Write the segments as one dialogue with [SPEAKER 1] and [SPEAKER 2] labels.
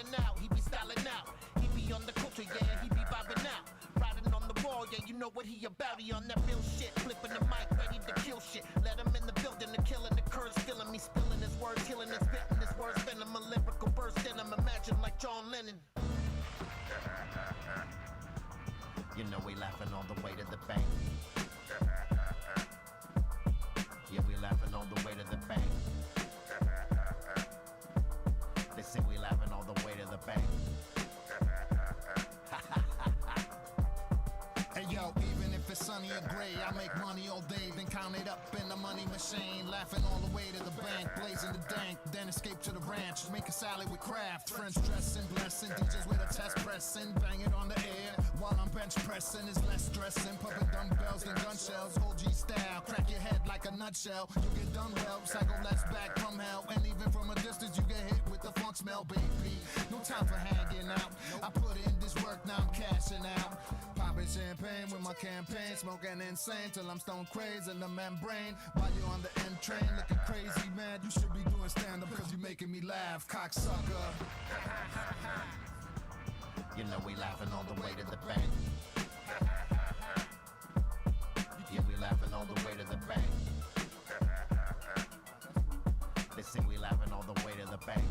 [SPEAKER 1] wildin' out, he be styling out. He be on the culture, yeah, he be bobbing out. Riding on the wall, yeah, you know what he about. He on that real shit, flipping the mic, ready to kill shit. Let him in the building, the killing, the curse, feeling me, spilling his words, healing his spitting his words, venom, a lyrical burst in him. Imagine like John Lennon. You know we laughing all the way to the bank. Yeah, we laughing all the way to the bank. They say we laughing all the way to the bank.
[SPEAKER 2] Hey yo, even if it's sunny or gray, I make money all day, then count it up in the money machine. Laughing all the way to the bank, blazing the dank, then escape to the ranch, make a salad with craft. French dressing, blessing, DJs with a chest pressing, bang it on the air while I'm bench pressing. Is less stressing, pumping dumbbells than gun shells. OG style, crack your head like a nutshell. You get done well, cycle less back from hell, and even from a distance you get hit with the funk smell, baby. No time for hanging out. I put in this work, now I'm cashing out. Popping champagne with my campaign, smoking insane till I'm stone crazy in the membrane. While you're on the M train, looking crazy, man. You should be doing stand up cause you're making me laugh, cocksucker.
[SPEAKER 1] You know we laughing all the way to the bank. Yeah, we laughing all the way to the bank. They say we laughing all the way to the bank.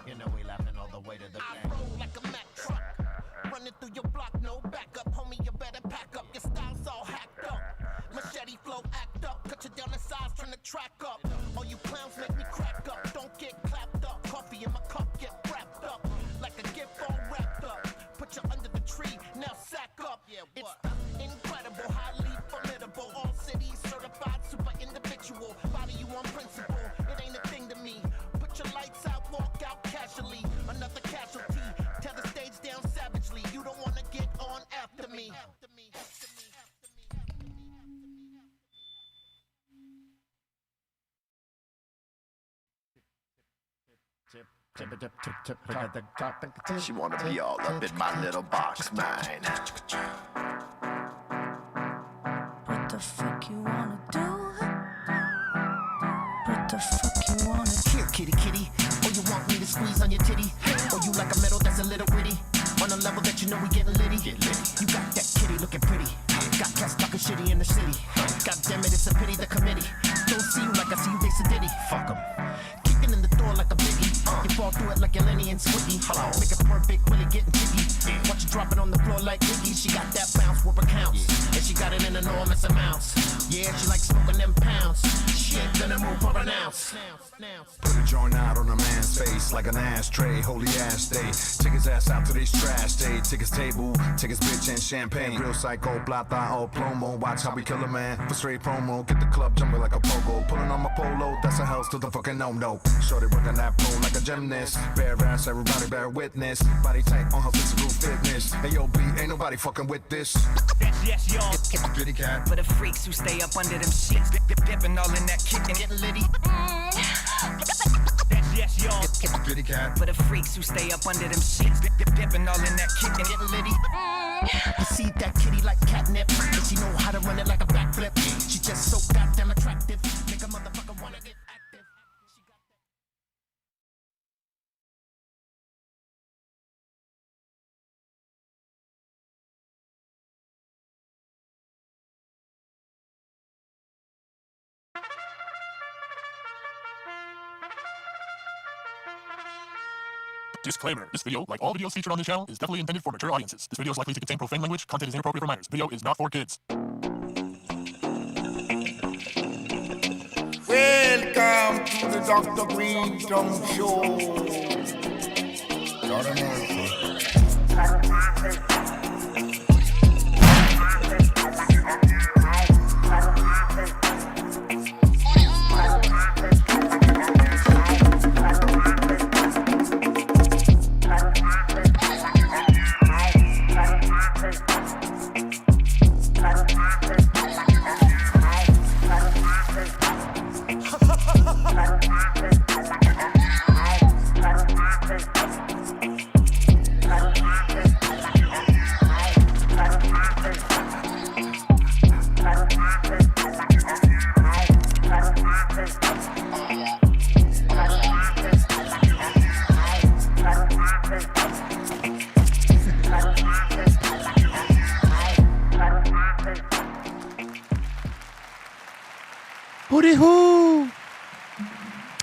[SPEAKER 1] You know we laughing all the way to the bank. I roll like a Mack truck, running through your block, no backup. Homie, you better pack up, your style's all hacked up. Machete flow, act up, cut you down the sides, turn the track up. All you clowns make me crack up, don't get clapped up. Coffee in my cup, get wrapped up, like a gift all wrapped up. Put you under the tree, now sack up. It's the incredible, highly formidable, all cities certified, super individual. Body you on principle, it ain't a thing to me. Put your lights out, walk out casually. Another casualty, tear the stage down savagely. You don't wanna get on after me.
[SPEAKER 3] She wanna be all up in my little box, man.
[SPEAKER 4] What the fuck you wanna do? What the fuck you wanna do?
[SPEAKER 1] Here, kitty, kitty. Oh, you want me to squeeze on your titty? Oh, you like a metal that's a little gritty? On a level that you know we getting litty. You got that kitty looking pretty. Got cats talking shitty in the city. God damn it, it's a pity the committee don't see you like I see you, they sedity. Fuck 'em. Kicking in the door like a biggie. You fall through it like a Lenny and Squiggy. Make a perfect Willie getting jiggy. Watch you drop it on the floor like Iggy. She got that bounce, whoop accounts. And she got it in enormous amounts. Yeah, she like smoking them pounds. She ain't gonna move for an ounce.
[SPEAKER 5] Put a joint out on a man's face like an ashtray, holy ass day. Take his ass out to this trash day. Take his table, take his bitch and champagne. Real psycho, plata o plomo. Watch how we kill a man for straight promo. Get the club jumping like a pogo. Pulling on my polo, that's a house to the fucking no. Shorty working that pole like a gymnast. Bare ass, everybody bear witness. Body tight on her physical fitness. Hey yo, B, ain't nobody fucking with this.
[SPEAKER 6] Yes, y'all.
[SPEAKER 5] Kitty cat.
[SPEAKER 6] For the freaks who stay up under them sheets, dipping all in that kickin', getting litty. Yes, y'all.
[SPEAKER 5] Kitty cat.
[SPEAKER 6] For the freaks who stay up under them sheets, dipping all in that kickin', getting litty.
[SPEAKER 1] I see that kitty like catnip, and she know how to run it like a backflip. She just so goddamn attractive, make a motherfucker wanna get active. She got that.
[SPEAKER 7] Disclaimer. This video, like all videos featured on this channel, is definitely intended for mature audiences. This video is likely to contain profane language. Content is inappropriate for minors. Video is not for kids.
[SPEAKER 8] Welcome to the Dr. Greenthumb Show. Lord of mercy.
[SPEAKER 9] Hooty hoo!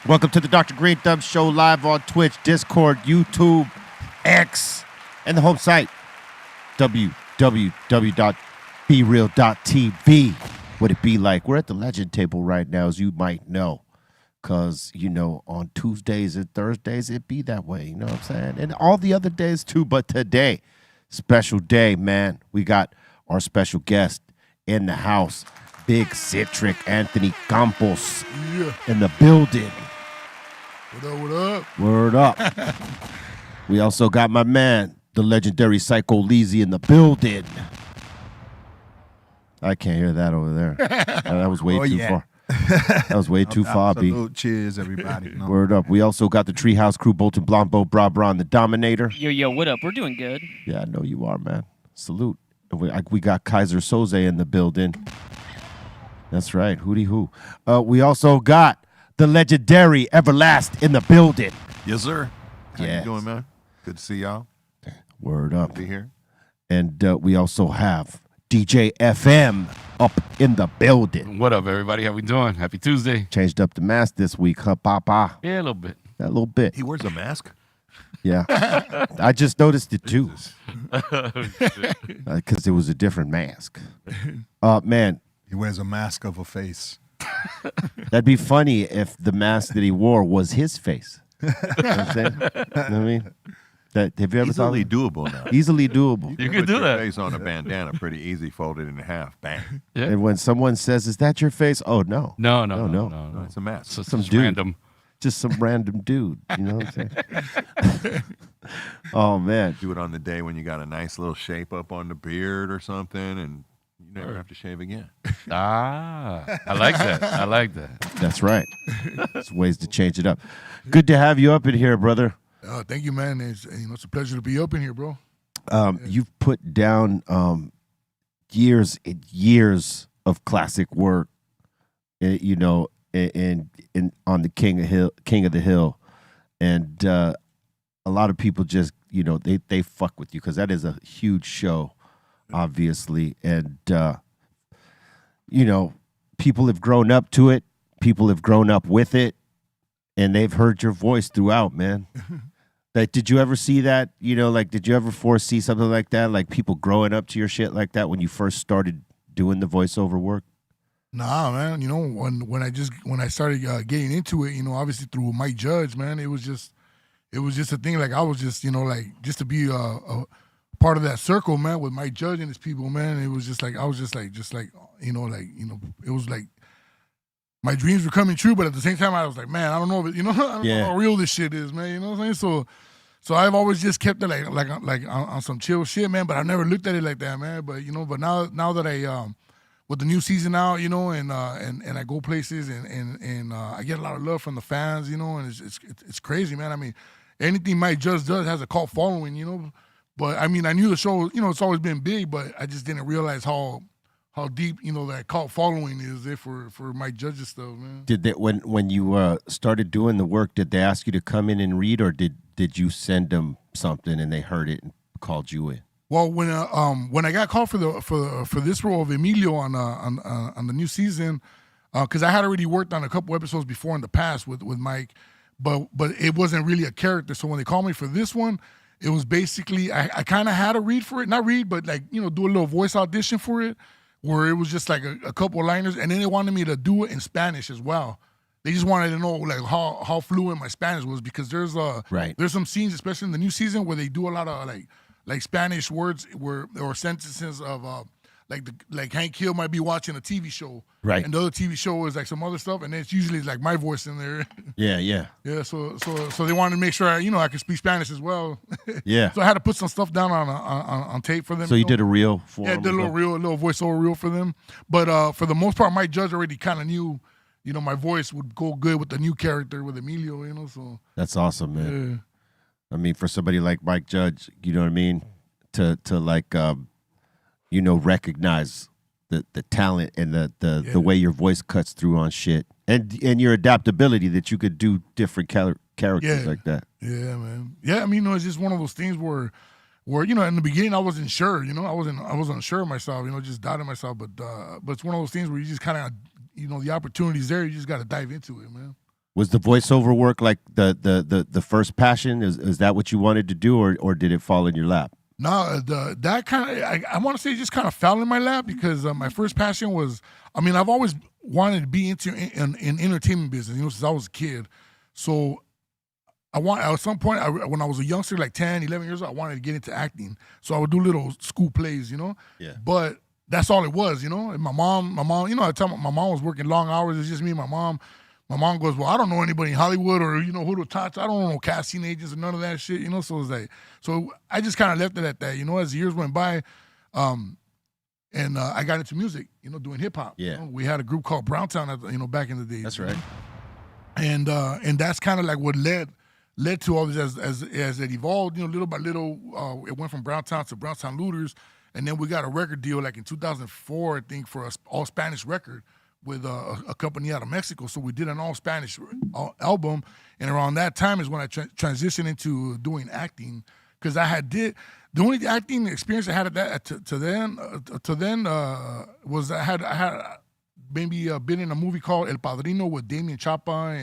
[SPEAKER 9] Welcome to the Dr. Greenthumb Show live on Twitch, Discord, YouTube, X, and the home site, www.brealtv. What it be like? We're at the legend table right now, as you might know. Because, you know, on Tuesdays and Thursdays, it be that way. You know what I'm saying? And all the other days, too. But today, special day, man. We got our special guest in the house. Big Citric Anthony Campos in the building.
[SPEAKER 8] What up, what up?
[SPEAKER 9] Word up. We also got my man, the legendary Psycho Leezy in the building. I can't hear that over there. That was way too far. That was way too far, B.
[SPEAKER 10] Cheers, everybody. No.
[SPEAKER 9] Word up. We also got the Treehouse crew, Bolton Blanco, Bra Bra, and the Dominator.
[SPEAKER 11] Yo, what up? We're doing good.
[SPEAKER 9] Yeah, I know you are, man. Salute. We got Kaiser Soze in the building. That's right. Hooty hoo. We also got the legendary Everlast in the building.
[SPEAKER 10] Yes, sir. How
[SPEAKER 9] Yes.
[SPEAKER 10] you doing, man? Good to see y'all.
[SPEAKER 9] Word up.
[SPEAKER 10] Good to be here.
[SPEAKER 9] And we also have DJ FM up in the building.
[SPEAKER 12] What up, everybody? How we doing? Happy Tuesday.
[SPEAKER 9] Changed up the mask this week, huh, Papa?
[SPEAKER 12] Yeah, a little bit.
[SPEAKER 9] A little bit.
[SPEAKER 10] He wears a mask?
[SPEAKER 9] Yeah. I just noticed it, too. Because it was a different mask. Man.
[SPEAKER 10] He wears a mask of a face.
[SPEAKER 9] That'd be funny if the mask that he wore was his face. You know what I'm saying? You know what I mean? Have you ever
[SPEAKER 10] Easily
[SPEAKER 9] thought?
[SPEAKER 10] doable now.
[SPEAKER 9] Easily doable.
[SPEAKER 12] You could do that.
[SPEAKER 10] Face on a bandana, pretty easy, folded in half, bang.
[SPEAKER 12] Yeah.
[SPEAKER 9] And when someone says, "Is that your face?" Oh no,
[SPEAKER 12] No.
[SPEAKER 10] It's a mask.
[SPEAKER 12] So
[SPEAKER 9] some
[SPEAKER 12] it's
[SPEAKER 9] dude,
[SPEAKER 12] random.
[SPEAKER 9] just some random dude. You know what I'm saying? Oh man,
[SPEAKER 10] Do it on the day when you got a nice little shape up on the beard or something, and you never have to shave again.
[SPEAKER 12] I like that. I like that.
[SPEAKER 9] that's right. There's ways to change it up. Good to have you up in here, brother.
[SPEAKER 8] Thank you, man. It's a pleasure to be up in here, bro.
[SPEAKER 9] You've put down years and years of classic work, you know, and on the King of the Hill, and a lot of people just, you know, they fuck with you because that is a huge show, obviously, and you know, people have grown up to it, people have grown up with it, and they've heard your voice throughout, man. Like, did you ever see that? You know, like, did you ever foresee something like that? Like, people growing up to your shit like that when you first started doing the voiceover work?
[SPEAKER 8] Nah, man. You know, when I started getting into it, you know, obviously through Mike Judge, man, it was just a thing. Like, I was just, you know, like, just to be a part of that circle, man, with Mike Judge and his people, man. It was just like, I was just like, you know, it was like my dreams were coming true, but at the same time, I was like, man, I don't know, you know, I don't know how real this shit is, man. You know what I'm saying? So I've always just kept it like on some chill shit, man. But I've never looked at it like that, man. But you know, now that I with the new season out, you know, and I go places and I get a lot of love from the fans, you know, and it's crazy, man. I mean, anything Mike Judge does has a cult following, you know. But I mean, I knew the show, you know, it's always been big, but I just didn't realize how deep, you know, that cult following is there for Mike Judge's stuff, man.
[SPEAKER 9] Did they, when you started doing the work, did they ask you to come in and read, or did you send them something and they heard it and called you in?
[SPEAKER 8] Well, when I got called for this role of Emilio on the new season, because I had already worked on a couple episodes before in the past with Mike, but it wasn't really a character. So when they called me for this one, it was basically I kind of had to read for it, not read, but like, you know, do a little voice audition for it, where it was just like a couple of liners, and then they wanted me to do it in Spanish as well. They just wanted to know like how fluent my Spanish was, because there's some scenes, especially in the new season, where they do a lot of like Spanish words or sentences of like Hank Hill might be watching a TV show,
[SPEAKER 9] right?
[SPEAKER 8] And the other TV show is like some other stuff, and it's usually like my voice in there.
[SPEAKER 9] Yeah.
[SPEAKER 8] So they wanted to make sure I could speak Spanish as well.
[SPEAKER 9] Yeah.
[SPEAKER 8] So I had to put some stuff down on tape for them.
[SPEAKER 9] So you did a reel for them?
[SPEAKER 8] Yeah, did a little voiceover reel for them. But for the most part, Mike Judge already kind of knew, you know, my voice would go good with the new character with Emilio, you know. So
[SPEAKER 9] that's awesome, man.
[SPEAKER 8] Yeah.
[SPEAKER 9] I mean, for somebody like Mike Judge, you know what I mean, to like you know, recognize the talent and the way your voice cuts through on shit, and your adaptability that you could do different characters like that.
[SPEAKER 8] Yeah, man. Yeah, I mean, you know, it's just one of those things where you know, in the beginning I wasn't sure, you know, I wasn't sure of myself, you know, just doubting myself, but it's one of those things where you just kind of the opportunity's there. You just got to dive into it, man.
[SPEAKER 9] Was the voiceover work like the first passion? Is that what you wanted to do, or did it fall in your lap?
[SPEAKER 8] No, that kind of I want to say it just kind of fell in my lap because my first passion was, I've always wanted to be into in entertainment business, since I was a kid. So at some point when I was a youngster, like 10, 11 years old, I wanted to get into acting. So I would do little school plays,
[SPEAKER 9] Yeah.
[SPEAKER 8] But that's all it was, And my mom, I tell my mom was working long hours. It's just me and my mom. My mom goes, well, I don't know anybody in Hollywood or, who to talk to. I don't know no casting agents or none of that shit, So it's like, so I just kind of left it at that, as the years went by. And I got into music, doing hip hop.
[SPEAKER 9] Yeah.
[SPEAKER 8] We had a group called Browntown, back in the day.
[SPEAKER 9] That's right.
[SPEAKER 8] And that's kind of like what led to all this as it evolved, little by little. It went from Browntown to Browntown Looters. And then we got a record deal like in 2004, I think, for an all Spanish record with a company out of Mexico. So we did an all Spanish album. And around that time is when I transitioned into doing acting, because the only acting experience I had at that to then was I had maybe been in a movie called El Padrino with Damien Chapa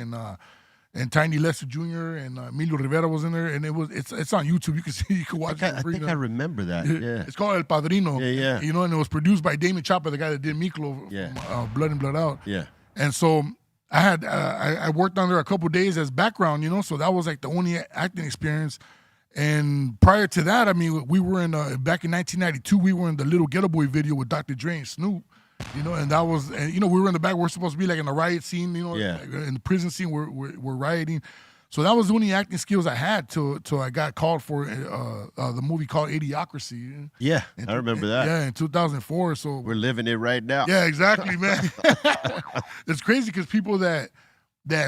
[SPEAKER 8] and Tiny Lester Jr. and Emilio Rivera was in there, and it's on YouTube. You can watch it.
[SPEAKER 9] I think I remember that. Yeah,
[SPEAKER 8] it's called El Padrino.
[SPEAKER 9] Yeah.
[SPEAKER 8] And it was produced by Damien Chapa, the guy that did Miklo from Blood In, Blood Out.
[SPEAKER 9] Yeah.
[SPEAKER 8] And so I had I worked on there a couple of days as background, so that was like the only acting experience. And prior to that, we were in back in 1992, we were in the Little Ghetto Boy video with Dr. Dre and Snoop. And that was, we were in the back. We're supposed to be like in the riot scene, like in the prison scene. We're rioting. So that was the only acting skills I had till I got called for the movie called Idiocracy.
[SPEAKER 9] Yeah, I remember that.
[SPEAKER 8] Yeah, in 2004. So
[SPEAKER 9] we're living it right now.
[SPEAKER 8] Yeah, exactly, man. It's crazy because people that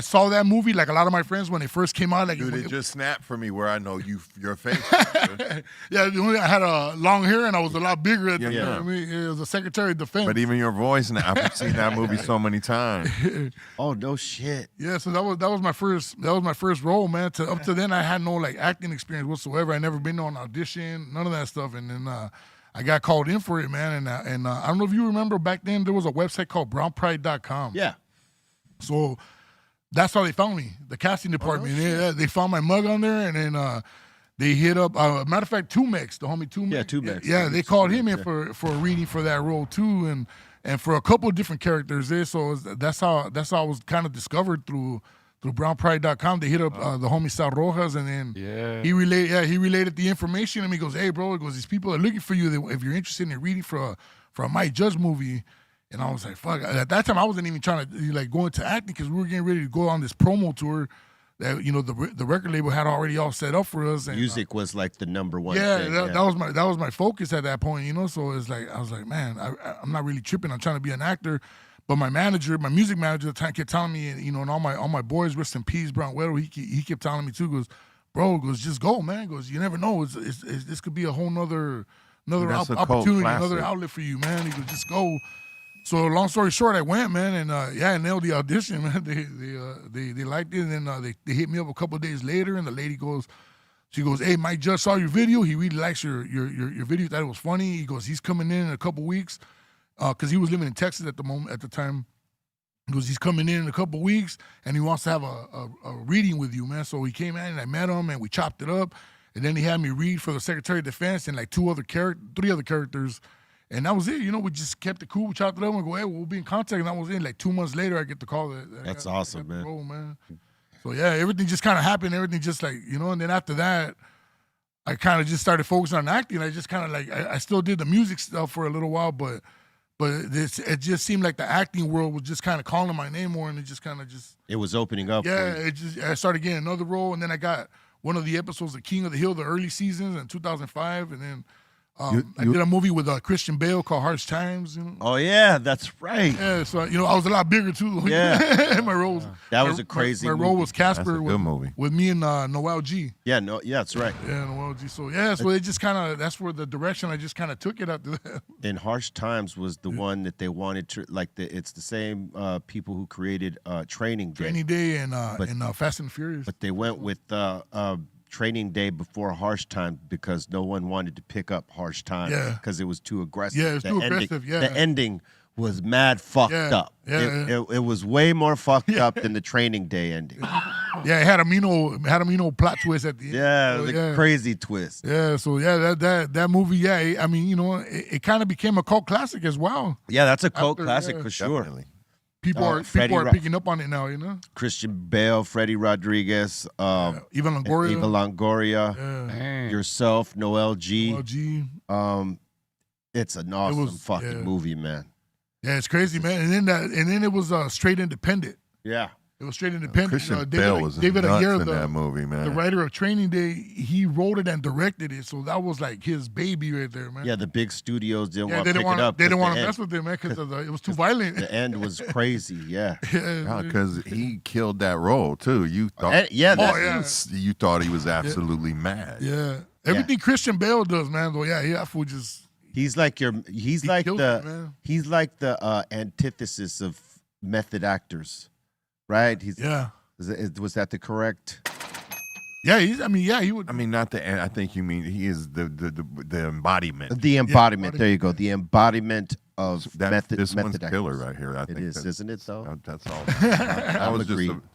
[SPEAKER 8] saw that movie, like a lot of my friends when it first came out, like
[SPEAKER 10] dude, it just snapped for me where I know your face.
[SPEAKER 8] Yeah, I had a long hair and I was a lot bigger at the time. It was a Secretary of Defense.
[SPEAKER 10] But even your voice now, I've seen that movie so many times.
[SPEAKER 9] Oh no shit.
[SPEAKER 8] Yeah, so that was my first role, man. Up to then I had no like acting experience whatsoever. I never been on audition, none of that stuff. And then I got called in for it, man. And I don't know if you remember back then there was a website called brownpride.com.
[SPEAKER 9] Yeah.
[SPEAKER 8] So that's how they found me, the casting department. They found my mug on there, and then they hit up. Matter of fact, Tumex, the homie Tumex.
[SPEAKER 9] Yeah, Tumex.
[SPEAKER 8] Yeah, they called him in for a reading for that role too, and for a couple of different characters there. So that's how I was kind of discovered through brownpride.com. They hit up the homie Sal Rojas, and then he related the information, and he goes, "Hey, bro," he goes, "these people are looking for you if you're interested in reading for a Mike Judge movie." And I was like, fuck. At that time, I wasn't even trying to like go into acting because we were getting ready to go on this promo tour that the record label had already all set up for us. And,
[SPEAKER 9] music was like the number one.
[SPEAKER 8] Yeah,
[SPEAKER 9] thing.
[SPEAKER 8] That was my focus at that point. So it's like I was like, man, I'm not really tripping. I'm trying to be an actor. But my music manager at the time kept telling me, and all my boys, rest in peace, Brown Weddle, he kept telling me too. Goes, bro, just go, man. Goes, you never know. This could be a whole nother opportunity, another outlet for you, man. He goes, just go. So long story short, I went, man, and I nailed the audition, man. They liked it, and then they hit me up a couple of days later, and the lady goes, hey, Mike Judge saw your video. He really likes your video. Thought it was funny. He goes, he's coming in a couple of weeks, because he was living in Texas at the time. He goes, he's coming in a couple of weeks, and he wants to have a reading with you, man. So he came in, and I met him, and we chopped it up, and then he had me read for the Secretary of Defense and like three other characters. And that was it. We just kept it cool. We chopped it up and go, hey, we'll be in contact. And that was it. Like 2 months later, I get the call.
[SPEAKER 9] That's awesome, man.
[SPEAKER 8] Role, man. So, yeah, everything just kind of happened. Everything just like, and then after that, I kind of just started focusing on acting. I just kind of like, I still did the music stuff for a little while, but it just seemed like the acting world was just kind of calling my name more, and it just kind of just.
[SPEAKER 9] It was opening up.
[SPEAKER 8] Yeah, I started getting another role, and then I got one of the episodes of King of the Hill, the early seasons in 2005, and then. I did a movie with Christian Bale called Harsh Times.
[SPEAKER 9] Oh yeah, that's right.
[SPEAKER 8] Yeah, so I was a lot bigger too.
[SPEAKER 9] Yeah,
[SPEAKER 8] my role was
[SPEAKER 9] was a crazy.
[SPEAKER 8] My role was Casper with me and Noel G.
[SPEAKER 9] Yeah, that's right.
[SPEAKER 8] Yeah, Noel G. So so it just kind of that's where the direction I just kind of took it after that.
[SPEAKER 9] And Harsh Times was the one that they wanted to it's the same people who created Training Day.
[SPEAKER 8] Training Day and Fast and Furious.
[SPEAKER 9] But they went with Training Day before Harsh Times because no one wanted to pick up Harsh Times because it was too aggressive.
[SPEAKER 8] Yeah, it was too aggressive. Yeah,
[SPEAKER 9] the ending was mad fucked up.
[SPEAKER 8] Yeah,
[SPEAKER 9] It was way more fucked up than the Training Day ending.
[SPEAKER 8] Yeah, it had a Mino plot twist at the end.
[SPEAKER 9] Yeah,
[SPEAKER 8] So,
[SPEAKER 9] the crazy twist.
[SPEAKER 8] Yeah, so that movie, I mean, it kind of became a cult classic as well.
[SPEAKER 9] Yeah, that's a cult classic for sure.
[SPEAKER 10] Definitely.
[SPEAKER 8] People are picking up on it now,
[SPEAKER 9] Christian Bale, Freddie Rodriguez,
[SPEAKER 8] Eva
[SPEAKER 9] Longoria, yourself, Noel G.
[SPEAKER 8] Noel G.
[SPEAKER 9] It's an awesome fucking movie, man.
[SPEAKER 8] Yeah, it's crazy, man. And then it was straight independent.
[SPEAKER 9] Yeah.
[SPEAKER 8] It was straight independent.
[SPEAKER 10] Christian Bale was
[SPEAKER 8] David
[SPEAKER 10] nuts
[SPEAKER 8] Ayer,
[SPEAKER 10] in that movie, man.
[SPEAKER 8] The writer of Training Day, he wrote it and directed it, so that was like his baby right there, man.
[SPEAKER 9] Yeah, the big studios didn't want to pick it up.
[SPEAKER 8] They didn't want to mess with it, man, because it was too violent.
[SPEAKER 9] The end was crazy, yeah.
[SPEAKER 10] Because he killed that role too. You thought, you thought he was absolutely mad.
[SPEAKER 8] Yeah, everything Christian Bale does, man. Though, that fool just.
[SPEAKER 9] He's like the antithesis of method actors, right? Was that the correct?
[SPEAKER 8] Yeah, he would.
[SPEAKER 10] I mean, not the. I think you mean he is the embodiment.
[SPEAKER 9] The embodiment. There you go. The embodiment of method.
[SPEAKER 10] This one's
[SPEAKER 9] actors.
[SPEAKER 10] killer right here. I think
[SPEAKER 9] it is, isn't it? Though.
[SPEAKER 10] That's all. That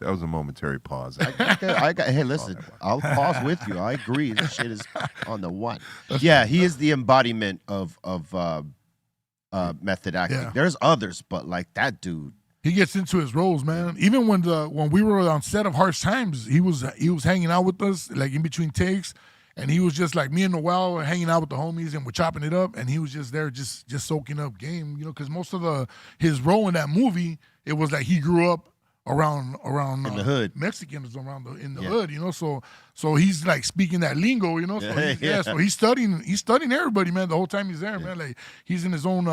[SPEAKER 10] was a momentary pause.
[SPEAKER 9] Hey, listen. I'll pause with you. I agree. This shit is on the one. Yeah, he is the embodiment of method acting.
[SPEAKER 8] Yeah.
[SPEAKER 9] There's others, but like that dude.
[SPEAKER 8] He gets into his roles, man. Even when we were on set of Harsh Times, he was hanging out with us, like in between takes, and he was just like me and Noel were hanging out with the homies and we're chopping it up, and he was just there, just soaking up game, because most of his role in that movie, it was like he grew up around
[SPEAKER 9] in the hood,
[SPEAKER 8] Mexicans in the hood, so he's like speaking that lingo, so so he's studying everybody, man, the whole time he's there, man. Like he's in his own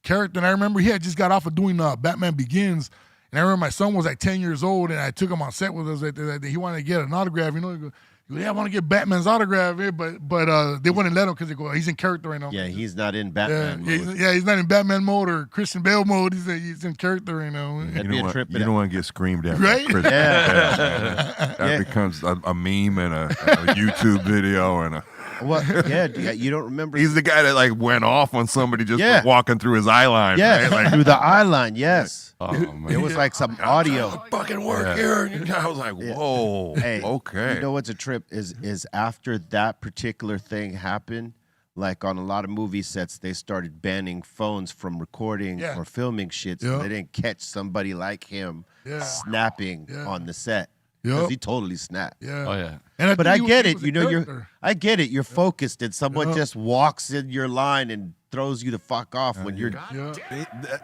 [SPEAKER 8] character. And I remember he had just got off of doing Batman Begins, and I remember my son was like 10 years old, and I took him on set with us right there. He wanted to get an autograph, He goes, I want to get Batman's autograph, but they wouldn't let him because he's in character right now.
[SPEAKER 9] Yeah, he's not in Batman mode.
[SPEAKER 8] Yeah, he's not in Batman mode or Christian Bale mode. He's in character right now.
[SPEAKER 10] You don't want to get screamed at,
[SPEAKER 8] right?
[SPEAKER 10] That becomes a meme and a YouTube video and a.
[SPEAKER 9] What? Yeah, you don't remember?
[SPEAKER 10] He's the guy that like went off on somebody just for walking through his eye line.
[SPEAKER 9] Yeah,
[SPEAKER 10] right? Like,
[SPEAKER 9] through the eye line. Yes.
[SPEAKER 12] Oh, man.
[SPEAKER 9] It was like some audio.
[SPEAKER 10] Fucking work here. And I was like, whoa.
[SPEAKER 9] Hey,
[SPEAKER 10] okay.
[SPEAKER 9] You know what's a trip is after that particular thing happened, like on a lot of movie sets, they started banning phones from recording or filming shit, so they didn't catch somebody like him snapping on the set. Because he totally snapped.
[SPEAKER 8] Yeah.
[SPEAKER 12] Oh yeah.
[SPEAKER 9] But I get it. I get it. You're focused, and someone just walks in your line and throws you the fuck off when you're.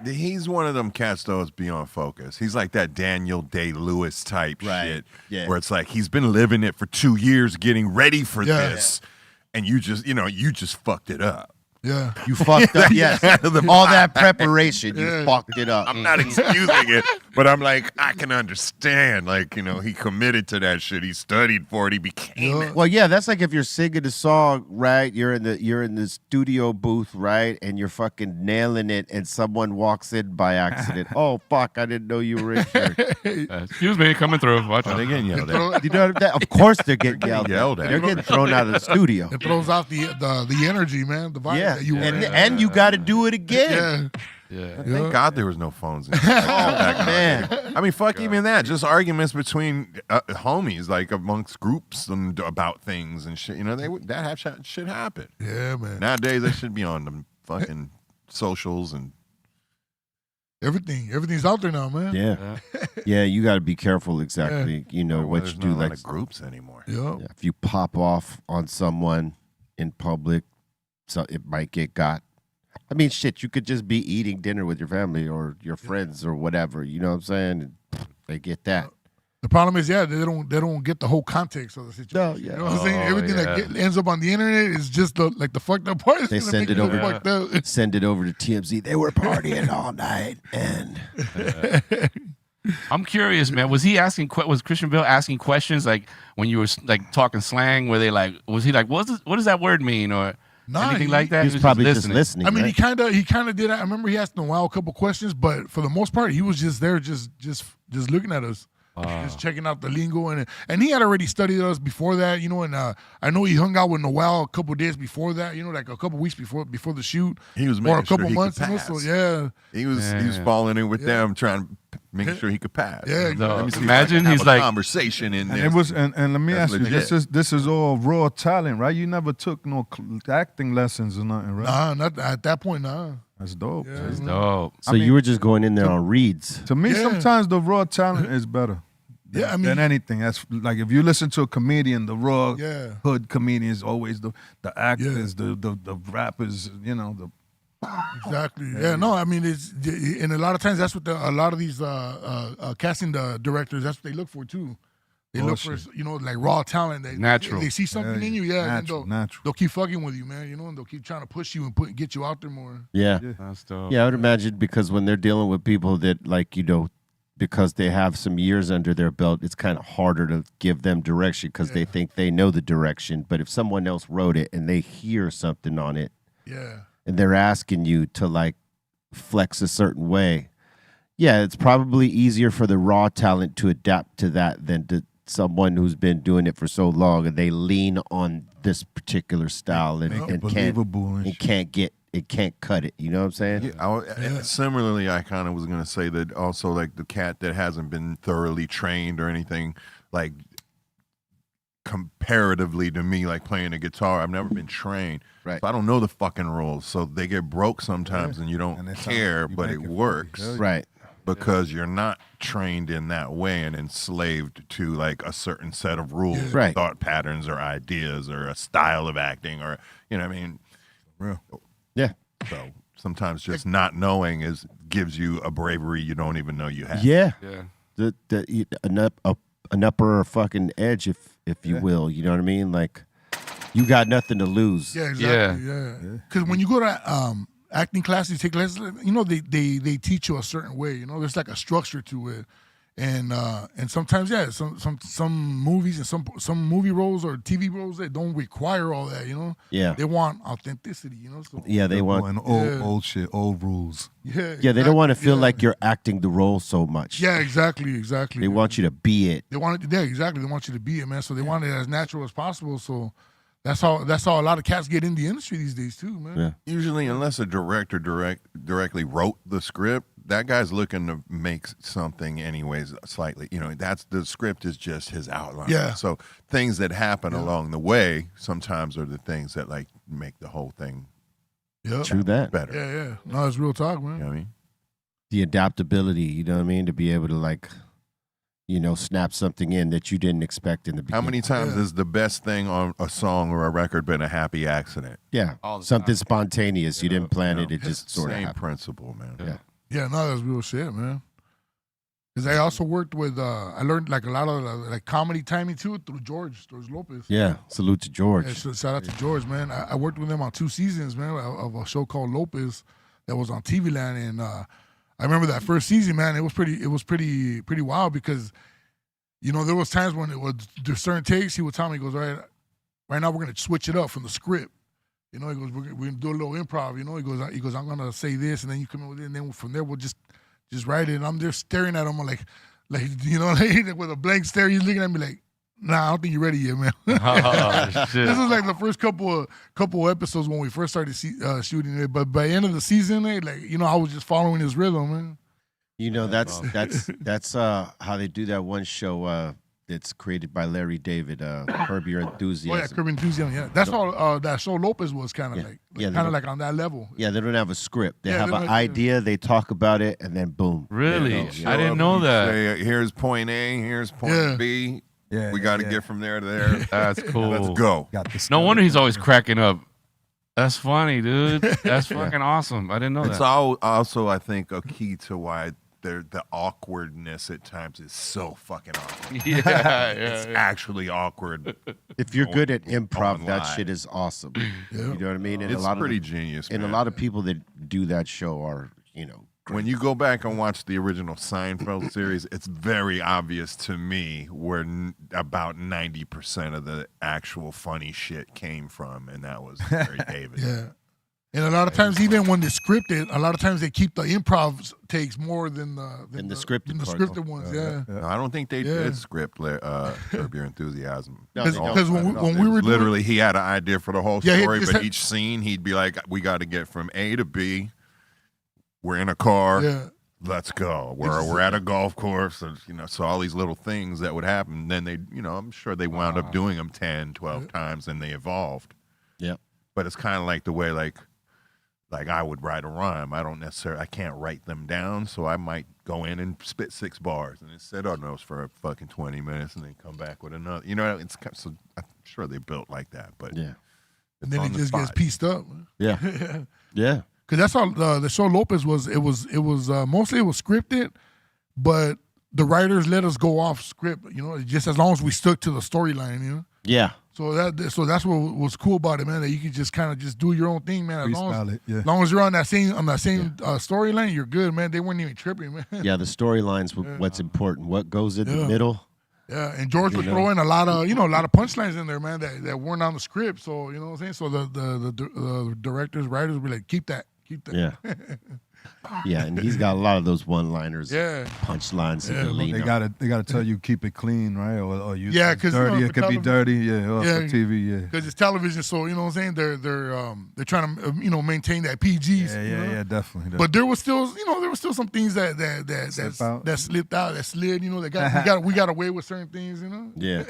[SPEAKER 10] He's one of them cats though. Is beyond focus. He's like that Daniel Day-Lewis type shit, where it's like he's been living it for 2 years, getting ready for this, and you just fucked it up.
[SPEAKER 8] Yeah.
[SPEAKER 9] You fucked up, yes. All that preparation, you fucked it up.
[SPEAKER 10] I'm not excusing it, but I'm like, I can understand. Like, he committed to that shit. He studied for it. He became it.
[SPEAKER 9] Well, yeah, that's like if you're singing a song, right? You're in the studio booth, right? And you're fucking nailing it, and someone walks in by accident. Oh, fuck, I didn't know you were in here.
[SPEAKER 12] Excuse me, coming through. Watch out.
[SPEAKER 10] They're getting yelled at.
[SPEAKER 9] You know that? Of course they're getting yelled at. They're getting thrown out of the studio.
[SPEAKER 8] It throws out the energy, man, the vibe.
[SPEAKER 9] Yeah, and you got to do it again.
[SPEAKER 12] Yeah.
[SPEAKER 10] Thank God there was no phones.
[SPEAKER 9] Man.
[SPEAKER 10] I mean, fuck even that. Just arguments between homies, like amongst groups and about things and shit. Shit happen.
[SPEAKER 8] Yeah, man.
[SPEAKER 10] Nowadays, they should be on the fucking socials and
[SPEAKER 8] everything. Everything's out there now, man.
[SPEAKER 9] Yeah, you got to be careful exactly. What you do.
[SPEAKER 10] Like groups anymore.
[SPEAKER 8] Yeah.
[SPEAKER 9] If you pop off on someone in public, so it might get got. I mean, shit, you could just be eating dinner with your family or your friends or whatever. You know what I'm saying? And they get that.
[SPEAKER 8] The problem is, they don't get the whole context of the situation.
[SPEAKER 9] No,
[SPEAKER 8] You know what I'm saying? Everything that ends up on the internet is just the fucked up part.
[SPEAKER 9] They send it over. Send it over to TMZ. They were partying all night, and
[SPEAKER 12] I'm curious, man. Was Christian Bale asking questions like when you were like talking slang? Were they like? Was he like, what does that word mean or anything like that?
[SPEAKER 9] He was probably just listening.
[SPEAKER 8] I mean,
[SPEAKER 9] right?
[SPEAKER 8] he kind of did. I remember he asked Noel a couple questions, but for the most part, he was just there, just looking at us. just checking out the lingo, and he had already studied us before that, you know. And I know he hung out with Noel a couple days before that, you know, like a couple weeks before the shoot.
[SPEAKER 10] He was
[SPEAKER 8] or a
[SPEAKER 10] making sure
[SPEAKER 8] couple
[SPEAKER 10] he
[SPEAKER 8] months,
[SPEAKER 10] could
[SPEAKER 8] you know.
[SPEAKER 10] pass.
[SPEAKER 8] So yeah,
[SPEAKER 10] he was falling in with them, trying to make sure he could pass.
[SPEAKER 8] Yeah,
[SPEAKER 10] Let me see if I
[SPEAKER 12] imagine
[SPEAKER 10] can have
[SPEAKER 12] he's
[SPEAKER 10] a
[SPEAKER 12] like
[SPEAKER 10] conversation in
[SPEAKER 11] And
[SPEAKER 10] this.
[SPEAKER 11] it was, and let me
[SPEAKER 10] That's
[SPEAKER 11] ask you,
[SPEAKER 10] legit.
[SPEAKER 11] this is all raw talent, right? You never took no acting lessons or nothing, right?
[SPEAKER 8] nah, not at that point, nah.
[SPEAKER 11] That's dope.
[SPEAKER 8] Yeah,
[SPEAKER 12] That's dope.
[SPEAKER 9] So you were just going in there on reads.
[SPEAKER 11] To me,
[SPEAKER 8] Yeah.
[SPEAKER 11] sometimes the raw talent is better.
[SPEAKER 8] Yeah, I mean,
[SPEAKER 11] than anything. That's like if you listen to a comedian, the raw
[SPEAKER 8] Yeah.
[SPEAKER 11] hood comedian is always the actors, the rappers, you know, the
[SPEAKER 8] exactly. Yeah, no, I mean, it's and a lot of times that's what a lot of these casting directors, that's what they look for too. They look for, you know, like raw talent.
[SPEAKER 12] Natural.
[SPEAKER 8] They see something in you, and they'll keep fucking with you, man. You know, and they'll keep trying to push you and get you out there more.
[SPEAKER 9] Yeah.
[SPEAKER 12] That's dope.
[SPEAKER 9] Yeah, I would imagine because when they're dealing with people that, like, you know, because they have some years under their belt, it's kind of harder to give them direction because they think they know the direction. But if someone else wrote it and they hear something on it, and they're asking you to, like, flex a certain way, yeah, it's probably easier for the raw talent to adapt to that than to someone who's been doing it for so long and they lean on this particular style and can't cut it. You know what I'm saying?
[SPEAKER 10] Yeah, similarly, I kind of was going to say that also, like the cat that hasn't been thoroughly trained or anything, like comparatively to me, like playing a guitar, I've never been trained.
[SPEAKER 9] Right.
[SPEAKER 10] So I don't know the fucking rules. So they get broke sometimes and you don't care, but it works.
[SPEAKER 9] Right.
[SPEAKER 10] Because you're not trained in that way and enslaved to like a certain set of rules,
[SPEAKER 9] Right.
[SPEAKER 10] thought patterns or ideas or a style of acting or, you know what I mean?
[SPEAKER 11] Real.
[SPEAKER 9] Yeah.
[SPEAKER 10] So sometimes just not knowing gives you a bravery you don't even know you have.
[SPEAKER 9] Yeah.
[SPEAKER 12] Yeah.
[SPEAKER 9] An upper fucking edge, if you will. You know what I mean? Like, you got nothing to lose.
[SPEAKER 8] Yeah, exactly. Yeah. Because when you go to acting classes, you take classes, you know, they teach you a certain way. You know, there's like a structure to it, and sometimes some movies and some movie roles or TV roles that don't require all that. You know,
[SPEAKER 9] they
[SPEAKER 8] want authenticity. You know, so
[SPEAKER 9] they want
[SPEAKER 11] old shit, old rules.
[SPEAKER 8] Yeah,
[SPEAKER 9] they don't want to feel like you're acting the role so much.
[SPEAKER 8] Yeah, exactly.
[SPEAKER 9] They want you to be it.
[SPEAKER 8] They want it. Yeah, exactly. They want you to be it, man. So they want it as natural as possible. So. That's how a lot of cats get in the industry these days too, man.
[SPEAKER 9] Yeah.
[SPEAKER 10] Usually, unless a director directly wrote the script, that guy's looking to make something anyways, slightly. You know, that's the script is just his outline.
[SPEAKER 8] Yeah.
[SPEAKER 10] So things that happen along the way sometimes are the things that like make the whole thing.
[SPEAKER 9] True that.
[SPEAKER 10] Better.
[SPEAKER 8] Yeah. No, it's real talk, man.
[SPEAKER 10] You know what I mean?
[SPEAKER 9] The adaptability, you know what I mean, to be able to, like, you know, snap something in that you didn't expect in the beginning.
[SPEAKER 10] How many times has the best thing on a song or a record been a happy accident?
[SPEAKER 9] Yeah, something spontaneous. You didn't plan it. It just sort of
[SPEAKER 10] Same
[SPEAKER 9] happened.
[SPEAKER 10] principle, man.
[SPEAKER 8] Yeah, no, that's real shit, man. Because I also worked with, I learned like a lot of like comedy timing too through George Lopez.
[SPEAKER 9] Yeah, salute to George.
[SPEAKER 8] Yeah, so shout out to George, man. I worked with him on 2 seasons, man, of a show called Lopez that was on TV Land, and I remember that first season, man. It was pretty wild because, you know, there was times when there's certain takes. He would tell me, he goes, all right now we're gonna switch it up from the script. You know, he goes, we're gonna do a little improv. You know, he goes, I'm gonna say this, and then you come in with it, and then from there we'll just write it. And I'm there staring at him like you know, like with a blank stare. He's looking at me like, nah, I don't think you're ready yet, man.
[SPEAKER 12] Oh, shit.
[SPEAKER 8] This was like the first couple episodes when we first started shooting it. But by the end of the season, like, you know, I was just following his rhythm, man.
[SPEAKER 9] You know, that's how they do that one show that's created by Larry David, Curb Your Enthusiasm.
[SPEAKER 8] Oh yeah, Curb Your Enthusiasm. Yeah, that's all. That show Lopez was kind of like on that level.
[SPEAKER 9] Yeah, they don't have a script. They have
[SPEAKER 8] they
[SPEAKER 9] an
[SPEAKER 8] don't-
[SPEAKER 9] idea. They talk about it, and then boom.
[SPEAKER 12] Really?
[SPEAKER 9] There you go.
[SPEAKER 12] I didn't know that.
[SPEAKER 10] Say, here's point A, here's point
[SPEAKER 8] Yeah.
[SPEAKER 10] B.
[SPEAKER 11] Yeah,
[SPEAKER 10] we got to get from there to there.
[SPEAKER 12] That's cool.
[SPEAKER 10] Let's go.
[SPEAKER 12] No wonder he's always cracking up. That's funny, dude. That's fucking awesome. I didn't know
[SPEAKER 10] It's
[SPEAKER 12] that.
[SPEAKER 10] also, I think, a key to why the awkwardness at times is so fucking awkward. It's actually awkward.
[SPEAKER 9] If you're good at improv,
[SPEAKER 10] going
[SPEAKER 9] that
[SPEAKER 10] live.
[SPEAKER 9] shit is awesome. You know what I mean? And
[SPEAKER 10] It's
[SPEAKER 9] a lot
[SPEAKER 10] pretty
[SPEAKER 9] of
[SPEAKER 10] genius,
[SPEAKER 9] And
[SPEAKER 10] man.
[SPEAKER 9] a lot of people that do that show are, you know,
[SPEAKER 10] When you go back and watch the original Seinfeld series, it's very obvious to me where about 90% of the actual funny shit came from, and that was Larry David.
[SPEAKER 8] Yeah. And a lot of times, even when they're scripted, a lot of times they keep the improv takes more than the scripted ones. Yeah.
[SPEAKER 10] No, I don't think they did script Curb Your Enthusiasm.
[SPEAKER 8] Because when we were
[SPEAKER 10] literally, he had an idea for the whole story, but each scene he'd be like, "We got to get from A to B. We're in a car.
[SPEAKER 8] Yeah.
[SPEAKER 10] Let's go. We're at a golf course." And, so all these little things that would happen. Then they, I'm sure they wound up doing them 10, 12 times, and they evolved.
[SPEAKER 9] Yeah.
[SPEAKER 10] But it's kind of like the way like I would write a rhyme. I can't write them down, so I might go in and spit 6 bars and then sit on those for fucking 20 minutes and then come back with another. It's so I'm sure they built like that, but
[SPEAKER 8] and then it just gets pieced up.
[SPEAKER 9] Yeah, yeah.
[SPEAKER 8] Because that's all the show Lopez was. It was mostly scripted, but the writers let us go off script. Just as long as we stuck to the storyline.
[SPEAKER 9] Yeah.
[SPEAKER 8] So that's what was cool about it, man. That you could just kind of just do your own thing, man. As long as you're on that same storyline, you're good, man. They weren't even tripping, man.
[SPEAKER 9] Yeah, the storyline's what's important. What goes in the middle.
[SPEAKER 8] Yeah, and George would throw in a lot of punchlines in there, man, that weren't on the script. So you know what I'm saying. So the directors, writers would be like, keep that.
[SPEAKER 9] Yeah. Yeah, and he's got a lot of those one-liners,
[SPEAKER 8] yeah,
[SPEAKER 9] punchlines.
[SPEAKER 11] They gotta tell you keep it clean, right? Or you
[SPEAKER 8] because
[SPEAKER 11] dirty. It could be dirty, or for TV,
[SPEAKER 8] because it's television, so you know what I'm saying. They're trying to maintain that PG.
[SPEAKER 11] Yeah, definitely.
[SPEAKER 8] But there was still some things that slipped out, that slid. We got away with certain things,
[SPEAKER 9] Yeah.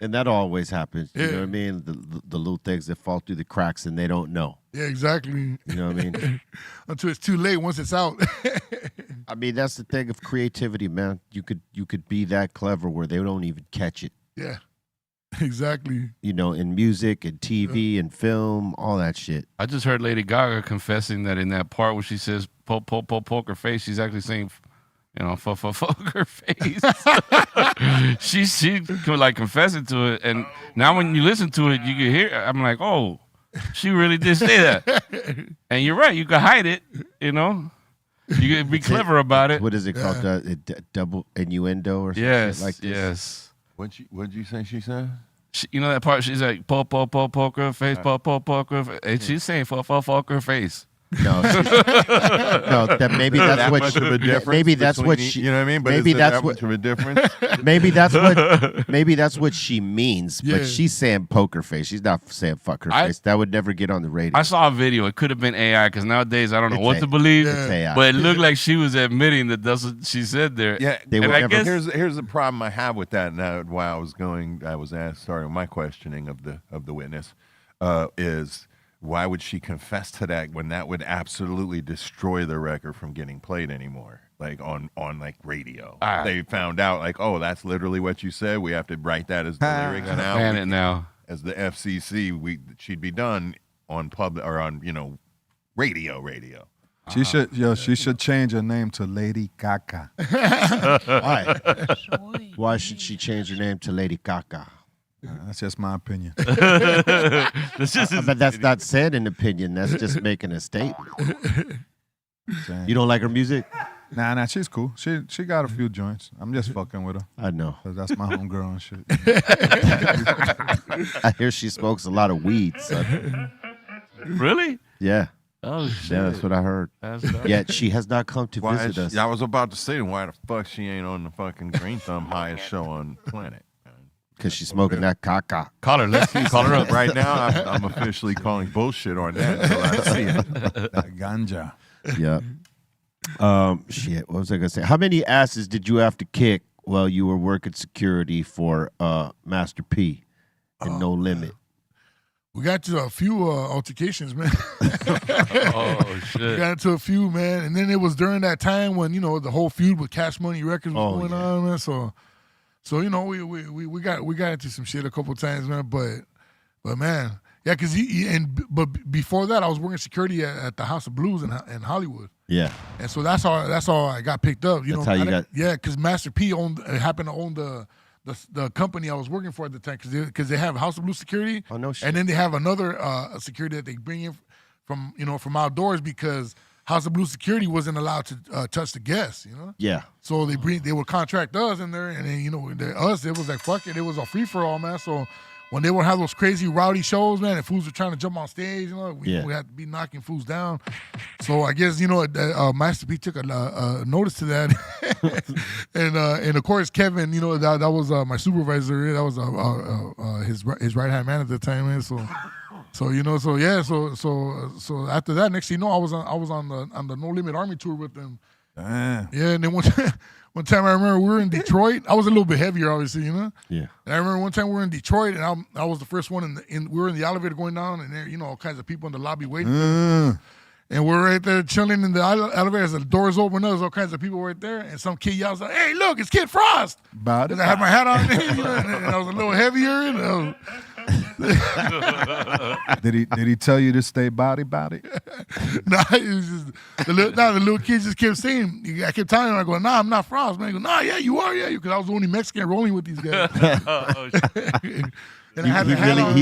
[SPEAKER 9] And that always happens. You know what I mean? The little things that fall through the cracks and they don't know.
[SPEAKER 8] Yeah, exactly.
[SPEAKER 9] You know what I mean?
[SPEAKER 8] Until it's too late once it's out.
[SPEAKER 9] I mean, that's the thing of creativity, man. You could be that clever where they don't even catch it.
[SPEAKER 8] Yeah, exactly.
[SPEAKER 9] In music and TV and film, all that shit.
[SPEAKER 12] I just heard Lady Gaga confessing that in that part where she says poker face, she's actually saying, poker face. she like confessing to it, and now when you listen to it, you can hear. I'm like, oh, she really did say that. And you're right. You can hide it. You can be clever about it.
[SPEAKER 9] What is it called? Double innuendo or something like this?
[SPEAKER 12] Yes.
[SPEAKER 10] What'd you say she said?
[SPEAKER 12] That part? She's like poker face, poker face, and she's saying poker face.
[SPEAKER 9] No, maybe that's what she, maybe that's what she,
[SPEAKER 10] you know what I mean? But
[SPEAKER 9] maybe that's
[SPEAKER 10] that much of a difference.
[SPEAKER 9] maybe that's what she means. But she's saying poker face. She's not saying fuck her face. That would never get on the radio.
[SPEAKER 12] I saw a video. It could have been AI because nowadays I don't know what to believe.
[SPEAKER 9] It's AI.
[SPEAKER 12] But it looked like she was admitting that that's what she said there.
[SPEAKER 10] Yeah,
[SPEAKER 12] I guess
[SPEAKER 10] here's the problem I have with that. Now, while I was starting my questioning of the witness is. Why would she confess to that when that would absolutely destroy the record from getting played anymore? Like on like radio. They found out like, oh, that's literally what you said. We have to write that as the lyrics now.
[SPEAKER 12] Ban it now.
[SPEAKER 10] As the FCC, she'd be done on public or on radio.
[SPEAKER 11] She should change her name to Lady Gaga.
[SPEAKER 9] Why? Why should she change her name to Lady Gaga?
[SPEAKER 11] That's just my opinion.
[SPEAKER 9] But that's not saying an opinion. That's just making a statement. You don't like her music?
[SPEAKER 11] Nah, she's cool. She got a few joints. I'm just fucking with her.
[SPEAKER 9] I know.
[SPEAKER 11] Cause that's my homegirl and shit.
[SPEAKER 9] I hear she smokes a lot of weed, son.
[SPEAKER 12] Really?
[SPEAKER 9] Yeah.
[SPEAKER 12] Oh, shit.
[SPEAKER 9] Yeah, that's what I heard. Yet she has not come to visit us.
[SPEAKER 10] I was about to say, why the fuck she ain't on the fucking Greenthumb highest show on the planet?
[SPEAKER 9] Because she's smoking that caca.
[SPEAKER 12] Call her. Let's call her up
[SPEAKER 10] right now. I'm officially calling bullshit on that until I see it.
[SPEAKER 11] That ganja.
[SPEAKER 9] Yeah. Shit. What was I gonna say? How many asses did you have to kick while you were working security for Master P and No Limit?
[SPEAKER 8] We got to a few altercations, man.
[SPEAKER 12] Oh shit!
[SPEAKER 8] We got into a few, man, and then it was during that time when the whole feud with Cash Money Records was going on, man. So we got into some shit a couple times, man. But man, yeah, but before that, I was working security at the House of Blues in Hollywood.
[SPEAKER 9] Yeah,
[SPEAKER 8] and so that's how I got picked up.
[SPEAKER 9] That's how you got.
[SPEAKER 8] Yeah, because Master P happened to own the company I was working for at the time, because they have House of Blues security.
[SPEAKER 9] Oh no shit!
[SPEAKER 8] And then they have another security that they bring in from outdoors, because House of Blues security wasn't allowed to touch the guests,
[SPEAKER 9] Yeah.
[SPEAKER 8] So they would contract us in there, and then it was like fuck it, it was a free for all, man. So when they would have those crazy rowdy shows, man, and fools were trying to jump on stage, you know, we had to be knocking fools down. So I guess, you know, Master P took a notice to that. and of course, Kevin, you know, that was my supervisor. That was his right-hand man at the time, man. So you know, so after that, next thing you know, I was on the No Limit Army tour with them.
[SPEAKER 11] Damn.
[SPEAKER 8] Yeah, and then one time I remember we were in Detroit. I was a little bit heavier, obviously, you know.
[SPEAKER 9] Yeah.
[SPEAKER 8] And I remember one time we were in Detroit, and I was the first one we were in the elevator going down, and there, you know, all kinds of people in the lobby waiting. And we're right there chilling in the elevator as the doors open up. There's all kinds of people right there, and some kid yells like, "Hey, look, it's Kid Frost!" And I had my hat on, you know, and I was a little heavier, you know.
[SPEAKER 11] Did he tell you to stay body?
[SPEAKER 8] Nah, it was just the little kid just kept saying. I kept telling him, I go, "Nah, I'm not Frost, man." He go, "Nah, yeah, you are, yeah," because I was the only Mexican rolling with these guys. And I had the hat on.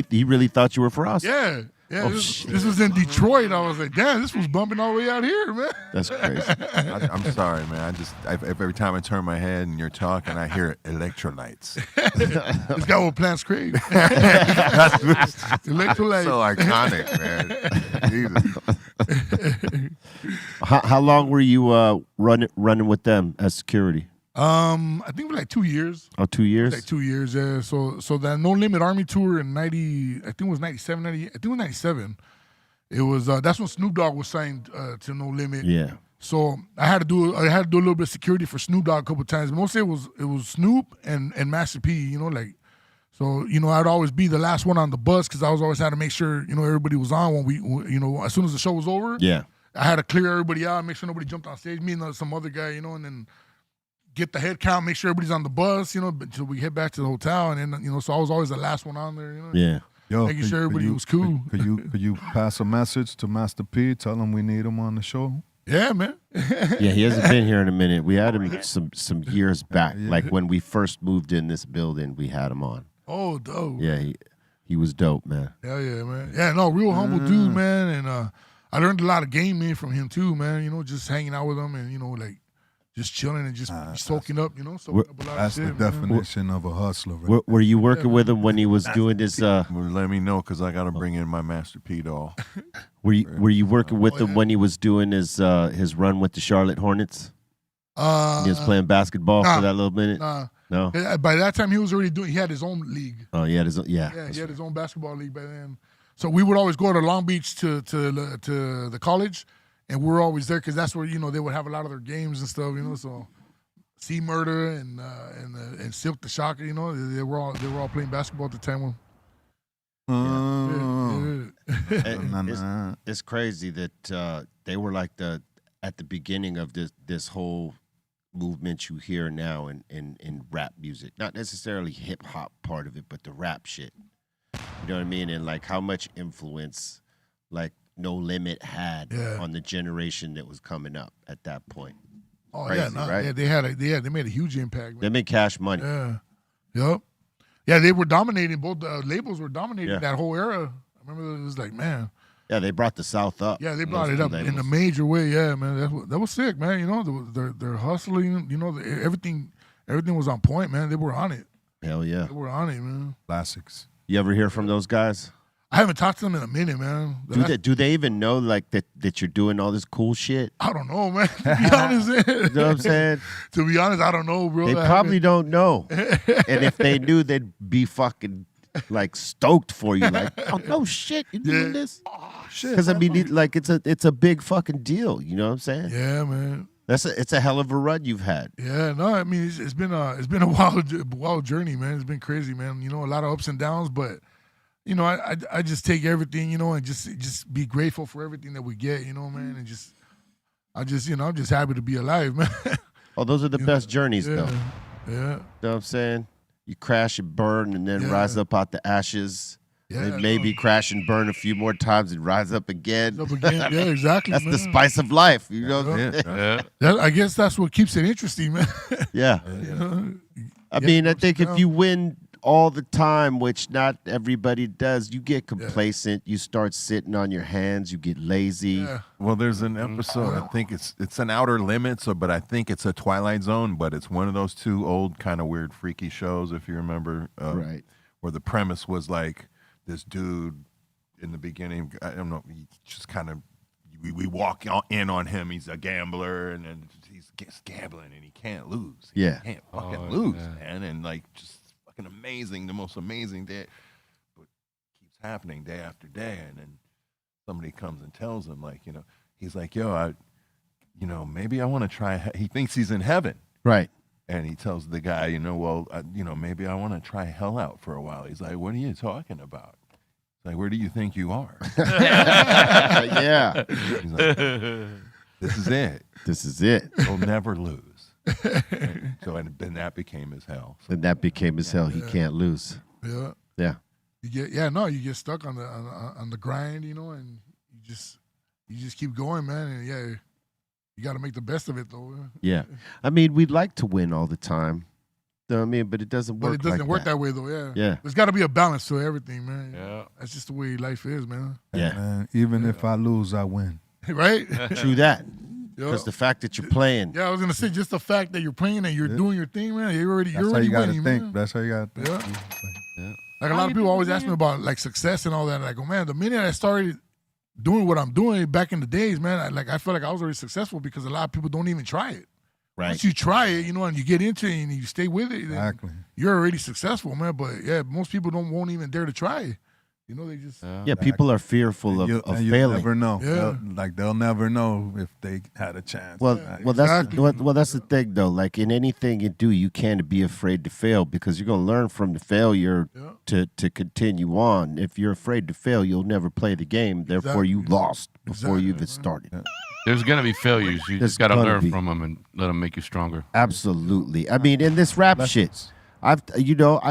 [SPEAKER 9] He really thought you were Frost.
[SPEAKER 8] Yeah. Yeah, this was in Detroit. I was like, damn, this was bumping all the way out here, man.
[SPEAKER 9] That's crazy.
[SPEAKER 10] I'm sorry, man. Every time I turn my head and you're talking, I hear electrolytes.
[SPEAKER 8] This guy will plant scrape. Electrolytes.
[SPEAKER 10] So iconic, man. Jesus.
[SPEAKER 9] How long were you running with them as security?
[SPEAKER 8] I think it was like 2 years.
[SPEAKER 9] Oh, 2 years?
[SPEAKER 8] Like 2 years, yeah. So that No Limit Army tour in 90, I think it was 97, 90, I think it was 97. It was that's when Snoop Dogg was signed to No Limit.
[SPEAKER 9] Yeah.
[SPEAKER 8] So I had to do a little bit of security for Snoop Dogg a couple of times. Mostly it was Snoop and Master P, you know, like. So, you know, I'd always be the last one on the bus because I was always had to make sure, you know, everybody was on when you know, as soon as the show was over.
[SPEAKER 9] Yeah.
[SPEAKER 8] I had to clear everybody out, make sure nobody jumped on stage, me and some other guy, you know, and then get the head count, make sure everybody's on the bus, you know, until we head back to the hotel. And then, you know, so I was always the last one on there, you know.
[SPEAKER 9] Yeah.
[SPEAKER 11] Yo,
[SPEAKER 8] making sure everybody was cool.
[SPEAKER 11] Could you pass a message to Master P? Tell him we need him on the show.
[SPEAKER 8] Yeah, man.
[SPEAKER 9] Yeah, he hasn't been here in a minute. We had him some years back. Like when we first moved in this building, we had him on.
[SPEAKER 8] Oh, dope.
[SPEAKER 9] Yeah, he was dope, man.
[SPEAKER 8] Yeah, man. Yeah, no, real humble dude, man. And I learned a lot of gaming from him too, man. You know, just hanging out with him and, you know, like, just chilling and just soaking up, you know. Soaking up a lot
[SPEAKER 11] that's
[SPEAKER 8] of shit,
[SPEAKER 11] the definition of a hustler.
[SPEAKER 9] Right? Were you working with him when he was doing this?
[SPEAKER 10] Let me know because I got to bring in my Master P doll.
[SPEAKER 9] Were you working with him when he was doing his run with the Charlotte Hornets? He was playing basketball for that little minute. No.
[SPEAKER 8] By that time, he was already doing. He had his own league.
[SPEAKER 9] Oh, he had his own. Yeah,
[SPEAKER 8] he had his own basketball league by then. So we would always go to Long Beach to the college. And we're always there because that's where, you know, they would have a lot of their games and stuff, you know. So, C Murder and Silk the Shocker, you know, they were all playing basketball at the time.
[SPEAKER 9] It's crazy that they were like at the beginning of this whole movement you hear now in rap music, not necessarily hip hop part of it, but the rap shit. You know what I mean? And like how much influence like No Limit had on the generation that was coming up at that point.
[SPEAKER 8] Oh,
[SPEAKER 9] crazy, right?
[SPEAKER 8] Yeah, they made a huge impact. Man.
[SPEAKER 9] They made cash money.
[SPEAKER 8] Yeah, yep. Yeah, they were dominating. Both labels were dominating that whole era. I remember it was like, man.
[SPEAKER 9] Yeah, they brought the South up.
[SPEAKER 8] Yeah, they brought it up in a major way. Yeah, man, that was sick, man. You know, they're hustling. You know, everything was on point, man. They were on it.
[SPEAKER 9] Hell yeah,
[SPEAKER 8] they were on it, man.
[SPEAKER 11] Classics.
[SPEAKER 9] You ever hear from those guys?
[SPEAKER 8] I haven't talked to them in a minute, man.
[SPEAKER 9] Do they even know like that you're doing all this cool shit?
[SPEAKER 8] I don't know, man. To be honest,
[SPEAKER 9] you know what I'm saying?
[SPEAKER 8] To be honest, I don't know, bro.
[SPEAKER 9] They probably don't know. And if they knew, they'd be fucking like stoked for you. Like, oh no shit, you doing this?
[SPEAKER 8] Oh shit.
[SPEAKER 9] Because I mean, like it's a big fucking deal. You know what I'm saying?
[SPEAKER 8] Yeah, man.
[SPEAKER 9] It's a hell of a run you've had.
[SPEAKER 8] Yeah, no, I mean it's been a wild journey, man. It's been crazy, man. You know, a lot of ups and downs, but. You know, I just take everything, you know, and just be grateful for everything that we get, you know, man, and I'm just happy to be alive, man.
[SPEAKER 9] Oh, those are the best journeys, though.
[SPEAKER 8] Yeah.
[SPEAKER 9] You know what I'm saying? You crash and burn and then rise up out the ashes. Yeah. Maybe crash and burn a few more times and rise up again.
[SPEAKER 8] Yeah, exactly.
[SPEAKER 9] That's the spice of life, you know what I'm saying?
[SPEAKER 8] I guess that's what keeps it interesting, man.
[SPEAKER 9] Yeah.
[SPEAKER 8] You know?
[SPEAKER 9] I mean, I think if you win all the time, which not everybody does, you get complacent. You start sitting on your hands. You get lazy.
[SPEAKER 8] Yeah.
[SPEAKER 10] Well, there's an episode. I think it's an Outer Limits, but I think it's a Twilight Zone. But it's one of those two old kind of weird freaky shows, if you remember.
[SPEAKER 9] Right.
[SPEAKER 10] where the premise was like this dude in the beginning, I don't know, he just kind of, we walk in on him, he's a gambler, and then he's gambling and he can't lose. He can't fucking lose, man. And like, just fucking amazing, the most amazing day. But it keeps happening day after day. And then somebody comes and tells him, like, he's like, yo, maybe I want to try. He thinks he's in heaven.
[SPEAKER 9] Right.
[SPEAKER 10] And he tells the guy, maybe I want to try hell out for a while. He's like, what are you talking about? He's like, where do you think you are?
[SPEAKER 9] Yeah.
[SPEAKER 10] He's like, this is it.
[SPEAKER 9] This is it.
[SPEAKER 10] He'll never lose. And then that became his hell.
[SPEAKER 9] So that became his hell. He can't lose.
[SPEAKER 8] Yeah.
[SPEAKER 9] Yeah.
[SPEAKER 8] You get stuck on the grind, and you just keep going, man. And you got to make the best of it, though.
[SPEAKER 9] Yeah. I mean, we'd like to win all the time. You know what I mean? But it doesn't work.
[SPEAKER 8] But it doesn't
[SPEAKER 9] like
[SPEAKER 8] work that way, though. Yeah.
[SPEAKER 9] Yeah.
[SPEAKER 8] There's got to be a balance to everything, man.
[SPEAKER 12] Yeah.
[SPEAKER 8] That's just the way life is, man.
[SPEAKER 9] Yeah.
[SPEAKER 11] Man, even if I lose, I win.
[SPEAKER 8] Right?
[SPEAKER 9] True that. Because the fact that you're playing.
[SPEAKER 8] Yeah, I was gonna say just the fact that you're playing and you're doing your thing, man. You're already
[SPEAKER 11] That's how you gotta
[SPEAKER 8] winning,
[SPEAKER 11] think.
[SPEAKER 8] man.
[SPEAKER 11] That's how you gotta think.
[SPEAKER 8] Yeah. Like a lot of people always ask me about like success and all that. Like, oh man, the minute I started doing what I'm doing back in the days, man, I felt like I was already successful because a lot of people don't even try it.
[SPEAKER 9] Right.
[SPEAKER 8] Once you try it, and you get into it and you stay with it,
[SPEAKER 11] Exactly.
[SPEAKER 8] you're already successful, man. But yeah, most people won't even dare to try it. They just
[SPEAKER 9] People are fearful of
[SPEAKER 11] You
[SPEAKER 9] failing.
[SPEAKER 11] never know.
[SPEAKER 8] Yeah.
[SPEAKER 11] They'll never know if they had a chance.
[SPEAKER 9] Well,
[SPEAKER 8] exactly.
[SPEAKER 9] that's the thing though. Like in anything you do, you can't be afraid to fail because you're gonna learn from the failure to continue on. If you're afraid to fail, you'll never play the game. Therefore, you lost before you even started.
[SPEAKER 12] There's gonna be failures. You just gotta learn from them and let them make you stronger.
[SPEAKER 9] Absolutely. I mean, in this rap shit, I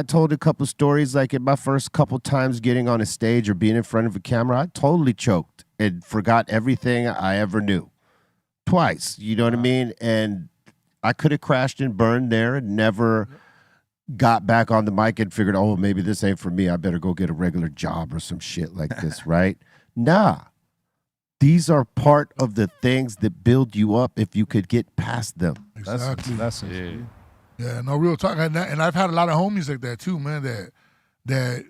[SPEAKER 9] told a couple stories like in my first couple times getting on a stage or being in front of a camera, I totally choked and forgot everything I ever knew. Twice, you know what I mean? And I could have crashed and burned there and never got back on the mic and figured, oh, maybe this ain't for me. I better go get a regular job or some shit like this, right? Nah. These are part of the things that build you up if you could get past them.
[SPEAKER 8] Exactly.
[SPEAKER 11] That's
[SPEAKER 8] Yeah, no, real talk. And I've had a lot of homies like that too, man, that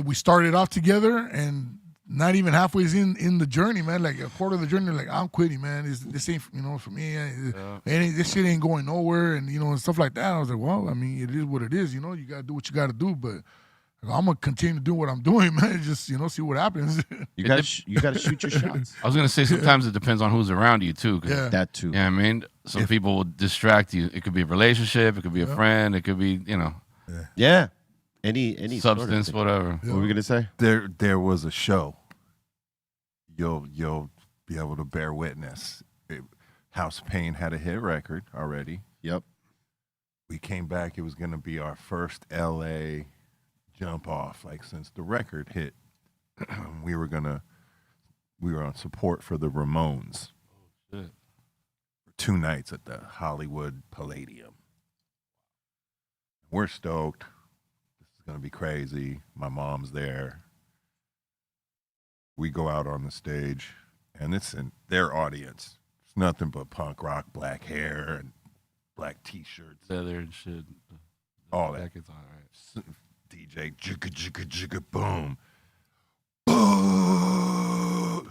[SPEAKER 8] we started off together and not even halfway in the journey, man, like a quarter of the journey, like, I'm quitting, man. This ain't, for me. This shit ain't going nowhere and, and stuff like that. I was like, well, I mean, it is what it is, you got to do what you got to do, but I'm going to continue to do what I'm doing, man, just, see what happens.
[SPEAKER 9] You got to shoot your shots.
[SPEAKER 12] I was going to say sometimes it depends on who's around you, too.
[SPEAKER 8] Yeah.
[SPEAKER 9] That, too.
[SPEAKER 12] Yeah, I mean, some people will distract you. It could be a relationship. It could be a friend. It could be,
[SPEAKER 9] Yeah. Any
[SPEAKER 12] substance,
[SPEAKER 9] sort of
[SPEAKER 12] whatever.
[SPEAKER 9] What were we going to say?
[SPEAKER 10] There was a show. You'll be able to bear witness. House Pain had a hit record already.
[SPEAKER 9] Yep.
[SPEAKER 10] We came back. It was going to be our first L.A. jump off, like since the record hit. we were on support for the Ramones.
[SPEAKER 12] Oh, shit.
[SPEAKER 10] For 2 nights at the Hollywood Palladium. We're stoked. This is going to be crazy. My mom's there. We go out on the stage, and it's in their audience. It's nothing but punk rock, black hair, and black T-shirts.
[SPEAKER 12] Leather and shit.
[SPEAKER 10] All that.
[SPEAKER 12] Jackets on, right.
[SPEAKER 10] DJ, jigga, jigga, jigga, boom.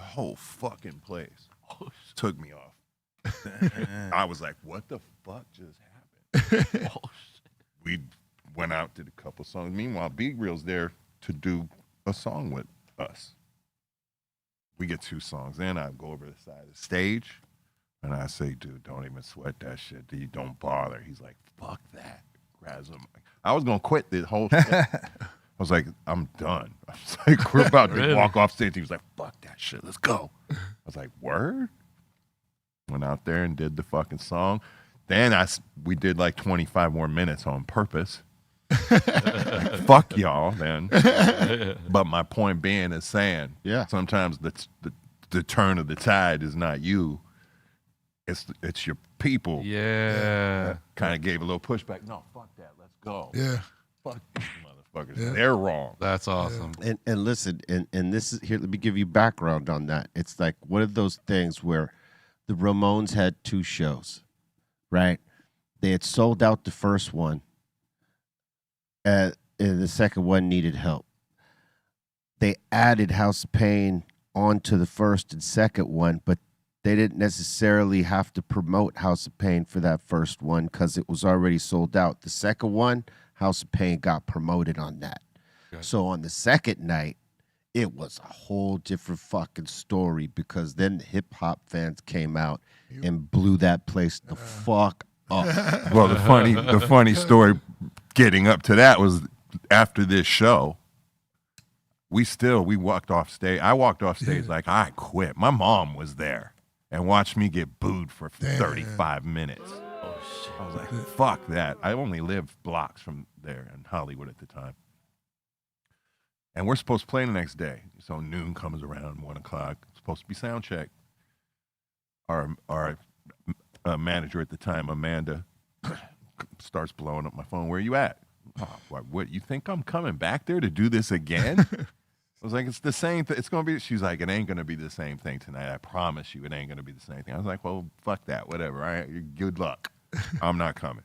[SPEAKER 10] Whole fucking place took me off. I was like, what the fuck just happened? We went out, did a couple songs. Meanwhile, Big Real's there to do a song with us. We get 2 songs in. I go over to the side of the stage, and I say, dude, don't even sweat that shit. Dude, don't bother. He's like, fuck that. Grabs him. I was going to quit the whole shit. I was like, I'm done. I was like, we're about to walk off stage. He was like, fuck that shit. Let's go. I was like, word? Went out there and did the fucking song. Then we did like 25 more minutes on purpose. Like, fuck y'all, then. But my point being is saying, sometimes the turn of the tide is not you. It's your people.
[SPEAKER 12] Yeah.
[SPEAKER 10] Kind of gave a little pushback. No, fuck that. Let's go.
[SPEAKER 8] Yeah.
[SPEAKER 10] Fuck these motherfuckers. Yeah. They're wrong.
[SPEAKER 12] That's awesome.
[SPEAKER 9] And listen, and this is here. Let me give you background on that. It's like one of those things where the Ramones had 2 shows, right? They had sold out the first one. the second one needed help. They added House of Pain onto the first and second one, but they didn't necessarily have to promote House of Pain for that first one because it was already sold out. The second one, House of Pain got promoted on that. Okay. So on the second night, it was a whole different fucking story because then the hip hop fans came out and blew that place the fuck up.
[SPEAKER 10] Well, the funny story getting up to that was after this show, we walked off stage. I walked off stage like I quit. My mom was there and watched me get booed for 35 minutes. Oh, shit. I was like, fuck that. I only lived blocks from there in Hollywood at the time. And we're supposed to play the next day. So noon comes around, 1 o'clock. It's supposed to be sound check. Our manager at the time, Amanda, starts blowing up my phone. Where are you at? Oh, what? You think I'm coming back there to do this again? I was like, it's the same thing. It's going to be, she's like, it ain't going to be the same thing tonight. I promise you, it ain't going to be the same thing. I was like, well, fuck that, whatever. All right, good luck. I'm not coming.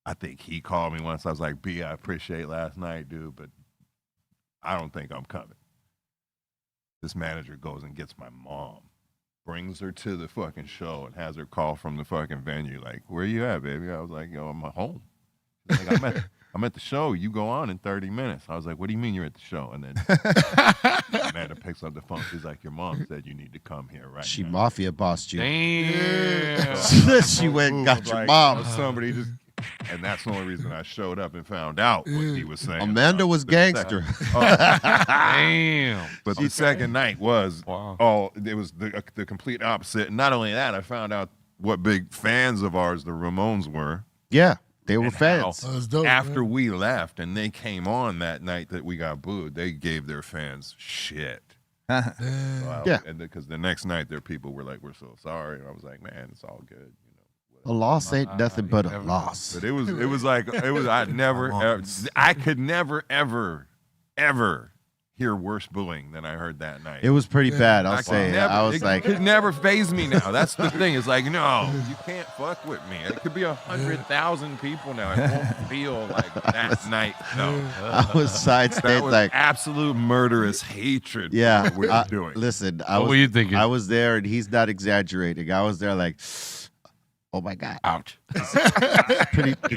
[SPEAKER 10] I think he called me once. I was like, B, I appreciate last night, dude, but I don't think I'm coming. This manager goes and gets my mom, brings her to the fucking show and has her call from the fucking venue, like, where you at, baby? I was like, yo, I'm at home. Like, I'm at the show. You go on in 30 minutes. I was like, what do you mean you're at the show? And then Amanda picks up the phone. She's like, your mom said you need to come here right
[SPEAKER 9] She
[SPEAKER 10] now.
[SPEAKER 9] mafia bossed you.
[SPEAKER 12] Damn.
[SPEAKER 9] She went and got your mom.
[SPEAKER 10] Somebody just, and that's the only reason I showed up and found out what he was saying.
[SPEAKER 9] Amanda was gangster.
[SPEAKER 12] Damn.
[SPEAKER 10] But the second night was, it was the complete opposite. And not only that, I found out what big fans of ours the Ramones were.
[SPEAKER 9] Yeah. They were fans.
[SPEAKER 8] Dope,
[SPEAKER 10] after we left and they came on that night that we got booed, they gave their fans shit.
[SPEAKER 9] Yeah.
[SPEAKER 10] And because the next night their people were like, we're so sorry. And I was like, man, it's all good.
[SPEAKER 9] A loss ain't nothing but a loss.
[SPEAKER 10] But it was I could never, ever hear worse booing than I heard that night.
[SPEAKER 9] It was pretty bad, I'll say.
[SPEAKER 10] It could never faze me now. That's the thing. It's like, no, you can't fuck with me. It could be 100,000 people now. It won't feel like that night. No.
[SPEAKER 9] I was side stage
[SPEAKER 10] That was
[SPEAKER 9] like
[SPEAKER 10] absolute murderous hatred.
[SPEAKER 9] Yeah.
[SPEAKER 10] For what we were doing.
[SPEAKER 9] Listen,
[SPEAKER 12] What were you thinking?
[SPEAKER 9] I was there and he's not exaggerating. I was there like, oh my God.
[SPEAKER 12] Ouch.
[SPEAKER 9] This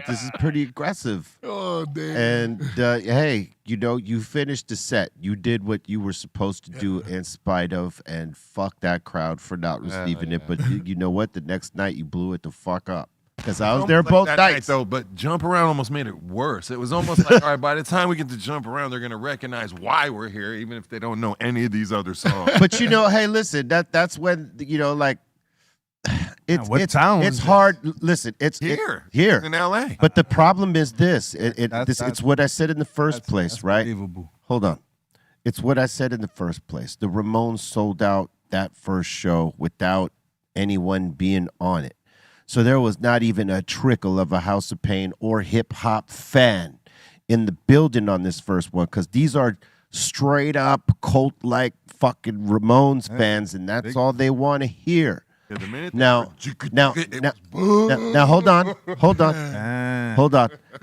[SPEAKER 9] is pretty aggressive.
[SPEAKER 8] Oh, damn.
[SPEAKER 9] And hey, you finished the set. You did what you were supposed to do in spite of, and fuck that crowd for not receiving it. But you know what? The next night you blew it the fuck up. Because I was there both
[SPEAKER 10] that
[SPEAKER 9] nights.
[SPEAKER 10] night, though, but Jump Around almost made it worse. It was almost like, all right, by the time we get to Jump Around, they're going to recognize why we're here, even if they don't know any of these other songs.
[SPEAKER 9] But hey, listen, that's when, like, it's hard. Listen, it's
[SPEAKER 10] here in LA.
[SPEAKER 9] But the problem is this. It's what I said in the first place,
[SPEAKER 11] that's
[SPEAKER 9] right?
[SPEAKER 11] believable.
[SPEAKER 9] Hold on. It's what I said in the first place. The Ramones sold out that first show without anyone being on it. So there was not even a trickle of a House of Pain or hip hop fan in the building on this first one, because these are straight up cult like fucking Ramones fans, and that's all they want to hear. Now, hold on.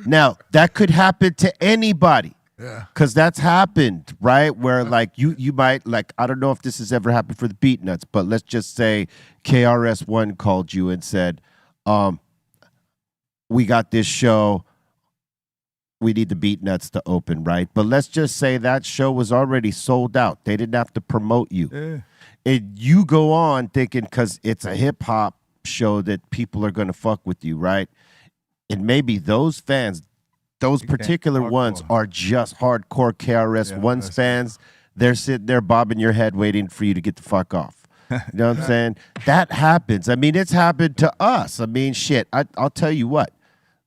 [SPEAKER 9] Now, that could happen to anybody.
[SPEAKER 8] Yeah.
[SPEAKER 9] Because that's happened, right? Where, like, you might, like, I don't know if this has ever happened for the Beatnuts, but let's just say KRS-One called you and said, we got this show. We need the Beatnuts to open, right? But let's just say that show was already sold out. They didn't have to promote you.
[SPEAKER 11] Yeah.
[SPEAKER 9] And you go on thinking because it's a hip hop show that people are going to fuck with you, right? And maybe those fans, those particular ones are just hardcore KRS-One's fans. They're sitting there bobbing your head waiting for you to get the fuck off. You know what I'm saying? That happens. I mean, it's happened to us. I mean, shit, I'll tell you what.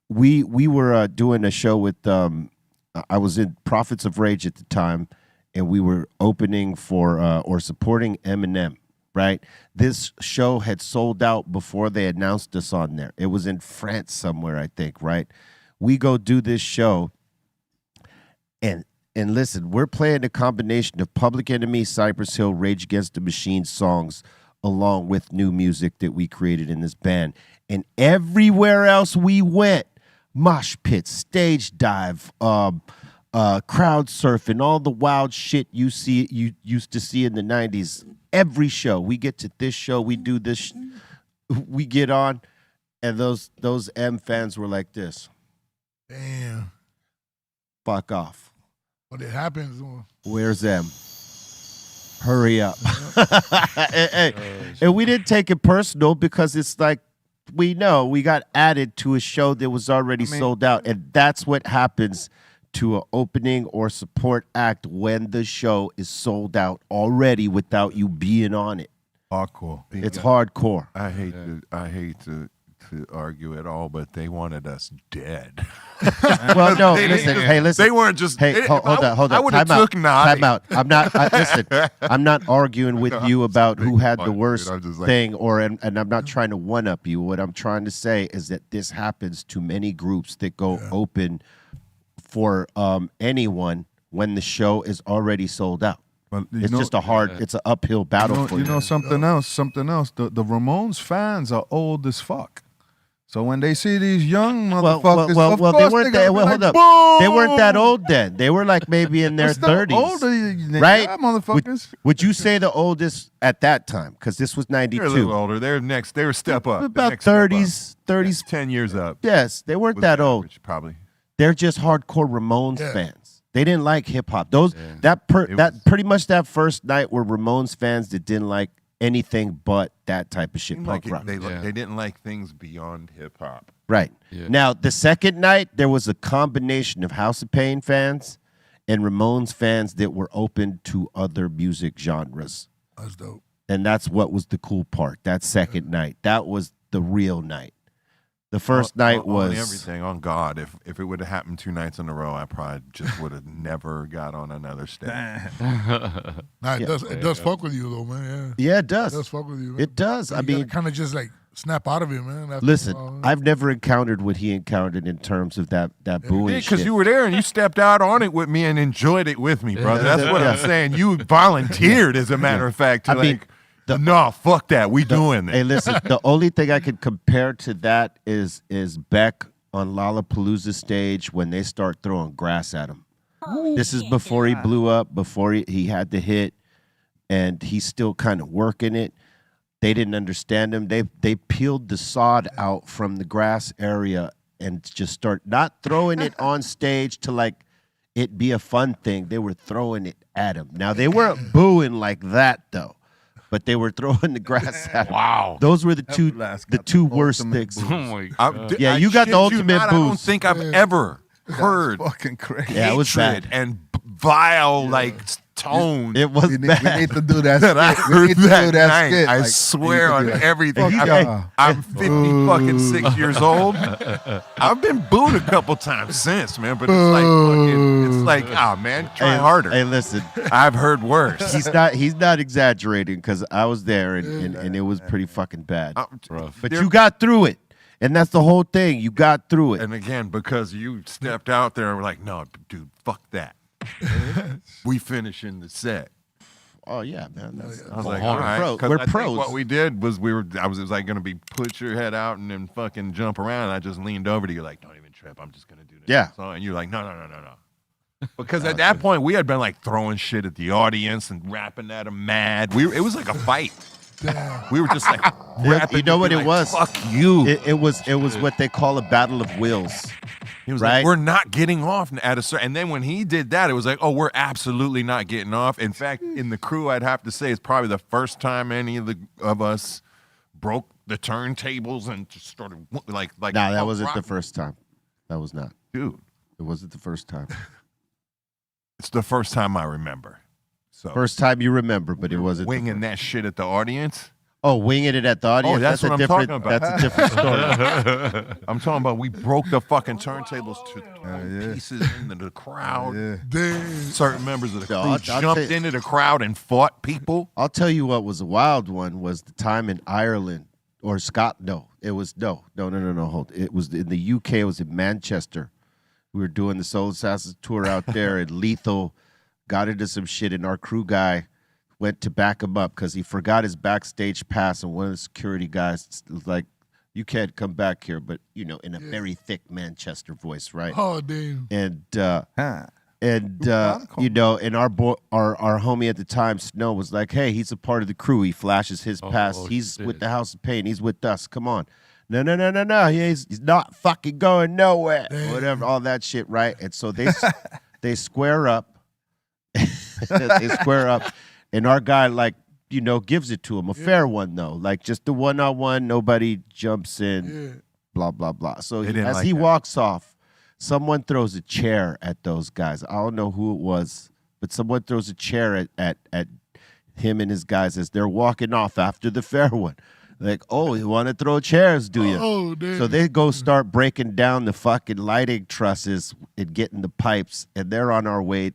[SPEAKER 9] We were doing a show with, I was in Prophets of Rage at the time, and we were opening for or supporting Eminem, right? This show had sold out before they announced us on there. It was in France somewhere, I think, right? We go do this show, and listen, we're playing a combination of Public Enemy, Cypress Hill, Rage Against the Machine songs, along with new music that we created in this band. And everywhere else we went, mosh pit, stage dive, crowd surfing, all the wild shit you used to see in the 90s. Every show, we get to this show, we do this, we get on, and those M fans were like this.
[SPEAKER 8] Damn.
[SPEAKER 9] Fuck off.
[SPEAKER 8] But it happens.
[SPEAKER 9] Where's M? Hurry up. And we didn't take it personal because it's like, we know we got added to a show that was already sold out. And that's what happens to an opening or support act when the show is sold out already without you being on it.
[SPEAKER 11] Hardcore.
[SPEAKER 9] It's hardcore.
[SPEAKER 10] I hate to argue at all, but they wanted us dead.
[SPEAKER 9] Well, no, listen.
[SPEAKER 10] They weren't just.
[SPEAKER 9] Hold on.
[SPEAKER 10] I would have took Naughty.
[SPEAKER 9] Time out. I'm not. Listen, I'm not arguing with you about who had the worst thing, and I'm not trying to one up you. What I'm trying to say is that this happens to many groups that go open for anyone when the show is already sold out.
[SPEAKER 11] But
[SPEAKER 9] it's just it's an uphill battle for you.
[SPEAKER 11] You know something else. The Ramones fans are old as fuck. So when they see these young motherfuckers,
[SPEAKER 9] well, they weren't that. Well, hold up. They weren't that old then. They were like maybe in their 30s,
[SPEAKER 11] older,
[SPEAKER 9] right?
[SPEAKER 11] Motherfuckers.
[SPEAKER 9] Would you say the oldest at that time? Because this was '92.
[SPEAKER 10] They're a little older. They were a step up.
[SPEAKER 9] About 30s,
[SPEAKER 10] 10 years up.
[SPEAKER 9] Yes, they weren't that old.
[SPEAKER 10] Probably.
[SPEAKER 9] They're just hardcore Ramones fans. They didn't like hip hop. Pretty much that first night were Ramones fans that didn't like anything but that type of shit. Punk rock.
[SPEAKER 10] They didn't like things beyond hip hop.
[SPEAKER 9] Right. Yeah. Now, the second night, there was a combination of House of Pain fans and Ramones fans that were open to other music genres.
[SPEAKER 8] That's dope.
[SPEAKER 9] And that's what was the cool part. That second night, that was the real night. The first night was
[SPEAKER 10] on everything on God. If it would have happened 2 nights in a row, I probably just would have never got on another stage.
[SPEAKER 8] It does fuck with you though, man.
[SPEAKER 9] Yeah, it does.
[SPEAKER 8] It does fuck with you. Man.
[SPEAKER 9] It does.
[SPEAKER 8] I mean, kind of just like snap out of it, man.
[SPEAKER 9] Listen, I've never encountered what he encountered in terms of that booing shit.
[SPEAKER 10] Because you were there and you stepped out on it with me and enjoyed it with me, brother. That's what I'm saying. You volunteered, as a matter of fact, to no, fuck that. We doing this.
[SPEAKER 9] Hey, listen, the only thing I could compare to that is Beck on Lollapalooza stage when they start throwing grass at him. This is before he blew up, before he had the hit, and he's still kind of working it. They didn't understand him. They peeled the sod out from the grass area and just start not throwing it on stage to like it be a fun thing. They were throwing it at him. Now, they weren't booing like that, though. But they were throwing the grass at him.
[SPEAKER 12] Wow.
[SPEAKER 9] Those were the two worst things.
[SPEAKER 12] Oh my God.
[SPEAKER 9] Yeah, you got the ultimate boost.
[SPEAKER 10] I don't think I've ever heard
[SPEAKER 11] fucking crazy.
[SPEAKER 9] Yeah, it was bad.
[SPEAKER 10] And vile tone.
[SPEAKER 9] It was bad.
[SPEAKER 11] We need to do that.
[SPEAKER 10] That I heard that night.
[SPEAKER 11] Skit.
[SPEAKER 10] I
[SPEAKER 11] Like,
[SPEAKER 10] swear on
[SPEAKER 11] that.
[SPEAKER 10] everything. I'm 56 years old. I've been booed a couple times since, man. But it's like, man, try harder.
[SPEAKER 9] Hey, listen,
[SPEAKER 10] I've heard worse.
[SPEAKER 9] He's not exaggerating because I was there and it was pretty fucking bad.
[SPEAKER 12] Rough.
[SPEAKER 9] But you got through it. And that's the whole thing. You got through it.
[SPEAKER 10] And again, because you stepped out there and were like, no, dude, fuck that. We finishing the set.
[SPEAKER 9] Oh yeah, man.
[SPEAKER 10] I was like, all right.
[SPEAKER 9] We're
[SPEAKER 10] I
[SPEAKER 9] pros.
[SPEAKER 10] think what we did was it was like going to be put your head out and then fucking jump around. And I just leaned over to you like, don't even trip. I'm just going to do this.
[SPEAKER 9] Yeah.
[SPEAKER 10] And you're like, no. Because at that point we had been like throwing shit at the audience and rapping at them mad. It was like a fight. We were just like rapping.
[SPEAKER 9] You know what it was?
[SPEAKER 10] Fuck you.
[SPEAKER 9] It was what they call a battle of wills.
[SPEAKER 10] He was
[SPEAKER 9] right?
[SPEAKER 10] like, we're not getting off at a certain. And then when he did that, it was like, oh, we're absolutely not getting off. In fact, in the crew, I'd have to say it's probably the first time any of us broke the turntables and just started like.
[SPEAKER 9] Nah, that wasn't the first time. That was not.
[SPEAKER 10] Dude.
[SPEAKER 9] It wasn't the first time.
[SPEAKER 10] It's the first time I remember. So
[SPEAKER 9] first time you remember, but it wasn't.
[SPEAKER 10] Winging that shit at the audience.
[SPEAKER 9] Oh, winging it at the audience?
[SPEAKER 10] Oh, that's what I'm talking about.
[SPEAKER 9] That's a different story.
[SPEAKER 10] I'm talking about we broke the fucking turntables to pieces into the crowd.
[SPEAKER 8] Yeah.
[SPEAKER 10] Certain members of the crew jumped into the crowd and fought people.
[SPEAKER 9] I'll tell you what was a wild one was the time in Ireland or Scotland. No, it was no. Hold. It was in the UK. It was in Manchester. We were doing the Soul Assassins tour out there, and Lethal got into some shit, and our crew guy went to back him up because he forgot his backstage pass, and one of the security guys like You can't come back here, but in a very thick Manchester voice, right?
[SPEAKER 8] Oh, damn.
[SPEAKER 9] And and our homie at the time, Snow, was like, "Hey, he's a part of the crew. He flashes his pass. He's with the House of Pain. He's with us. Come on." No. He's not fucking going nowhere. Damn. Whatever, all that shit, right? And so they square up. They square up, and our guy gives it to him, a fair one though, like just the 1-on-1. Nobody jumps in. Blah blah blah. So as he walks off, someone throws a chair at those guys. I don't know who it was, but someone throws a chair at him and his guys as they're walking off after the fair one. Like, oh, you want to throw chairs, do you?
[SPEAKER 8] Oh, damn.
[SPEAKER 9] So they go start breaking down the fucking lighting trusses and getting the pipes, and they're on their way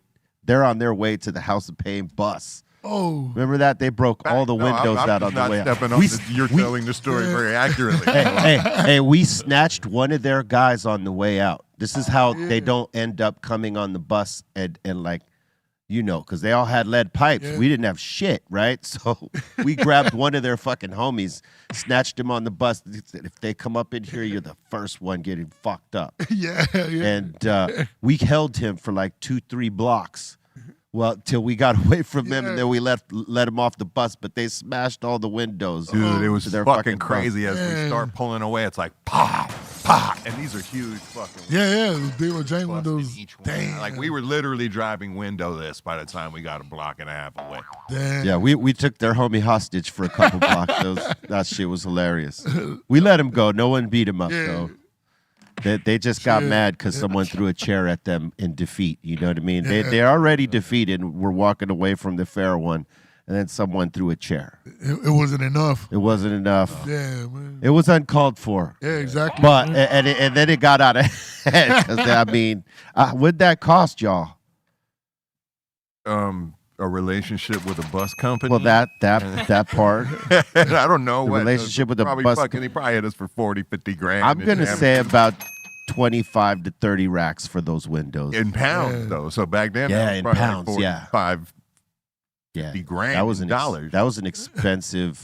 [SPEAKER 9] to the House of Pain bus.
[SPEAKER 8] Oh,
[SPEAKER 9] remember that? They broke all the windows out on the way out.
[SPEAKER 10] You're telling the story very accurately.
[SPEAKER 9] Hey, we snatched one of their guys on the way out. This is how they don't end up coming on the bus and because they all had lead pipes. Yeah. We didn't have shit, right? So we grabbed one of their fucking homies, snatched him on the bus. If they come up in here, you're the first one getting fucked up.
[SPEAKER 8] Yeah.
[SPEAKER 9] And we held him for like 2-3 blocks. Well, till we got away from them, and then we let him off the bus. But they smashed all the windows.
[SPEAKER 10] Dude, it was fucking crazy. As we start pulling away, it's like pop, pop, and these are huge fucking.
[SPEAKER 8] Yeah, they were giant windows.
[SPEAKER 10] Damn. Like we were literally driving windowless by the time we got a block and a half away.
[SPEAKER 8] Damn.
[SPEAKER 9] Yeah, we took their homie hostage for a couple blocks. That shit was hilarious. We let him go. No one beat him up though. They just got mad because someone threw a chair at them in defeat. You know what I mean? They're already defeated. We're walking away from the fair one, and then someone threw a chair.
[SPEAKER 8] It wasn't enough.
[SPEAKER 9] It wasn't enough.
[SPEAKER 8] Yeah, man.
[SPEAKER 9] It was uncalled for.
[SPEAKER 8] Yeah, exactly.
[SPEAKER 9] But and then it got out of hand. What'd that cost y'all?
[SPEAKER 10] A relationship with a bus company.
[SPEAKER 9] Well, that part.
[SPEAKER 10] I don't know
[SPEAKER 9] the
[SPEAKER 10] what
[SPEAKER 9] relationship with a bus.
[SPEAKER 10] He probably hit us for 40-50 grand.
[SPEAKER 9] I'm gonna say about 25 to 30 racks for those windows
[SPEAKER 10] in pounds, though. So back then,
[SPEAKER 9] in pounds,
[SPEAKER 10] 45, 50 grand.
[SPEAKER 9] That was
[SPEAKER 10] dollars.
[SPEAKER 9] That was an expensive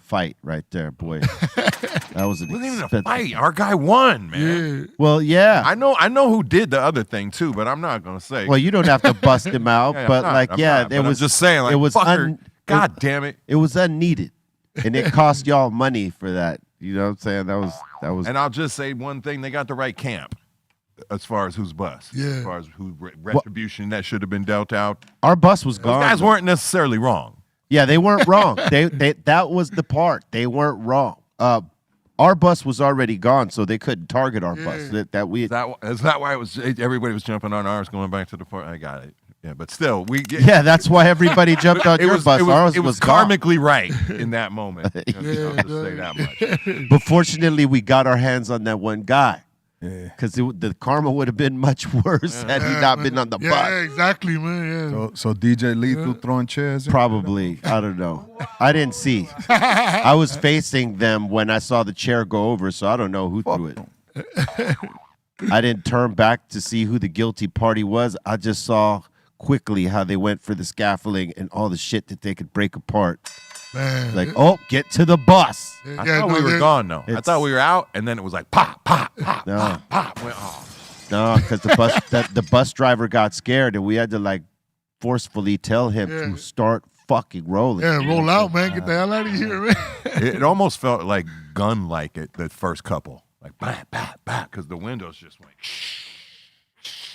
[SPEAKER 9] fight right there, boy. That was an
[SPEAKER 10] It wasn't even a fight. Our guy won, man.
[SPEAKER 8] Yeah.
[SPEAKER 9] Well, yeah.
[SPEAKER 10] I know who did the other thing too, but I'm not gonna say.
[SPEAKER 9] Well, you don't have to bust him out,
[SPEAKER 10] Yeah,
[SPEAKER 9] but
[SPEAKER 10] I'm just saying, like,
[SPEAKER 9] it was
[SPEAKER 10] God damn it.
[SPEAKER 9] It was unneeded, and it cost y'all money for that. You know what I'm saying? That was.
[SPEAKER 10] And I'll just say one thing: they got the right camp as far as whose bus, as far as who retribution that should have been dealt out.
[SPEAKER 9] Our bus was gone.
[SPEAKER 10] Those guys weren't necessarily wrong.
[SPEAKER 9] Yeah, they weren't wrong. They that was the part. They weren't wrong. Our bus was already gone, so they couldn't target our bus.
[SPEAKER 10] Is that why it was? Everybody was jumping on ours, going back to the port. I got it. Yeah, but still,
[SPEAKER 9] that's why everybody jumped on your bus. Ours was
[SPEAKER 10] karmically right in that moment. I'll just say that much.
[SPEAKER 9] But fortunately, we got our hands on that one guy. Because the karma would have been much worse had he not been on the bus.
[SPEAKER 8] Yeah, exactly, man. Yeah.
[SPEAKER 11] So DJ Lethal throwing chairs?
[SPEAKER 9] Probably. I don't know. I didn't see. I was facing them when I saw the chair go over, so I don't know who threw it. I didn't turn back to see who the guilty party was. I just saw quickly how they went for the scaffolding and all the shit that they could break apart.
[SPEAKER 8] Man.
[SPEAKER 9] Like, get to the bus.
[SPEAKER 10] I thought we were gone, though. I thought we were out, and then it was like pop, pop, pop, pop, pop. Went off.
[SPEAKER 9] No, because the bus driver got scared, and we had to forcefully tell him to start fucking rolling.
[SPEAKER 8] Yeah, roll out, man. Get the hell out of here, man.
[SPEAKER 10] It almost felt like gun-like it the first couple, like bap, bap, bap, because the windows just went.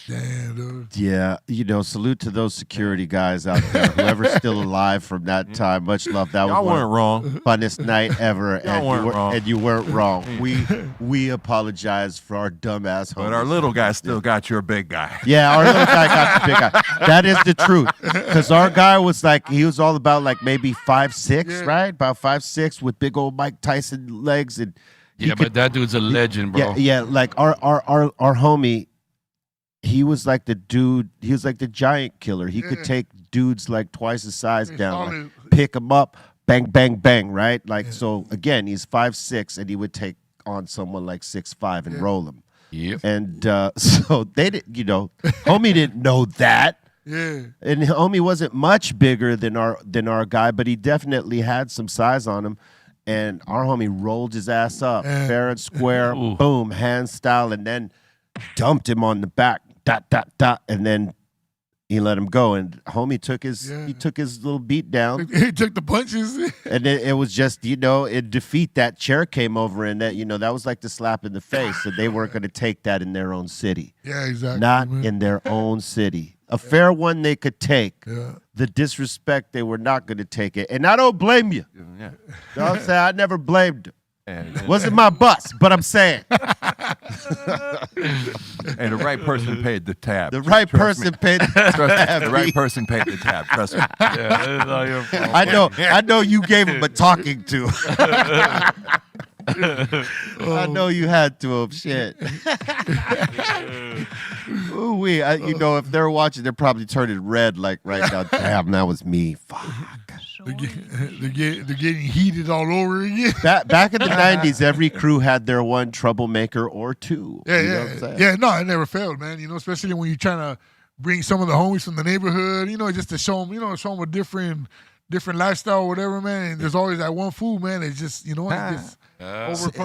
[SPEAKER 8] Damn, dude.
[SPEAKER 9] Yeah, salute to those security guys out there. Whoever's still alive from that time, much love. That
[SPEAKER 10] Y'all
[SPEAKER 9] was
[SPEAKER 10] weren't wrong.
[SPEAKER 9] Funnest night ever,
[SPEAKER 10] and
[SPEAKER 9] you weren't wrong. We apologize for our dumbass.
[SPEAKER 10] But our little guy still got your big guy.
[SPEAKER 9] Yeah, our little guy got the big guy. That is the truth. Because our guy was he was all about maybe 5'6", right? About 5'6" with big old Mike Tyson legs, and
[SPEAKER 12] but that dude's a legend, bro.
[SPEAKER 9] Yeah. Like our homie. He was like the dude. He was like the giant killer. He could take dudes twice his size down, pick them up, bang, bang, bang. Right? So again, he's 5'6", and he would take on someone 6'5" and roll him.
[SPEAKER 12] Yep.
[SPEAKER 9] And so they didn't. Homie didn't know that.
[SPEAKER 8] Yeah.
[SPEAKER 9] And homie wasn't much bigger than our guy, but he definitely had some size on him. and our homie rolled his ass up, fair and square, boom, hand style, and then dumped him on the back, and then he let him go. And homie took his little beat down.
[SPEAKER 8] He took the punches.
[SPEAKER 9] And it was just, in defeat, that chair came over, and that, that was like the slap in the face. So they weren't going to take that in their own city.
[SPEAKER 8] Yeah, exactly.
[SPEAKER 9] Not in their own city. A fair one they could take.
[SPEAKER 8] Yeah.
[SPEAKER 9] The disrespect, they were not going to take it. And I don't blame you.
[SPEAKER 10] Yeah.
[SPEAKER 9] You know what I'm saying? I never blamed him.
[SPEAKER 10] And
[SPEAKER 9] Wasn't my bus, but I'm saying.
[SPEAKER 10] And the right person paid the tab.
[SPEAKER 9] The right person paid the tab.
[SPEAKER 10] The right person paid the tab. Trust me.
[SPEAKER 12] Yeah, that is all your fault.
[SPEAKER 9] I know you gave him a talking to. I know you had to have. Shit. Ooh, if they're watching, they're probably turning red like right now. Damn, that was me. Fuck.
[SPEAKER 8] They're getting heated all over again.
[SPEAKER 9] Back in the 90s, every crew had their one troublemaker or two.
[SPEAKER 8] Yeah. No, it never failed, man. Especially when you're trying to bring some of the homies from the neighborhood, just to show them, show them a different lifestyle or whatever, man. And there's always that one fool, man. It's just, it gets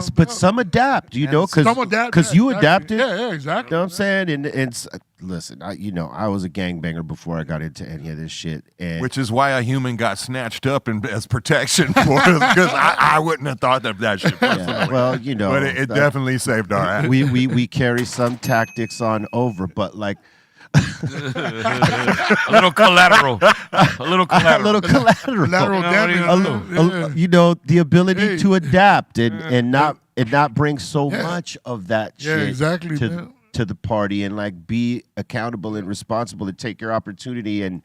[SPEAKER 9] but some adapt, because you adapted.
[SPEAKER 8] Yeah, exactly.
[SPEAKER 9] You know what I'm saying? And listen, I was a gangbanger before I got into any of this shit. And
[SPEAKER 10] which is why a human got snatched up as protection for us, because I wouldn't have thought of that shit.
[SPEAKER 9] Yeah, well,
[SPEAKER 10] but it definitely saved our ass.
[SPEAKER 9] We carry some tactics on over, but like.
[SPEAKER 12] A little collateral.
[SPEAKER 9] Lateral damage. The ability to adapt and not bring so much of that shit to the party, and like be accountable and responsible and take your opportunity and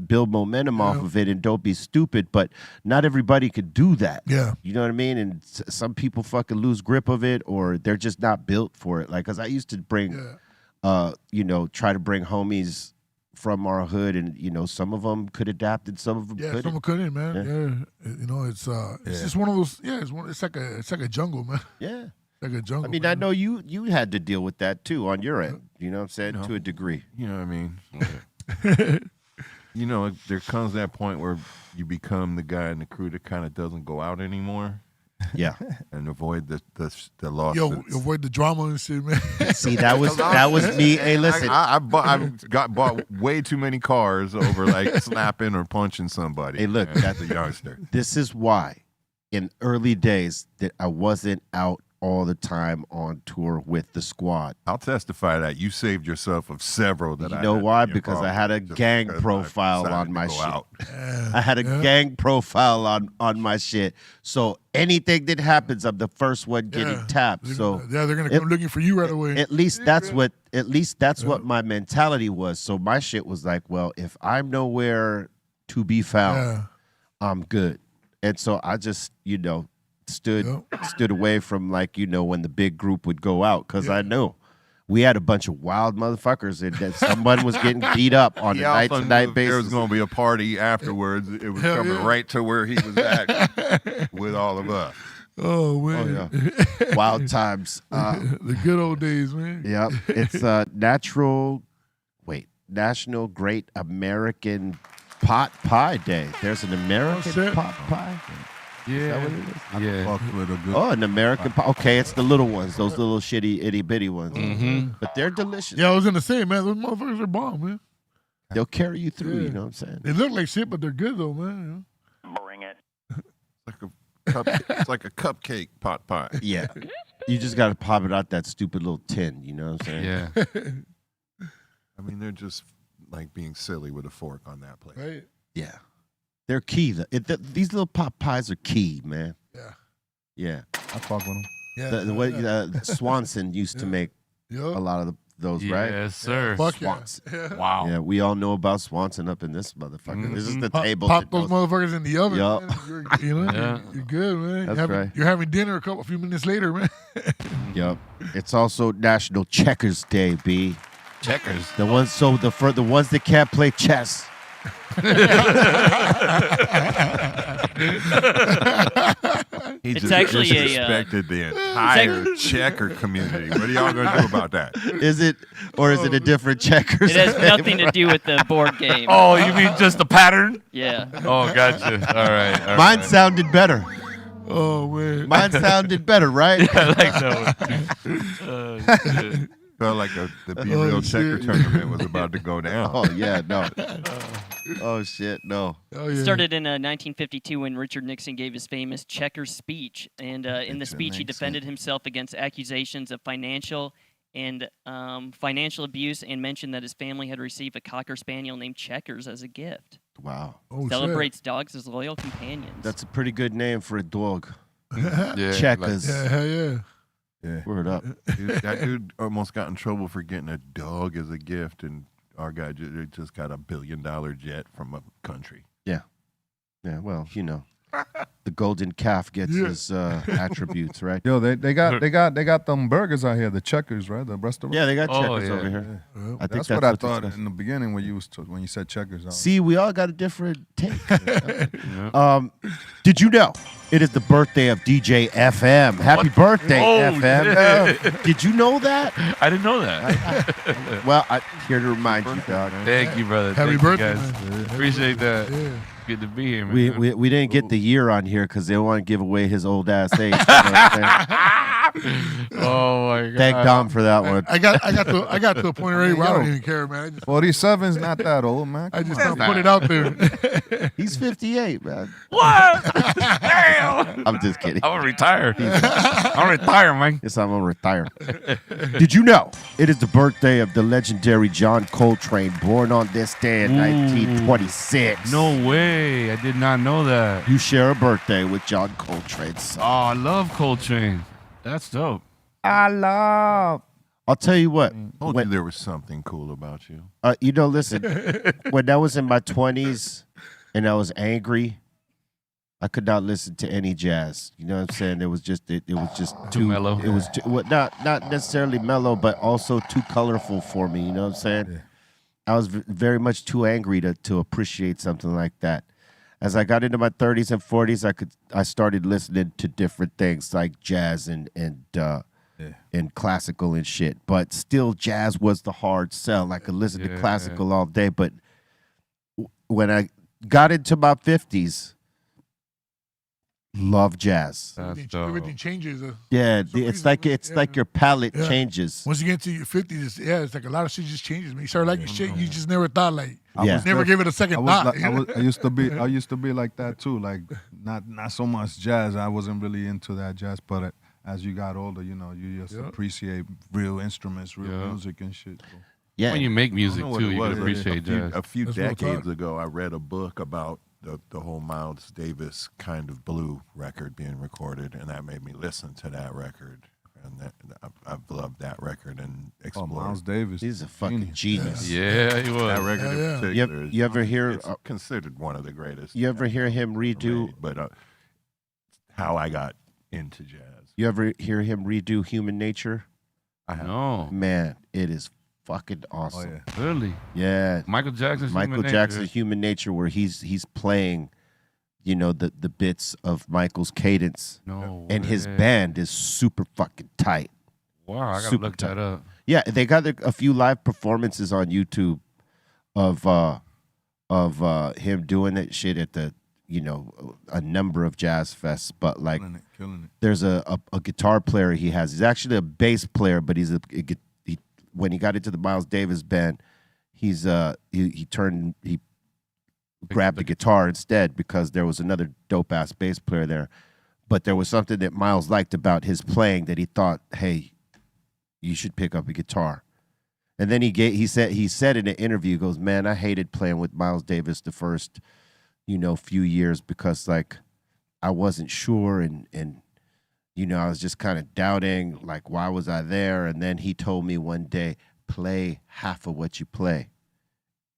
[SPEAKER 9] build momentum off of it, and don't be stupid. But not everybody could do that.
[SPEAKER 8] Yeah.
[SPEAKER 9] You know what I mean? And some people fucking lose grip of it, or they're just not built for it. Like, because I used to bring try to bring homies from our hood, and some of them could adapt and some of them couldn't.
[SPEAKER 8] Some couldn't, man. Yeah. It's just one of those. Yeah, it's like a jungle, man.
[SPEAKER 9] Yeah,
[SPEAKER 8] like a jungle.
[SPEAKER 9] I mean,
[SPEAKER 8] man.
[SPEAKER 9] I know you had to deal with that too on your end. You know what I'm saying? To a degree.
[SPEAKER 10] You know what I mean? There comes that point where you become the guy in the crew that kind of doesn't go out anymore.
[SPEAKER 9] Yeah,
[SPEAKER 10] and avoid the lawsuits.
[SPEAKER 8] Yo, avoid the drama and shit, man.
[SPEAKER 9] See, that was me. Hey, listen,
[SPEAKER 10] I bought way too many cars over like slapping or punching somebody.
[SPEAKER 9] Hey, look,
[SPEAKER 10] that's a youngster.
[SPEAKER 9] This is why, in early days, that I wasn't out all the time on tour with the squad.
[SPEAKER 10] I'll testify that you saved yourself of several that
[SPEAKER 9] you know why? Because I had a gang profile on my shit. I had a gang profile on my shit. So anything that happens, I'm the first one getting tapped. So
[SPEAKER 8] they're gonna come looking for you right away.
[SPEAKER 9] At least that's what my mentality was. So my shit was like, well, if I'm nowhere to be found, I'm good. And so I just, stood away from when the big group would go out, because I knew we had a bunch of wild motherfuckers and that someone was getting beat up on a night-to-night basis.
[SPEAKER 10] There was going to be a party afterwards. It was coming right to where he was at with all of us.
[SPEAKER 8] Oh, man.
[SPEAKER 9] Oh, yeah. Wild times.
[SPEAKER 8] The good old days, man.
[SPEAKER 9] Yep. It's National Great American Pot Pie Day. There's an American pot pie.
[SPEAKER 12] Yeah.
[SPEAKER 9] An American pie. Okay, it's the little ones, those little shitty itty bitty ones.
[SPEAKER 12] Mm-hmm.
[SPEAKER 9] But they're delicious.
[SPEAKER 8] Yeah, I was gonna say, man, those motherfuckers are bomb, man.
[SPEAKER 9] They'll carry you through. You know what I'm saying?
[SPEAKER 8] They look like shit, but they're good though, man.
[SPEAKER 13] Bring it.
[SPEAKER 10] It's like a cupcake pot pie.
[SPEAKER 9] Yeah. You just got to pop it out that stupid little tin. You know what I'm saying?
[SPEAKER 12] Yeah.
[SPEAKER 10] I mean, they're just like being silly with a fork on that plate.
[SPEAKER 8] Right.
[SPEAKER 9] Yeah. They're key. These little pot pies are key, man.
[SPEAKER 8] Yeah.
[SPEAKER 9] Yeah.
[SPEAKER 11] I fuck with them.
[SPEAKER 8] Yeah.
[SPEAKER 9] The way Swanson used to make a lot of those, right?
[SPEAKER 12] Yes, sir.
[SPEAKER 8] Fuck
[SPEAKER 9] Swanson.
[SPEAKER 8] Yeah.
[SPEAKER 12] Wow.
[SPEAKER 9] Yeah, we all know about Swanson up in this motherfucker.
[SPEAKER 12] Mm-hmm.
[SPEAKER 9] This is the table.
[SPEAKER 8] Pop those motherfuckers in the oven.
[SPEAKER 9] Yup.
[SPEAKER 8] Man. You're good, man.
[SPEAKER 9] That's right.
[SPEAKER 8] You're having dinner a few minutes later, man.
[SPEAKER 9] Yep. It's also National Checkers Day, B.
[SPEAKER 12] Checkers.
[SPEAKER 9] The ones the ones that can't play chess.
[SPEAKER 10] He
[SPEAKER 13] It's
[SPEAKER 10] just
[SPEAKER 13] actually
[SPEAKER 10] disrespected the entire checker community. What are y'all going to do about that?
[SPEAKER 9] Is it a different checkers?
[SPEAKER 13] It has nothing to do with the board game.
[SPEAKER 12] Oh, you mean just the pattern?
[SPEAKER 13] Yeah.
[SPEAKER 12] Oh, gotcha. All right.
[SPEAKER 9] Mine sounded better.
[SPEAKER 8] Oh man,
[SPEAKER 9] Mine sounded better, right?
[SPEAKER 12] Yeah, I like that one.
[SPEAKER 10] Felt like the Be Real Checker tournament was about to go down.
[SPEAKER 9] Oh yeah, no. Oh shit, no.
[SPEAKER 8] Oh yeah.
[SPEAKER 13] Started in 1952 when Richard Nixon gave his famous Checkers speech, and in the speech he defended himself against accusations of financial abuse, and mentioned that his family had received a cocker spaniel named Checkers as a gift.
[SPEAKER 9] Wow.
[SPEAKER 8] Oh,
[SPEAKER 13] Celebrates dogs as loyal companions.
[SPEAKER 9] That's a pretty good name for a dog.
[SPEAKER 12] Yeah,
[SPEAKER 9] Checkers.
[SPEAKER 8] Yeah, hell yeah.
[SPEAKER 10] Yeah.
[SPEAKER 9] Word up.
[SPEAKER 10] That dude almost got in trouble for getting a dog as a gift, and our guy just got $1 billion jet from a country.
[SPEAKER 9] Yeah. Yeah, well, you know. The golden calf gets his attributes, right?
[SPEAKER 11] Yo, they got them burgers out here, the Checkers, right? The restaurant.
[SPEAKER 9] Yeah, they got Checkers over here.
[SPEAKER 11] Yeah.
[SPEAKER 9] I think
[SPEAKER 11] that's what I thought in the beginning when you said Checkers.
[SPEAKER 9] See, we all got a different take. Did you know it is the birthday of DJ FM? Happy birthday, FM! Did you know that?
[SPEAKER 12] I didn't know that.
[SPEAKER 9] Well, I'm here to remind you, dog.
[SPEAKER 12] Thank you, brother.
[SPEAKER 8] Happy
[SPEAKER 12] Thank
[SPEAKER 8] birthday,
[SPEAKER 12] you guys.
[SPEAKER 8] man.
[SPEAKER 12] Appreciate that.
[SPEAKER 8] Yeah.
[SPEAKER 12] Good to be here, man.
[SPEAKER 9] We didn't get the year on here because they want to give away his old ass age. You know what I'm saying?
[SPEAKER 12] Oh my god!
[SPEAKER 9] Thank Dom for that one.
[SPEAKER 8] I got to a point already where I don't even care, man.
[SPEAKER 11] 47's not that old, man.
[SPEAKER 8] I just don't put it out there.
[SPEAKER 9] He's 58, man.
[SPEAKER 12] What? Damn!
[SPEAKER 9] I'm just kidding.
[SPEAKER 12] I'm gonna retire. I'm retire, man.
[SPEAKER 9] Yes, I'm gonna retire. Did you know it is the birthday of the legendary John Coltrane, born on this day in 1926?
[SPEAKER 12] No way! I did not know that.
[SPEAKER 9] You share a birthday with John Coltrane. Son.
[SPEAKER 12] Oh, I love Coltrane. That's dope.
[SPEAKER 9] I'll tell you what.
[SPEAKER 10] Told you there was something cool about you.
[SPEAKER 9] You know, listen. When I was in my 20s and I was angry, I could not listen to any jazz. You know what I'm saying? It was just too
[SPEAKER 12] mellow.
[SPEAKER 9] It was not necessarily mellow, but also too colorful for me. You know what I'm saying?
[SPEAKER 11] Yeah.
[SPEAKER 9] I was very much too angry to appreciate something like that. As I got into my 30s and 40s, I started listening to different things like jazz and classical and shit. But still, jazz was the hard sell. I could listen to classical all day, but when I got into my 50s, love jazz.
[SPEAKER 8] Everything changes.
[SPEAKER 9] Yeah, it's like your palate changes.
[SPEAKER 8] Once you get to your 50s, it's like a lot of shit just changes. Man, you start liking shit you just never thought like. Never give it a second thought.
[SPEAKER 11] I used to be like that too. Like not so much jazz. I wasn't really into that jazz, but as you got older, you know, you just appreciate real instruments, real music and shit. So.
[SPEAKER 9] Yeah,
[SPEAKER 12] when you make music too, you can appreciate jazz.
[SPEAKER 10] A few decades ago, I read a book about the whole Miles Davis kind of blue record being recorded, and that made me listen to that record. And I've loved that record and explored.
[SPEAKER 11] Oh, Miles Davis,
[SPEAKER 9] he's a fucking genius.
[SPEAKER 12] Yeah, he was.
[SPEAKER 10] That record in particular
[SPEAKER 9] you ever hear?
[SPEAKER 10] It's considered one of the greatest.
[SPEAKER 9] You ever hear him redo?
[SPEAKER 10] But how I got into jazz.
[SPEAKER 9] You ever hear him redo Human Nature?
[SPEAKER 10] I have.
[SPEAKER 12] No,
[SPEAKER 9] man, it is fucking awesome.
[SPEAKER 11] Oh, yeah.
[SPEAKER 12] Really?
[SPEAKER 9] Yeah.
[SPEAKER 12] Michael
[SPEAKER 9] Jackson's Human Nature, where he's playing, you know, the bits of Michael's cadence.
[SPEAKER 12] No
[SPEAKER 9] and
[SPEAKER 12] way.
[SPEAKER 9] his band is super fucking tight.
[SPEAKER 12] Wow, I gotta look that up.
[SPEAKER 9] Yeah, they got a few live performances on YouTube of him doing that shit at the, you know, a number of jazz fests. But like,
[SPEAKER 11] killing it.
[SPEAKER 9] There's a guitar player he has. He's actually a bass player, but he's when he got into the Miles Davis band, he grabbed the guitar instead because there was another dope ass bass player there. But there was something that Miles liked about his playing that he thought, hey, you should pick up a guitar. And then he said in an interview, he goes, man, I hated playing with Miles Davis the first, you know, few years because like I wasn't sure and you know, I was just kind of doubting, like, why was I there? And then he told me one day, play half of what you play.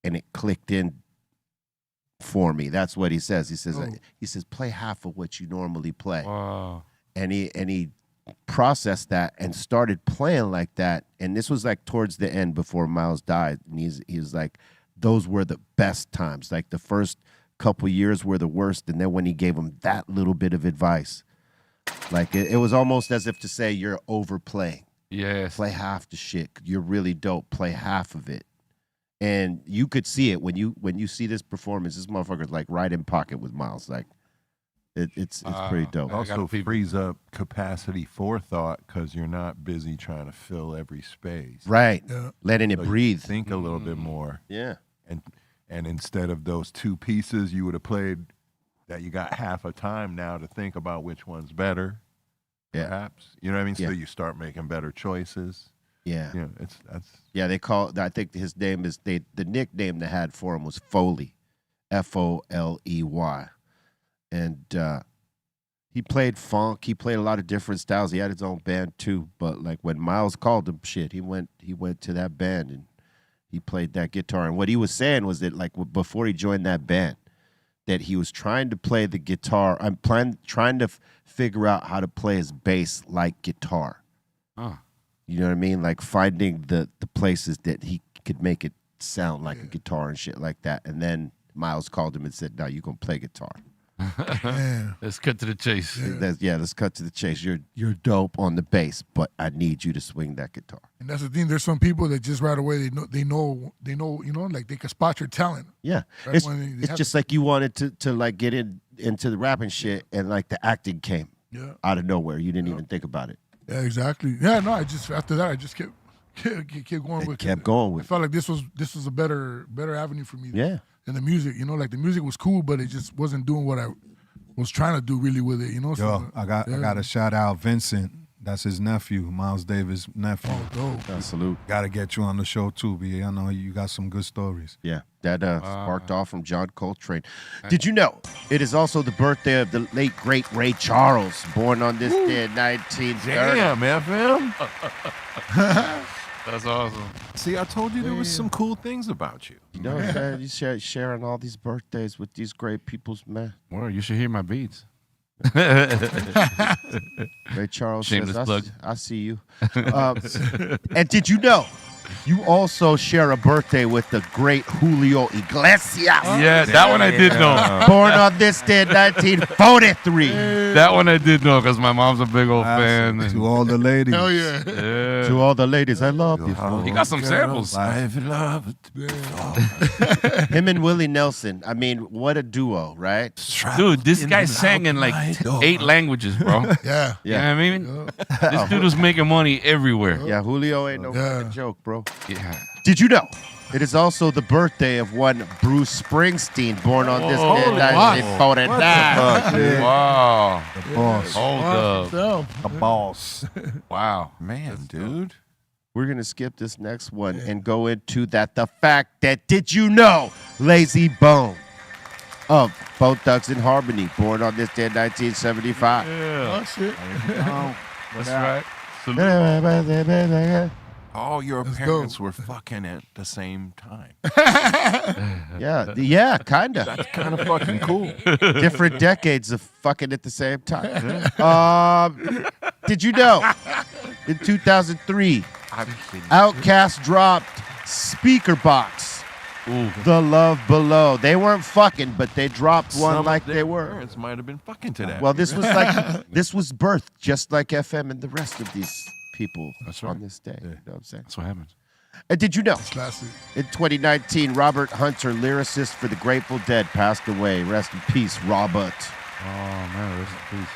[SPEAKER 9] And it clicked in for me. That's what he says. He says, play half of what you normally play.
[SPEAKER 12] Wow.
[SPEAKER 9] And he processed that and started playing like that. And this was like towards the end before Miles died. And he was like, those were the best times. Like the first couple years were the worst. And then when he gave him that little bit of advice, like it was almost as if to say you're overplaying.
[SPEAKER 12] Yes.
[SPEAKER 9] Play half the shit. You're really dope. Play half of it. And you could see it when you see this performance. This motherfucker's like right in pocket with Miles. Like It's pretty dope.
[SPEAKER 10] Also frees up capacity for thought because you're not busy trying to fill every space.
[SPEAKER 9] Right.
[SPEAKER 8] Yeah.
[SPEAKER 9] Letting it
[SPEAKER 10] So you
[SPEAKER 9] breathe.
[SPEAKER 10] think a little bit more.
[SPEAKER 9] Yeah.
[SPEAKER 10] And instead of those two pieces you would have played, that you got half a time now to think about which one's better. Perhaps. You know what I mean?
[SPEAKER 9] Yeah.
[SPEAKER 10] So you start making better choices.
[SPEAKER 9] Yeah.
[SPEAKER 10] You know, that's
[SPEAKER 9] they call. I think his name is the nickname they had for him was Foley, Foley, and he played funk. He played a lot of different styles. He had his own band too. But like when Miles called him, he went to that band and he played that guitar. And what he was saying was that like before he joined that band, that he was trying to play the guitar. I'm trying to figure out how to play his bass like guitar.
[SPEAKER 12] Oh.
[SPEAKER 9] You know what I mean? Like finding the places that he could make it sound like a guitar and shit like that. And then Miles called him and said, "Now you're gonna play guitar."
[SPEAKER 12] Let's cut to the chase.
[SPEAKER 9] Let's cut to the chase. You're dope on the bass, but I need you to swing that guitar.
[SPEAKER 8] And that's the thing. There's some people that just right away they know. You know, like they can spot your talent.
[SPEAKER 9] Yeah,
[SPEAKER 8] Right
[SPEAKER 9] it's
[SPEAKER 8] when they have
[SPEAKER 9] just like you wanted to like get into the rapping shit, and like the acting came out of nowhere. You didn't even think about it.
[SPEAKER 8] Yeah, exactly. Yeah, no, after that I just kept going with it.
[SPEAKER 9] Kept going with
[SPEAKER 8] I felt like this was a better avenue for me.
[SPEAKER 9] Yeah.
[SPEAKER 8] Than the music, you know, like the music was cool, but it just wasn't doing what I was trying to do really with it, you know.
[SPEAKER 11] Yo, I got to shout out Vincent. That's his nephew, Miles Davis' nephew.
[SPEAKER 8] Oh, dope.
[SPEAKER 9] Salute.
[SPEAKER 11] Got to get you on the show too, B. I know you got some good stories.
[SPEAKER 9] Yeah, that sparked off from John Coltrane. Did you know it is also the birthday of the late, great Ray Charles, born on this day in 1930?
[SPEAKER 10] Damn, FM.
[SPEAKER 12] That's awesome.
[SPEAKER 10] See, I told you there was some cool things about you.
[SPEAKER 9] You know, you sharing all these birthdays with these great peoples, man.
[SPEAKER 12] Well, you should hear my beats.
[SPEAKER 9] Ray Charles
[SPEAKER 12] Shameless
[SPEAKER 9] says,
[SPEAKER 12] plug.
[SPEAKER 9] I see you. And did you know you also share a birthday with the great Julio Iglesias?
[SPEAKER 12] Yeah, that one I did know.
[SPEAKER 9] Born on this day in 1943.
[SPEAKER 12] That one I did know because my mom's a big old fan.
[SPEAKER 11] To all the ladies.
[SPEAKER 8] Hell yeah.
[SPEAKER 9] To all the ladies, I love you.
[SPEAKER 12] He got some samples.
[SPEAKER 9] Him and Willie Nelson. I mean, what a duo, right?
[SPEAKER 12] Dude, this guy sang in like 8 languages, bro.
[SPEAKER 8] Yeah.
[SPEAKER 12] You know what I mean? This dude was making money everywhere.
[SPEAKER 9] Yeah, Julio ain't no fucking joke, bro.
[SPEAKER 12] Yeah.
[SPEAKER 9] Did you know it is also the birthday of one Bruce Springsteen, born on this day in 1949?
[SPEAKER 12] Wow.
[SPEAKER 11] The boss.
[SPEAKER 12] Hold up.
[SPEAKER 11] The boss.
[SPEAKER 12] Wow.
[SPEAKER 10] Man, dude.
[SPEAKER 9] We're going to skip this next one and go into the fact that, did you know, Lazy Bone of Bone Thugs and Harmony, born on this day in 1975.
[SPEAKER 12] Yeah.
[SPEAKER 8] Oh shit.
[SPEAKER 12] That's right. Salute.
[SPEAKER 10] All your parents were fucking at the same time.
[SPEAKER 9] Yeah, kind of.
[SPEAKER 10] That's kind of fucking cool.
[SPEAKER 9] Different decades of fucking at the same time. Did you know, in 2003, Outkast dropped Speaker Box, The Love Below. They weren't fucking, but they dropped one like they were.
[SPEAKER 10] Parents might have been fucking to that.
[SPEAKER 9] Well, this was like this was birthed just like FM and the rest of these people on this day. You know what I'm saying?
[SPEAKER 12] That's what happens.
[SPEAKER 9] And did you know,
[SPEAKER 8] Classic.
[SPEAKER 9] in 2019, Robert Hunter, lyricist for the Grateful Dead, passed away. Rest in peace, Robert.
[SPEAKER 12] Oh, man, rest in peace.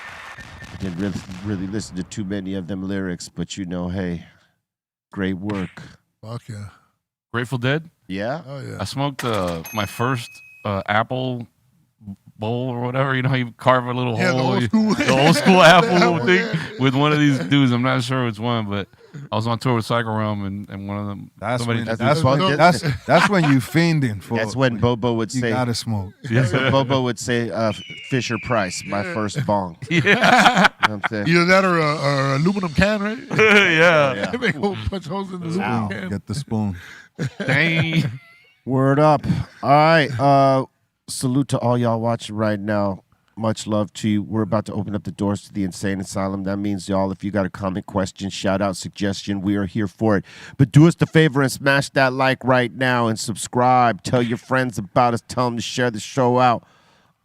[SPEAKER 9] I didn't really listen to too many of them lyrics, but you know, hey, great work.
[SPEAKER 8] Fuck yeah.
[SPEAKER 12] Grateful Dead?
[SPEAKER 9] Yeah?
[SPEAKER 8] Oh yeah.
[SPEAKER 12] I smoked my first apple bowl or whatever. You know how you carve a little
[SPEAKER 8] Yeah, the
[SPEAKER 12] hole?
[SPEAKER 8] old school.
[SPEAKER 12] The old school apple thing with one of these dudes. I'm not sure which one, but I was on tour with Psycho Realm and one of them.
[SPEAKER 11] That's
[SPEAKER 12] somebody
[SPEAKER 11] when,
[SPEAKER 12] just-
[SPEAKER 11] that's when you fiending for.
[SPEAKER 9] That's when Bobo would
[SPEAKER 11] You
[SPEAKER 9] say,
[SPEAKER 11] gotta smoke.
[SPEAKER 9] that's when Bobo would say, Fisher Price, my first bong.
[SPEAKER 12] Yeah.
[SPEAKER 9] You know what I'm saying?
[SPEAKER 8] Either that or a aluminum can, right?
[SPEAKER 12] Yeah.
[SPEAKER 8] Make hole punch holes in the aluminum can.
[SPEAKER 11] Get the spoon.
[SPEAKER 12] Dang.
[SPEAKER 9] Word up. All right. Salute to all y'all watching right now. Much love to you. We're about to open up the doors to the Insane Asylum. That means, y'all, if you got a comment, question, shout out, suggestion, we are here for it. But do us the favor and smash that like right now and subscribe. Tell your friends about us. Tell them to share the show out.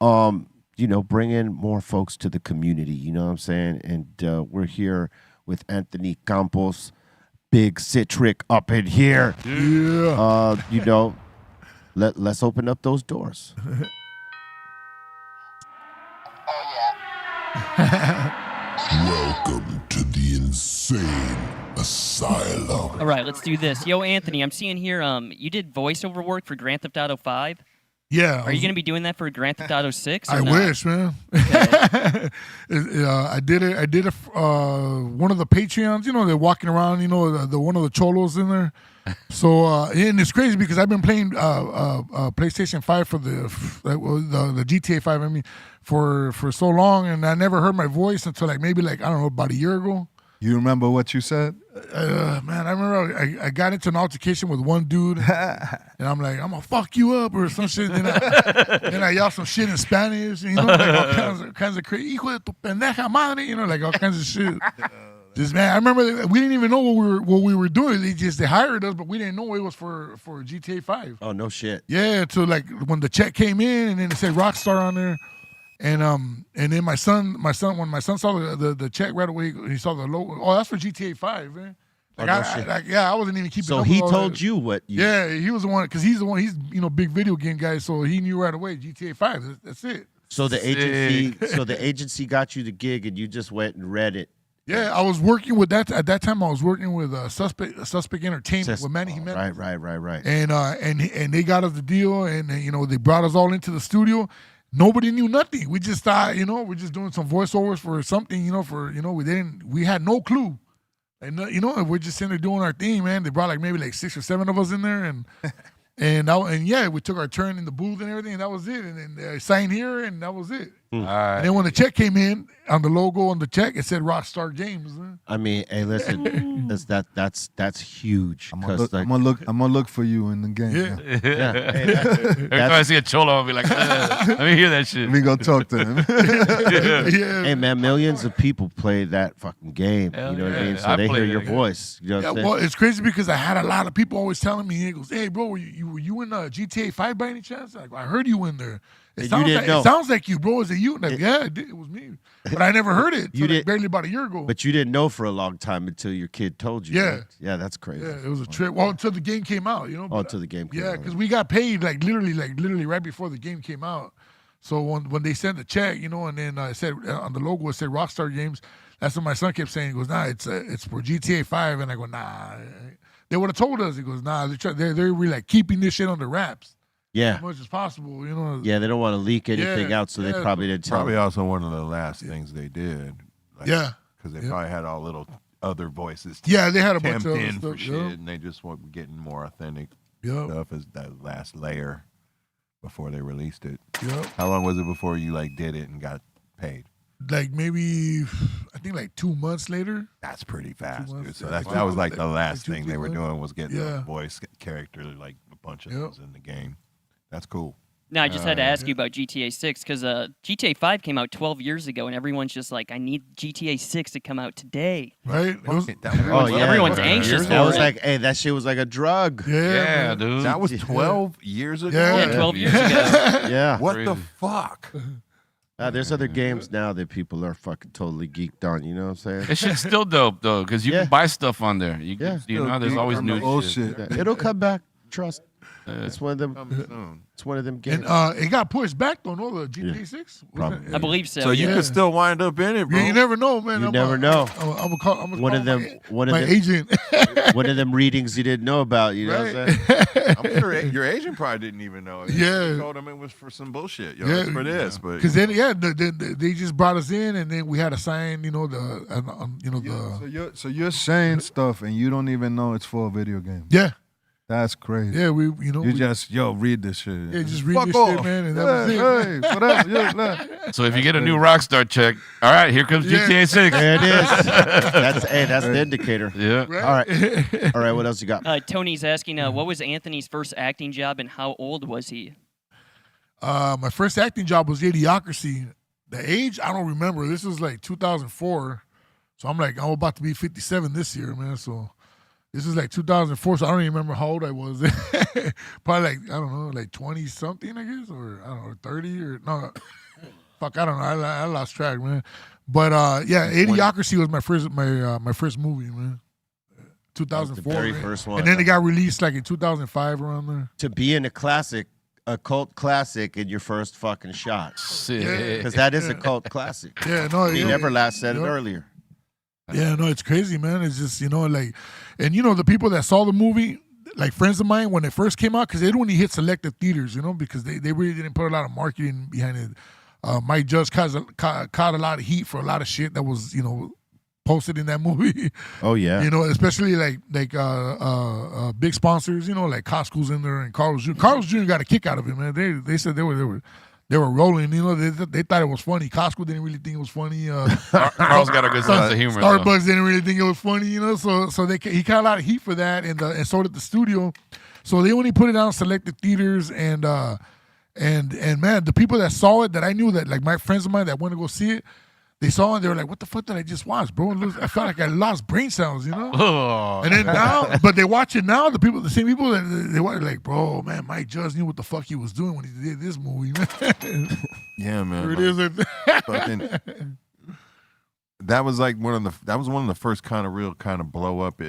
[SPEAKER 9] You know, bring in more folks to the community. You know what I'm saying? And we're here with Anthony Campos, Big Citric up in here.
[SPEAKER 8] Yeah.
[SPEAKER 9] You know, let's open up those doors.
[SPEAKER 14] Oh yeah. Welcome to the insane asylum.
[SPEAKER 13] All right, let's do this. Yo, Anthony, I'm seeing here you did voiceover work for Grand Theft Auto 5.
[SPEAKER 8] Yeah.
[SPEAKER 13] Are you going to be doing that for Grand Theft Auto 6?
[SPEAKER 8] I wish, man. I did it. I did one of the Patreons. You know, they're walking around. You know, the one of the cholos in there. So and it's crazy because I've been playing PlayStation 5 for the GTA 5. I mean, for so long, and I never heard my voice until maybe I don't know, about a year ago.
[SPEAKER 11] You remember what you said?
[SPEAKER 8] Man, I remember I got into an altercation with one dude, and I'm like, I'm gonna fuck you up or some shit. Then I yelled some shit in Spanish, and, you know, all kinds of crazy, hijo de tu pendeja madre, you know, all kinds of shit. Just man, I remember we didn't even know what we were doing. They hired us, but we didn't know it was for GTA 5.
[SPEAKER 9] Oh no shit.
[SPEAKER 8] Yeah, so when the check came in, and then it said Rockstar on there. And then my son, when my son saw the check right away, he saw the logo. Oh, that's for GTA 5, man. I wasn't even keeping.
[SPEAKER 9] So
[SPEAKER 8] up
[SPEAKER 9] he
[SPEAKER 8] with
[SPEAKER 9] told you what?
[SPEAKER 8] Yeah, he was the one because he's the one. He's big video game guy, so he knew right away GTA 5. That's it.
[SPEAKER 9] So the agency got you the gig, and you just went and read it.
[SPEAKER 8] Yeah, I was working with that at that time. I was working with Suspect Entertainment with Manny Jimenez.
[SPEAKER 9] Right.
[SPEAKER 8] And they got us the deal, and they brought us all into the studio. Nobody knew nothing. We just thought, we're just doing some voiceovers for something, we had no clue. And, we're just sitting there doing our thing, man. They brought maybe 6 or 7 of us in there. And yeah, we took our turn in the booth and everything, and that was it. And then I signed here, and that was it.
[SPEAKER 9] All right.
[SPEAKER 8] And then when the check came in, on the logo on the check, it said Rockstar Games.
[SPEAKER 9] I mean, hey, listen, that's huge.
[SPEAKER 11] I'm gonna look for you in the game.
[SPEAKER 8] Yeah.
[SPEAKER 12] Every time I see a cholo, I'll be like, let me hear that shit.
[SPEAKER 11] Let me go talk to him.
[SPEAKER 8] Yeah.
[SPEAKER 9] Hey man, millions of people play that fucking game.
[SPEAKER 12] Hell
[SPEAKER 9] you know what I
[SPEAKER 12] yeah.
[SPEAKER 9] mean? So
[SPEAKER 12] I
[SPEAKER 9] they
[SPEAKER 12] play
[SPEAKER 9] hear your
[SPEAKER 12] that game.
[SPEAKER 9] voice. You know what I'm saying?
[SPEAKER 8] Well, it's crazy because I had a lot of people always telling me, he goes, "Hey, bro, were you in GTA 5 by any chance?" I heard you in there. It sounds like you, bro. Is it you? Yeah, it was me. But I never heard it. Barely about a year ago.
[SPEAKER 9] But you didn't know for a long time until your kid told you.
[SPEAKER 8] Yeah.
[SPEAKER 9] Right? Yeah, that's crazy.
[SPEAKER 8] Yeah, it was a trip. Well, until the game came out,
[SPEAKER 9] Until the game came out.
[SPEAKER 8] Yeah, because we got paid literally right before the game came out. So when they sent the check, and then it said on the logo it said Rockstar Games. That's what my son kept saying. He goes, "Nah, it's for GTA 5," and I go, "Nah." They would have told us. He goes, "Nah, they're really keeping this shit under wraps."
[SPEAKER 9] Yeah.
[SPEAKER 8] As much as possible,
[SPEAKER 9] Yeah, they don't want to leak anything out, so they probably didn't tell.
[SPEAKER 10] Probably also one of the last things they did.
[SPEAKER 8] Yeah.
[SPEAKER 10] Because they probably had all little other voices.
[SPEAKER 8] Yeah, they had a bunch of other
[SPEAKER 10] in
[SPEAKER 8] stuff,
[SPEAKER 10] for shit, and they just were getting more authentic stuff as that last layer before they released it.
[SPEAKER 8] Yep.
[SPEAKER 10] How long was it before you did it and got paid?
[SPEAKER 8] Maybe, I think 2 months later.
[SPEAKER 10] That's pretty fast, dude. So
[SPEAKER 8] Yeah,
[SPEAKER 10] that was the last thing they were
[SPEAKER 8] 2-3
[SPEAKER 10] doing was getting
[SPEAKER 8] Yeah.
[SPEAKER 10] a voice character, a bunch of those in the game. That's cool.
[SPEAKER 13] Now, I just had to ask you about GTA 6 because GTA 5 came out 12 years ago, and everyone's just like, I need GTA 6 to come out today.
[SPEAKER 8] Right?
[SPEAKER 13] Everyone's anxious for
[SPEAKER 9] That was
[SPEAKER 13] it.
[SPEAKER 9] hey, that shit was like a drug.
[SPEAKER 12] Yeah, dude.
[SPEAKER 10] That was 12 years ago?
[SPEAKER 13] Yeah, 12 years ago.
[SPEAKER 9] Yeah.
[SPEAKER 10] What the fuck?
[SPEAKER 9] There's other games now that people are fucking totally geeked on. You know what I'm saying?
[SPEAKER 12] It shit's still dope though, because you can buy stuff on there. There's always new shit.
[SPEAKER 9] Yeah, it'll come back. Trust. It's one of them. It's one of them games.
[SPEAKER 8] And it got pushed back though, no, the GTA 6?
[SPEAKER 9] Probably.
[SPEAKER 13] I believe so.
[SPEAKER 10] So you could still wind up in it, bro.
[SPEAKER 8] Yeah, you never know, man.
[SPEAKER 9] You never know.
[SPEAKER 8] I'm gonna call
[SPEAKER 9] One of them.
[SPEAKER 8] my agent.
[SPEAKER 9] One of them readings you didn't know about. You know what I'm saying?
[SPEAKER 10] I'm sure your agent probably didn't even know it.
[SPEAKER 8] Yeah.
[SPEAKER 10] You told him it was for some bullshit. It's for this. But
[SPEAKER 8] Because then, they just brought us in, and then we had to sign,
[SPEAKER 11] So you're saying stuff and you don't even know it's for a video game.
[SPEAKER 8] Yeah.
[SPEAKER 11] That's crazy.
[SPEAKER 8] Yeah,
[SPEAKER 11] you just read this shit.
[SPEAKER 8] Yeah, just read
[SPEAKER 11] Fuck
[SPEAKER 8] this
[SPEAKER 11] off.
[SPEAKER 8] shit, man, and that was it.
[SPEAKER 11] Hey, whatever.
[SPEAKER 12] So if you get a new Rockstar check, all right, here comes GTA 6.
[SPEAKER 9] There it is. That's the indicator.
[SPEAKER 12] Yeah.
[SPEAKER 9] All right. What else you got?
[SPEAKER 13] Tony's asking, what was Anthony's first acting job, and how old was he?
[SPEAKER 8] My first acting job was Idiocracy. The age, I don't remember. This was 2004. So I'm about to be 57 this year, man. So this is 2004, so I don't even remember how old I was. Probably I don't know, 20 something, I guess, or I don't know, 30 or no. Fuck, I don't know. I lost track, man. But Idiocracy was my first movie, man. 2004.
[SPEAKER 9] The very first one.
[SPEAKER 8] And then it got released in 2005 around there.
[SPEAKER 9] To be in a classic, a cult classic in your first fucking shot.
[SPEAKER 12] Shit.
[SPEAKER 9] Because that is a cult classic.
[SPEAKER 8] Yeah, no,
[SPEAKER 9] I mean, Everlast said it earlier.
[SPEAKER 8] Yeah, no, it's crazy, man. It's just, like, and the people that saw the movie, like friends of mine, when it first came out, because it only hit selected theaters, because they really didn't put a lot of marketing behind it. Mike Judge caught a lot of heat for a lot of shit that was, posted in that movie.
[SPEAKER 9] Oh yeah.
[SPEAKER 8] Especially like big sponsors, like Costco's in there and Carl's Jr. Carl's Jr. got a kick out of it, man. They said they were rolling, they thought it was funny. Costco didn't really think it was funny.
[SPEAKER 12] Carl's got a good sense of humor.
[SPEAKER 8] Starbucks didn't really think it was funny, so he got a lot of heat for that, and so did the studio. So they only put it out in selected theaters, and man, the people that saw it, that I knew, that like my friends of mine that went to go see it, they saw it, they were like, what the fuck did I just watch, bro? I felt like I lost brain cells,
[SPEAKER 12] Oh.
[SPEAKER 8] And then now, but they watch it now, the same people, they watch it like, bro, man, Mike Judge knew what the fuck he was doing when he did this movie, man.
[SPEAKER 10] Yeah, man.
[SPEAKER 8] Here it is.
[SPEAKER 10] Fucking, that was like one of the first kind of real kind of blow up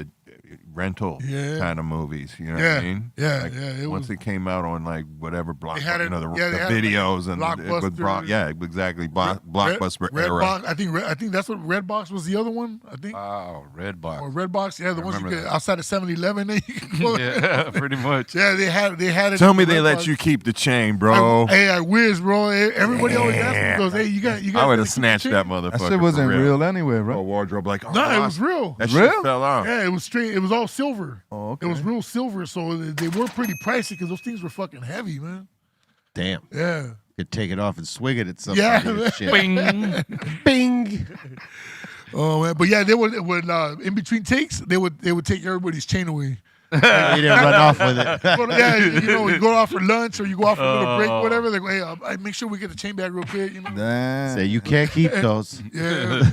[SPEAKER 10] rental kind of movies. You know what I mean?
[SPEAKER 8] Yeah,
[SPEAKER 10] like,
[SPEAKER 8] yeah.
[SPEAKER 10] Once it came out on like whatever block,
[SPEAKER 8] had it-
[SPEAKER 10] the
[SPEAKER 8] they had it,
[SPEAKER 10] videos
[SPEAKER 8] like,
[SPEAKER 10] and it was
[SPEAKER 8] Blockbuster.
[SPEAKER 10] exactly Blockbuster
[SPEAKER 8] Red
[SPEAKER 10] era.
[SPEAKER 8] Box, I think that's what Redbox was, the other one, I think.
[SPEAKER 12] Wow, Redbox.
[SPEAKER 8] Or Redbox, yeah, the ones you
[SPEAKER 12] remember
[SPEAKER 8] get
[SPEAKER 12] that.
[SPEAKER 8] outside of 7-Eleven. Then you can go.
[SPEAKER 12] Yeah, pretty much.
[SPEAKER 8] Yeah, they had it.
[SPEAKER 10] Tell me
[SPEAKER 8] in
[SPEAKER 10] they let
[SPEAKER 8] Redbox.
[SPEAKER 10] you keep the chain, bro.
[SPEAKER 8] I wish, bro. Everybody always asks me, goes, hey, you got.
[SPEAKER 10] I would have snatched that motherfucker.
[SPEAKER 11] That shit wasn't
[SPEAKER 10] for
[SPEAKER 11] real anyway, right?
[SPEAKER 10] Or wardrobe, like, oh,
[SPEAKER 8] No, it was real.
[SPEAKER 10] That shit fell off.
[SPEAKER 8] Yeah, it was straight. It was all silver.
[SPEAKER 11] Oh, okay.
[SPEAKER 8] It was real silver, so they were pretty pricey because those things were fucking heavy, man.
[SPEAKER 9] Damn.
[SPEAKER 8] Yeah.
[SPEAKER 9] Could take it off and swing it at somebody.
[SPEAKER 8] Yeah.
[SPEAKER 9] and shit.
[SPEAKER 12] Bing.
[SPEAKER 9] Bing.
[SPEAKER 8] Oh man, but yeah, they would in between takes they would take everybody's chain away.
[SPEAKER 9] You didn't run off with it.
[SPEAKER 8] Yeah, you go off for lunch or you go off for a little break, whatever. They go, hey, I make sure we get the chain back real quick.
[SPEAKER 11] Damn.
[SPEAKER 9] Say you can't keep those.
[SPEAKER 8] Yeah.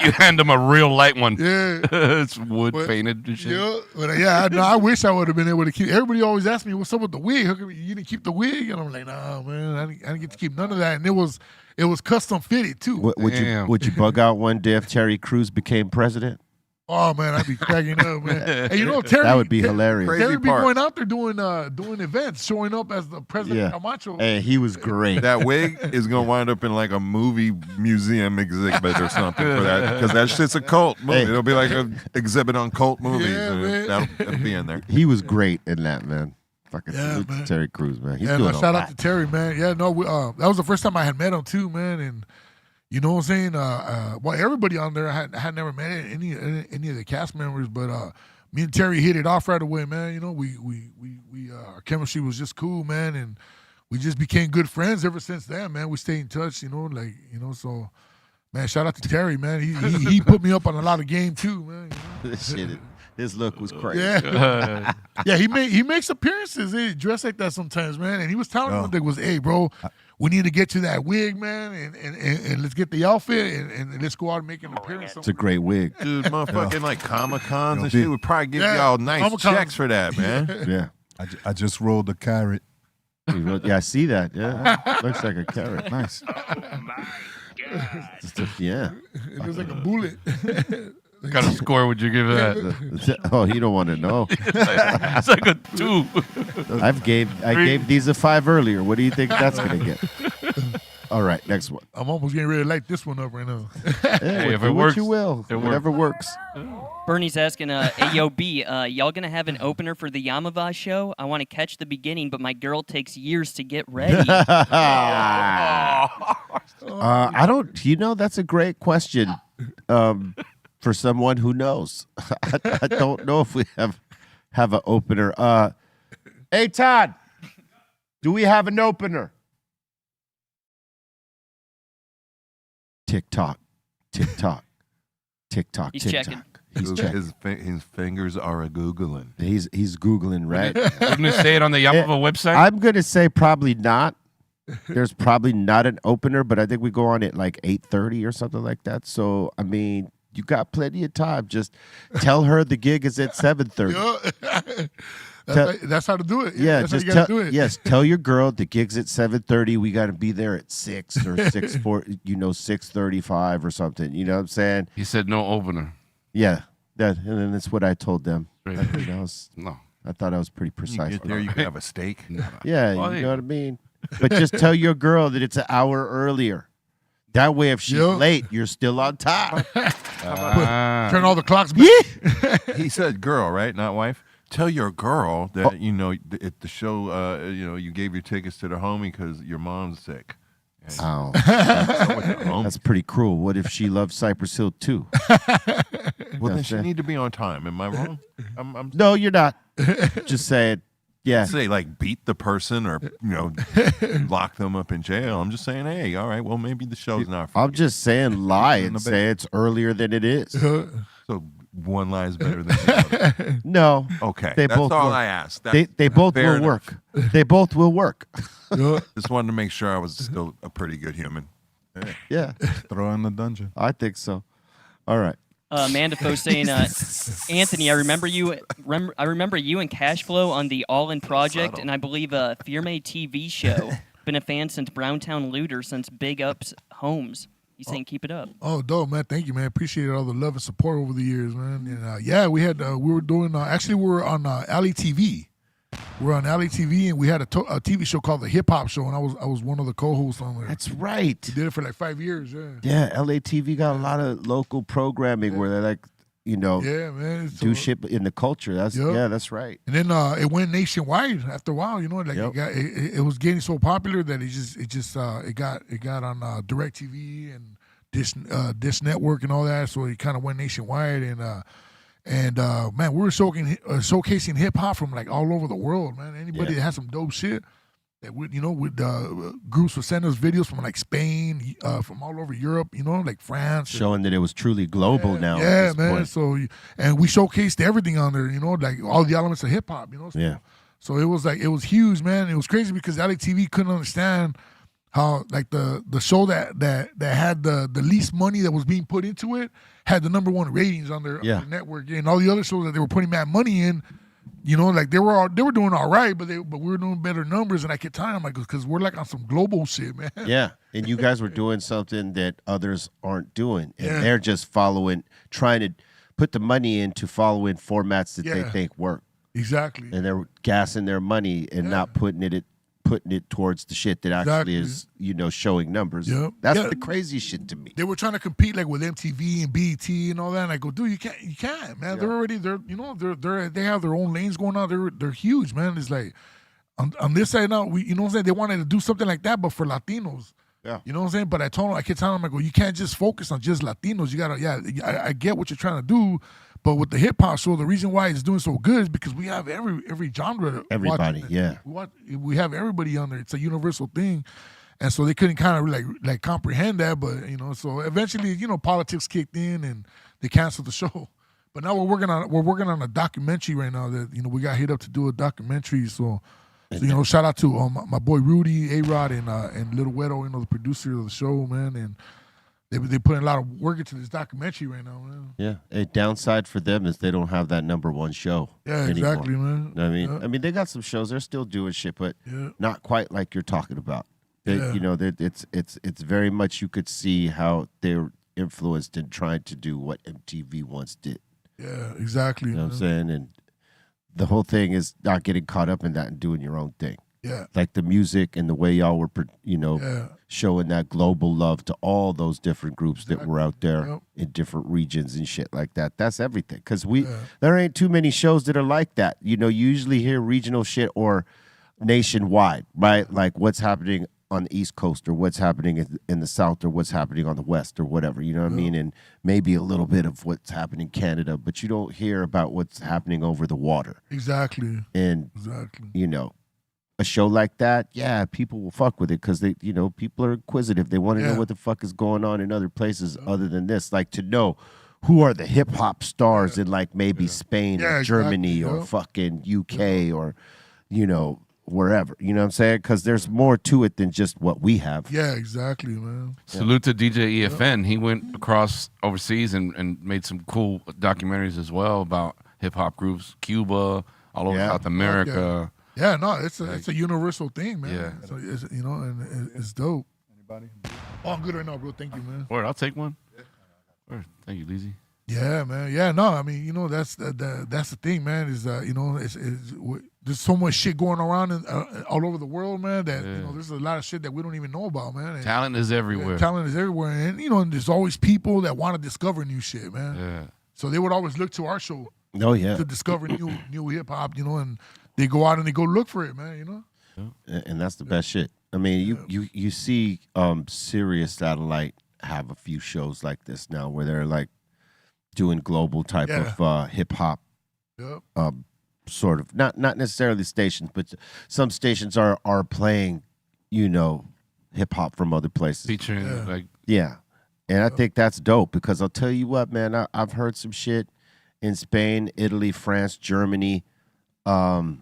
[SPEAKER 12] You hand them a real light one.
[SPEAKER 8] Yeah.
[SPEAKER 12] It's wood painted and shit.
[SPEAKER 8] Yeah, but I wish I would have been able to keep. Everybody always asks me, "What's up with the wig? How come you didn't keep the wig?" And I'm like, "Nah, man, I didn't get to keep none of that." And it was custom fitted too.
[SPEAKER 9] Would you bug out one day if Terry Crews became president?
[SPEAKER 8] Oh man, I'd be cracking up, man. And Terry,
[SPEAKER 9] that would be hilarious.
[SPEAKER 8] Terry be going out there doing events, showing up as the president of Camacho.
[SPEAKER 9] Hey, he was great.
[SPEAKER 10] That wig is gonna wind up in like a movie museum exhibit or something for that, because that shit's a cult movie. It'll be like an exhibit on cult movies.
[SPEAKER 8] Yeah,
[SPEAKER 10] that'll be in there.
[SPEAKER 9] He was great in that, man. Fucking salute to
[SPEAKER 8] man.
[SPEAKER 9] Terry Crews, man. He's doing
[SPEAKER 8] shout out to Terry, man. Yeah, no, that was the first time I had met him too, man, and. You know what I'm saying? Well, everybody on there, I had never met any of the cast members, but me and Terry hit it off right away, man. We our chemistry was just cool, man, and we just became good friends ever since then, man. We stayed in touch, so man, shout out to Terry, man. He put me up on a lot of game too, man.
[SPEAKER 9] This shit, his look was crazy.
[SPEAKER 8] Yeah, yeah. He makes appearances. He dressed like that sometimes, man. And he was telling me, "Hey, bro, we need to get you that wig, man, and let's get the outfit and let's go out and make an appearance."
[SPEAKER 9] It's a great wig,
[SPEAKER 10] dude. Motherfucking like Comic-Cons and shit would probably give y'all nice
[SPEAKER 8] Comic-Cons.
[SPEAKER 10] checks for that, man.
[SPEAKER 9] Yeah.
[SPEAKER 11] I just rolled a carrot.
[SPEAKER 9] Yeah, I see that. Yeah, looks like a carrot. Nice. Yeah.
[SPEAKER 8] It looks like a bullet.
[SPEAKER 12] What kind of score would you give that?
[SPEAKER 9] Oh, you don't want to know.
[SPEAKER 12] It's like a 2.
[SPEAKER 9] I gave these a 5 earlier. What do you think that's gonna get? All right, next one.
[SPEAKER 8] I'm almost getting ready to light this one up right now.
[SPEAKER 12] Hey, if
[SPEAKER 9] do
[SPEAKER 12] it
[SPEAKER 9] what
[SPEAKER 12] works,
[SPEAKER 9] you will. Whatever works.
[SPEAKER 13] Bernie's asking, hey, yo, B, y'all gonna have an opener for the Yamava show? I want to catch the beginning, but my girl takes years to get ready.
[SPEAKER 9] I don't. That's a great question. For someone who knows, I don't know if we have an opener. Hey, Todd, do we have an opener? TikTok, TikTok, TikTok,
[SPEAKER 13] He's
[SPEAKER 9] TikTok.
[SPEAKER 13] checking.
[SPEAKER 9] He's checking.
[SPEAKER 10] His fingers are a googling.
[SPEAKER 9] He's googling, right?
[SPEAKER 12] Wouldn't it say it on the Yamava website?
[SPEAKER 9] I'm gonna say probably not. There's probably not an opener, but I think we go on at like 8:30 or something like that. So I mean, you got plenty of time. Just tell her the gig is at 7:30.
[SPEAKER 8] That's how to do it.
[SPEAKER 9] Yeah,
[SPEAKER 8] that's how
[SPEAKER 9] just
[SPEAKER 8] you gotta do it.
[SPEAKER 9] Yes, tell your girl the gig's at 7:30. We got to be there at 6 or 6:35 or something. You know what I'm saying?
[SPEAKER 12] He said no opener.
[SPEAKER 9] Yeah, and then that's what I told them.
[SPEAKER 12] Right.
[SPEAKER 9] I I thought I was pretty precise.
[SPEAKER 10] You get there, you can have a steak.
[SPEAKER 9] Yeah, you know what I mean? But just tell your girl that it's an hour earlier. That way, if she's late, you're still on top.
[SPEAKER 8] Turn all the clocks back.
[SPEAKER 10] He said girl, right? Not wife. Tell your girl that, at the show, you gave your tickets to the homie because your mom's sick.
[SPEAKER 9] Oh. That's pretty cruel. What if she loves Cypress Hill too?
[SPEAKER 10] Well, then she need to be on time. Am I wrong?
[SPEAKER 9] No, you're not. Just saying. Yeah.
[SPEAKER 10] Say like beat the person or lock them up in jail. I'm just saying, hey, all right, well maybe the show's not for
[SPEAKER 9] I'm just saying lie and say it's earlier than it is.
[SPEAKER 10] So one lie is better than the other.
[SPEAKER 9] No.
[SPEAKER 10] Okay.
[SPEAKER 9] They
[SPEAKER 10] That's
[SPEAKER 9] both
[SPEAKER 10] all
[SPEAKER 9] work.
[SPEAKER 10] I asked.
[SPEAKER 9] They both will
[SPEAKER 10] enough.
[SPEAKER 9] work. They both will work.
[SPEAKER 10] Just wanted to make sure I was still a pretty good human.
[SPEAKER 9] Yeah.
[SPEAKER 11] Throw in the dungeon.
[SPEAKER 9] I think so. All right.
[SPEAKER 13] Amanda Foe saying, Anthony, I remember you and Cashflow on the All In Project, and I believe a Firme TV show. Been a fan since Browntown Looter, since Big Ups Homes. He's saying keep it up.
[SPEAKER 8] Oh, dope, man. Thank you, man. Appreciate all the love and support over the years, man. And we were doing, actually we were on Alley TV. We're on Alley TV, and we had a TV show called The Hip Hop Show, and I was one of the co-hosts on there.
[SPEAKER 9] That's right.
[SPEAKER 8] We did it for like 5 years, yeah.
[SPEAKER 9] Yeah, LA TV got a lot of local programming where they
[SPEAKER 8] yeah, man,
[SPEAKER 9] do shit in the culture. That's right.
[SPEAKER 8] And then it went nationwide after a while. It was getting so popular that it got on DirecTV and Dish Network and all that. So it kind of went nationwide and man, we were showcasing hip hop from like all over the world, man. Anybody that had some dope shit that would, groups would send us videos from like Spain, from all over Europe, like France.
[SPEAKER 9] Showing that it was truly global now.
[SPEAKER 8] Yeah,
[SPEAKER 9] at this
[SPEAKER 8] man.
[SPEAKER 9] point.
[SPEAKER 8] So, and we showcased everything on there, like all the elements of hip hop, So it was huge, man. It was crazy because LA TV couldn't understand how like the show that had the least money that was being put into it had the #1 ratings on their network, and all the other shows that they were putting mad money in, like they were doing all right, but we were doing better numbers. And I kept telling them, like, because we're like on some global shit, man.
[SPEAKER 9] Yeah, and you guys were doing something that others aren't doing, and they're just trying to put the money into following formats that they think work.
[SPEAKER 8] Exactly.
[SPEAKER 9] And they're gassing their money and not putting it towards the shit that actually is, showing numbers. Yep. That's the crazy shit to me.
[SPEAKER 8] They were trying to compete like with MTV and BET and all that. And I go, dude, you can't, man. Yeah. They have their own lanes going on. They're huge, man. It's like on this side now, they wanted to do something like that, but for Latinos.
[SPEAKER 9] Yeah.
[SPEAKER 8] You know what I'm saying? But I kept telling them, I go, you can't just focus on just Latinos. You gotta, I get what you're trying to do. But with the hip hop show, the reason why it's doing so good is because we have every genre.
[SPEAKER 9] Everybody,
[SPEAKER 8] we have everybody on there. It's a universal thing, and so they couldn't kind of like comprehend that. But so eventually, politics kicked in and they canceled the show. But now we're working on a documentary right now that we got hit up to do a documentary. So shout out to my boy Rudy, A-Rod, and Little Wedo, the producer of the show, man, and. They putting a lot of work into this documentary right now, man.
[SPEAKER 9] Yeah, a downside for them is they don't have that #1 show.
[SPEAKER 8] Yeah,
[SPEAKER 9] anymore.
[SPEAKER 8] exactly, man.
[SPEAKER 9] I mean, they got some shows. They're still doing shit, but not quite like you're talking about. It's very much you could see how they're influenced in trying to do what MTV once did.
[SPEAKER 8] Yeah, exactly.
[SPEAKER 9] You know what I'm saying? And the whole thing is not getting caught up in that and doing your own thing.
[SPEAKER 8] Yeah.
[SPEAKER 9] Like the music and the way y'all were, showing that global love to all those different groups that were out there in different regions and shit like that. That's everything. Because there ain't too many shows that are like that. You usually hear regional shit or nationwide, right? Like what's happening on the East Coast or what's happening in the South or what's happening on the West or whatever, you know what I mean? And maybe a little bit of what's happening in Canada, but you don't hear about what's happening over the water.
[SPEAKER 8] Exactly.
[SPEAKER 9] And, a show like that, people will fuck with it because they, people are inquisitive. They want to know what the fuck is going on in other places other than this. Like to know who are the hip hop stars in like maybe Spain or Germany or fucking UK or, wherever. You know what I'm saying? Because there's more to it than just what we have.
[SPEAKER 8] Yeah, exactly, man.
[SPEAKER 12] Salute to DJ EFN. He went across overseas and made some cool documentaries as well about hip hop groups, Cuba, all over South America.
[SPEAKER 8] Yeah, no, it's a universal thing, man. Yeah. So it's, and it's dope.
[SPEAKER 11] Anybody?
[SPEAKER 8] Oh, I'm good right now, bro. Thank you, man.
[SPEAKER 12] Word, I'll take one. Word. Thank you, Lizzie.
[SPEAKER 8] Yeah, man. Yeah, no, I mean, that's the thing, man. Is there's so much shit going around all over the world, man. That there's a lot of shit that we don't even know about, man. And,
[SPEAKER 12] talent is everywhere.
[SPEAKER 8] Talent is everywhere, and and there's always people that want to discover new shit, man.
[SPEAKER 12] Yeah.
[SPEAKER 8] So they would always look to our show.
[SPEAKER 9] Oh yeah.
[SPEAKER 8] To discover new hip hop, and they go out and they go look for it, man.
[SPEAKER 9] And that's the best shit. I mean, you see Sirius Satellite have a few shows like this now where they're like doing global type of hip hop.
[SPEAKER 8] Yep.
[SPEAKER 9] Sort of not necessarily stations, but some stations are playing, hip hop from other places.
[SPEAKER 12] Featuring
[SPEAKER 9] and I think that's dope because I'll tell you what, man, I've heard some shit in Spain, Italy, France, Germany, and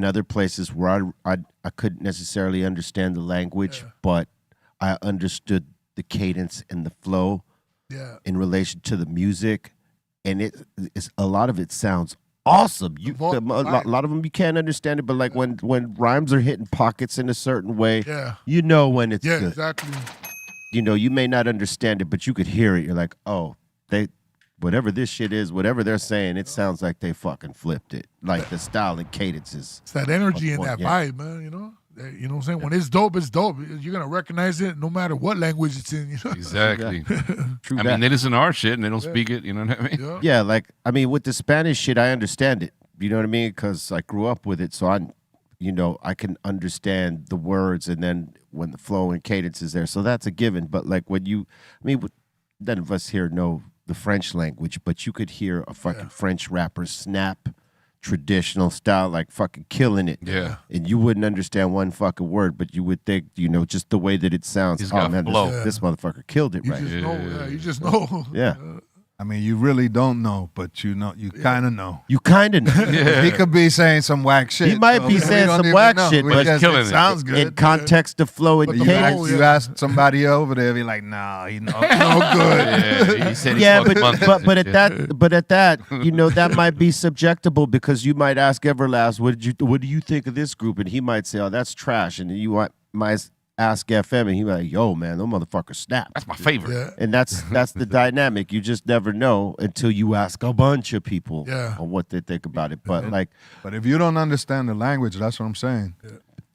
[SPEAKER 9] other places where I couldn't necessarily understand the language, but I understood the cadence and the flow in relation to the music, and it's a lot of it sounds awesome. A lot of them you can't understand it, but like when rhymes are hitting pockets in a certain way, when it's good.
[SPEAKER 8] Exactly.
[SPEAKER 9] You may not understand it, but you could hear it. You're like, oh, whatever this shit is, whatever they're saying, it sounds like they fucking flipped it. Like the style and cadences.
[SPEAKER 8] It's that energy and that vibe, man. You know what I'm saying? When it's dope, it's dope. You're gonna recognize it no matter what language it's in.
[SPEAKER 12] Exactly.
[SPEAKER 9] True.
[SPEAKER 12] I mean, they listen to our shit and they don't speak it. You know what I mean?
[SPEAKER 9] Yeah, like with the Spanish shit, I understand it. You know what I mean? Because I grew up with it, so I can understand the words, and then when the flow and cadence is there, so that's a given. But like none of us here know the French language, but you could hear a fucking French rapper snap traditional style, like fucking killing it.
[SPEAKER 12] Yeah.
[SPEAKER 9] And you wouldn't understand one fucking word, but you would think, just the way that it sounds.
[SPEAKER 12] He's got flow.
[SPEAKER 9] This motherfucker killed it,
[SPEAKER 8] You
[SPEAKER 9] right?
[SPEAKER 8] just know. You just know.
[SPEAKER 9] Yeah.
[SPEAKER 11] I mean, you really don't know, but you kind of know.
[SPEAKER 9] You kind of know.
[SPEAKER 11] He could be saying some whack shit.
[SPEAKER 9] He might be saying some whack shit, but
[SPEAKER 11] it sounds good.
[SPEAKER 9] In context of flow and cadence.
[SPEAKER 11] You ask somebody over there, be like, "Nah, he no good."
[SPEAKER 12] Yeah, he said he
[SPEAKER 9] but at that, that might be subjectable because you might ask Everlast, "What do you think of this group?" And he might say, "Oh, that's trash," and you might ask FM, and he like, "Yo, man, those motherfuckers snap."
[SPEAKER 12] That's my favorite.
[SPEAKER 8] Yeah.
[SPEAKER 9] And that's the dynamic. You just never know until you ask a bunch of people on what they think about it. But
[SPEAKER 11] but if you don't understand the language, that's what I'm saying.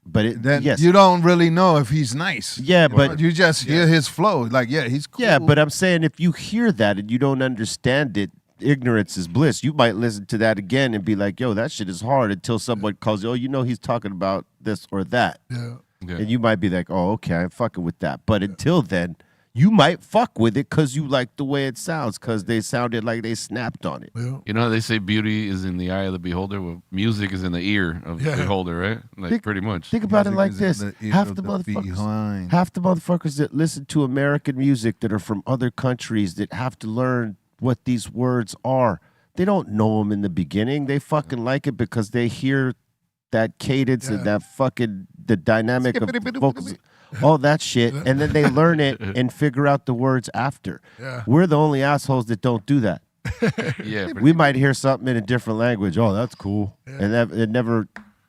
[SPEAKER 9] But
[SPEAKER 11] then you don't really know if he's nice.
[SPEAKER 9] Yeah, but
[SPEAKER 11] you just hear his flow. Like, he's cool.
[SPEAKER 9] Yeah, but I'm saying if you hear that and you don't understand it, ignorance is bliss. You might listen to that again and be like, "Yo, that shit is hard," until someone calls you, "Oh, he's talking about this or that."
[SPEAKER 8] Yeah.
[SPEAKER 9] And you might be like, "Oh, okay, I'm fucking with that." But until then, you might fuck with it because you like the way it sounds, because they sounded like they snapped on it.
[SPEAKER 8] Yeah.
[SPEAKER 12] You know, they say beauty is in the eye of the beholder. Well, music is in the ear of the beholder, right? Like, pretty much.
[SPEAKER 9] Think about it like
[SPEAKER 11] Music is
[SPEAKER 9] this:
[SPEAKER 11] in the ear
[SPEAKER 9] half
[SPEAKER 11] of
[SPEAKER 9] the
[SPEAKER 11] the
[SPEAKER 9] motherfuckers,
[SPEAKER 11] behind.
[SPEAKER 9] half the motherfuckers that listen to American music that are from other countries that have to learn what these words are. They don't know them in the beginning. They fucking like it because they hear that cadence and that fucking the dynamic of vocals, all that shit, and then they learn it and figure out the words after.
[SPEAKER 8] Yeah.
[SPEAKER 9] We're the only assholes that don't do that.
[SPEAKER 12] Yeah,
[SPEAKER 9] We might hear something in a different language. Oh, that's cool, and never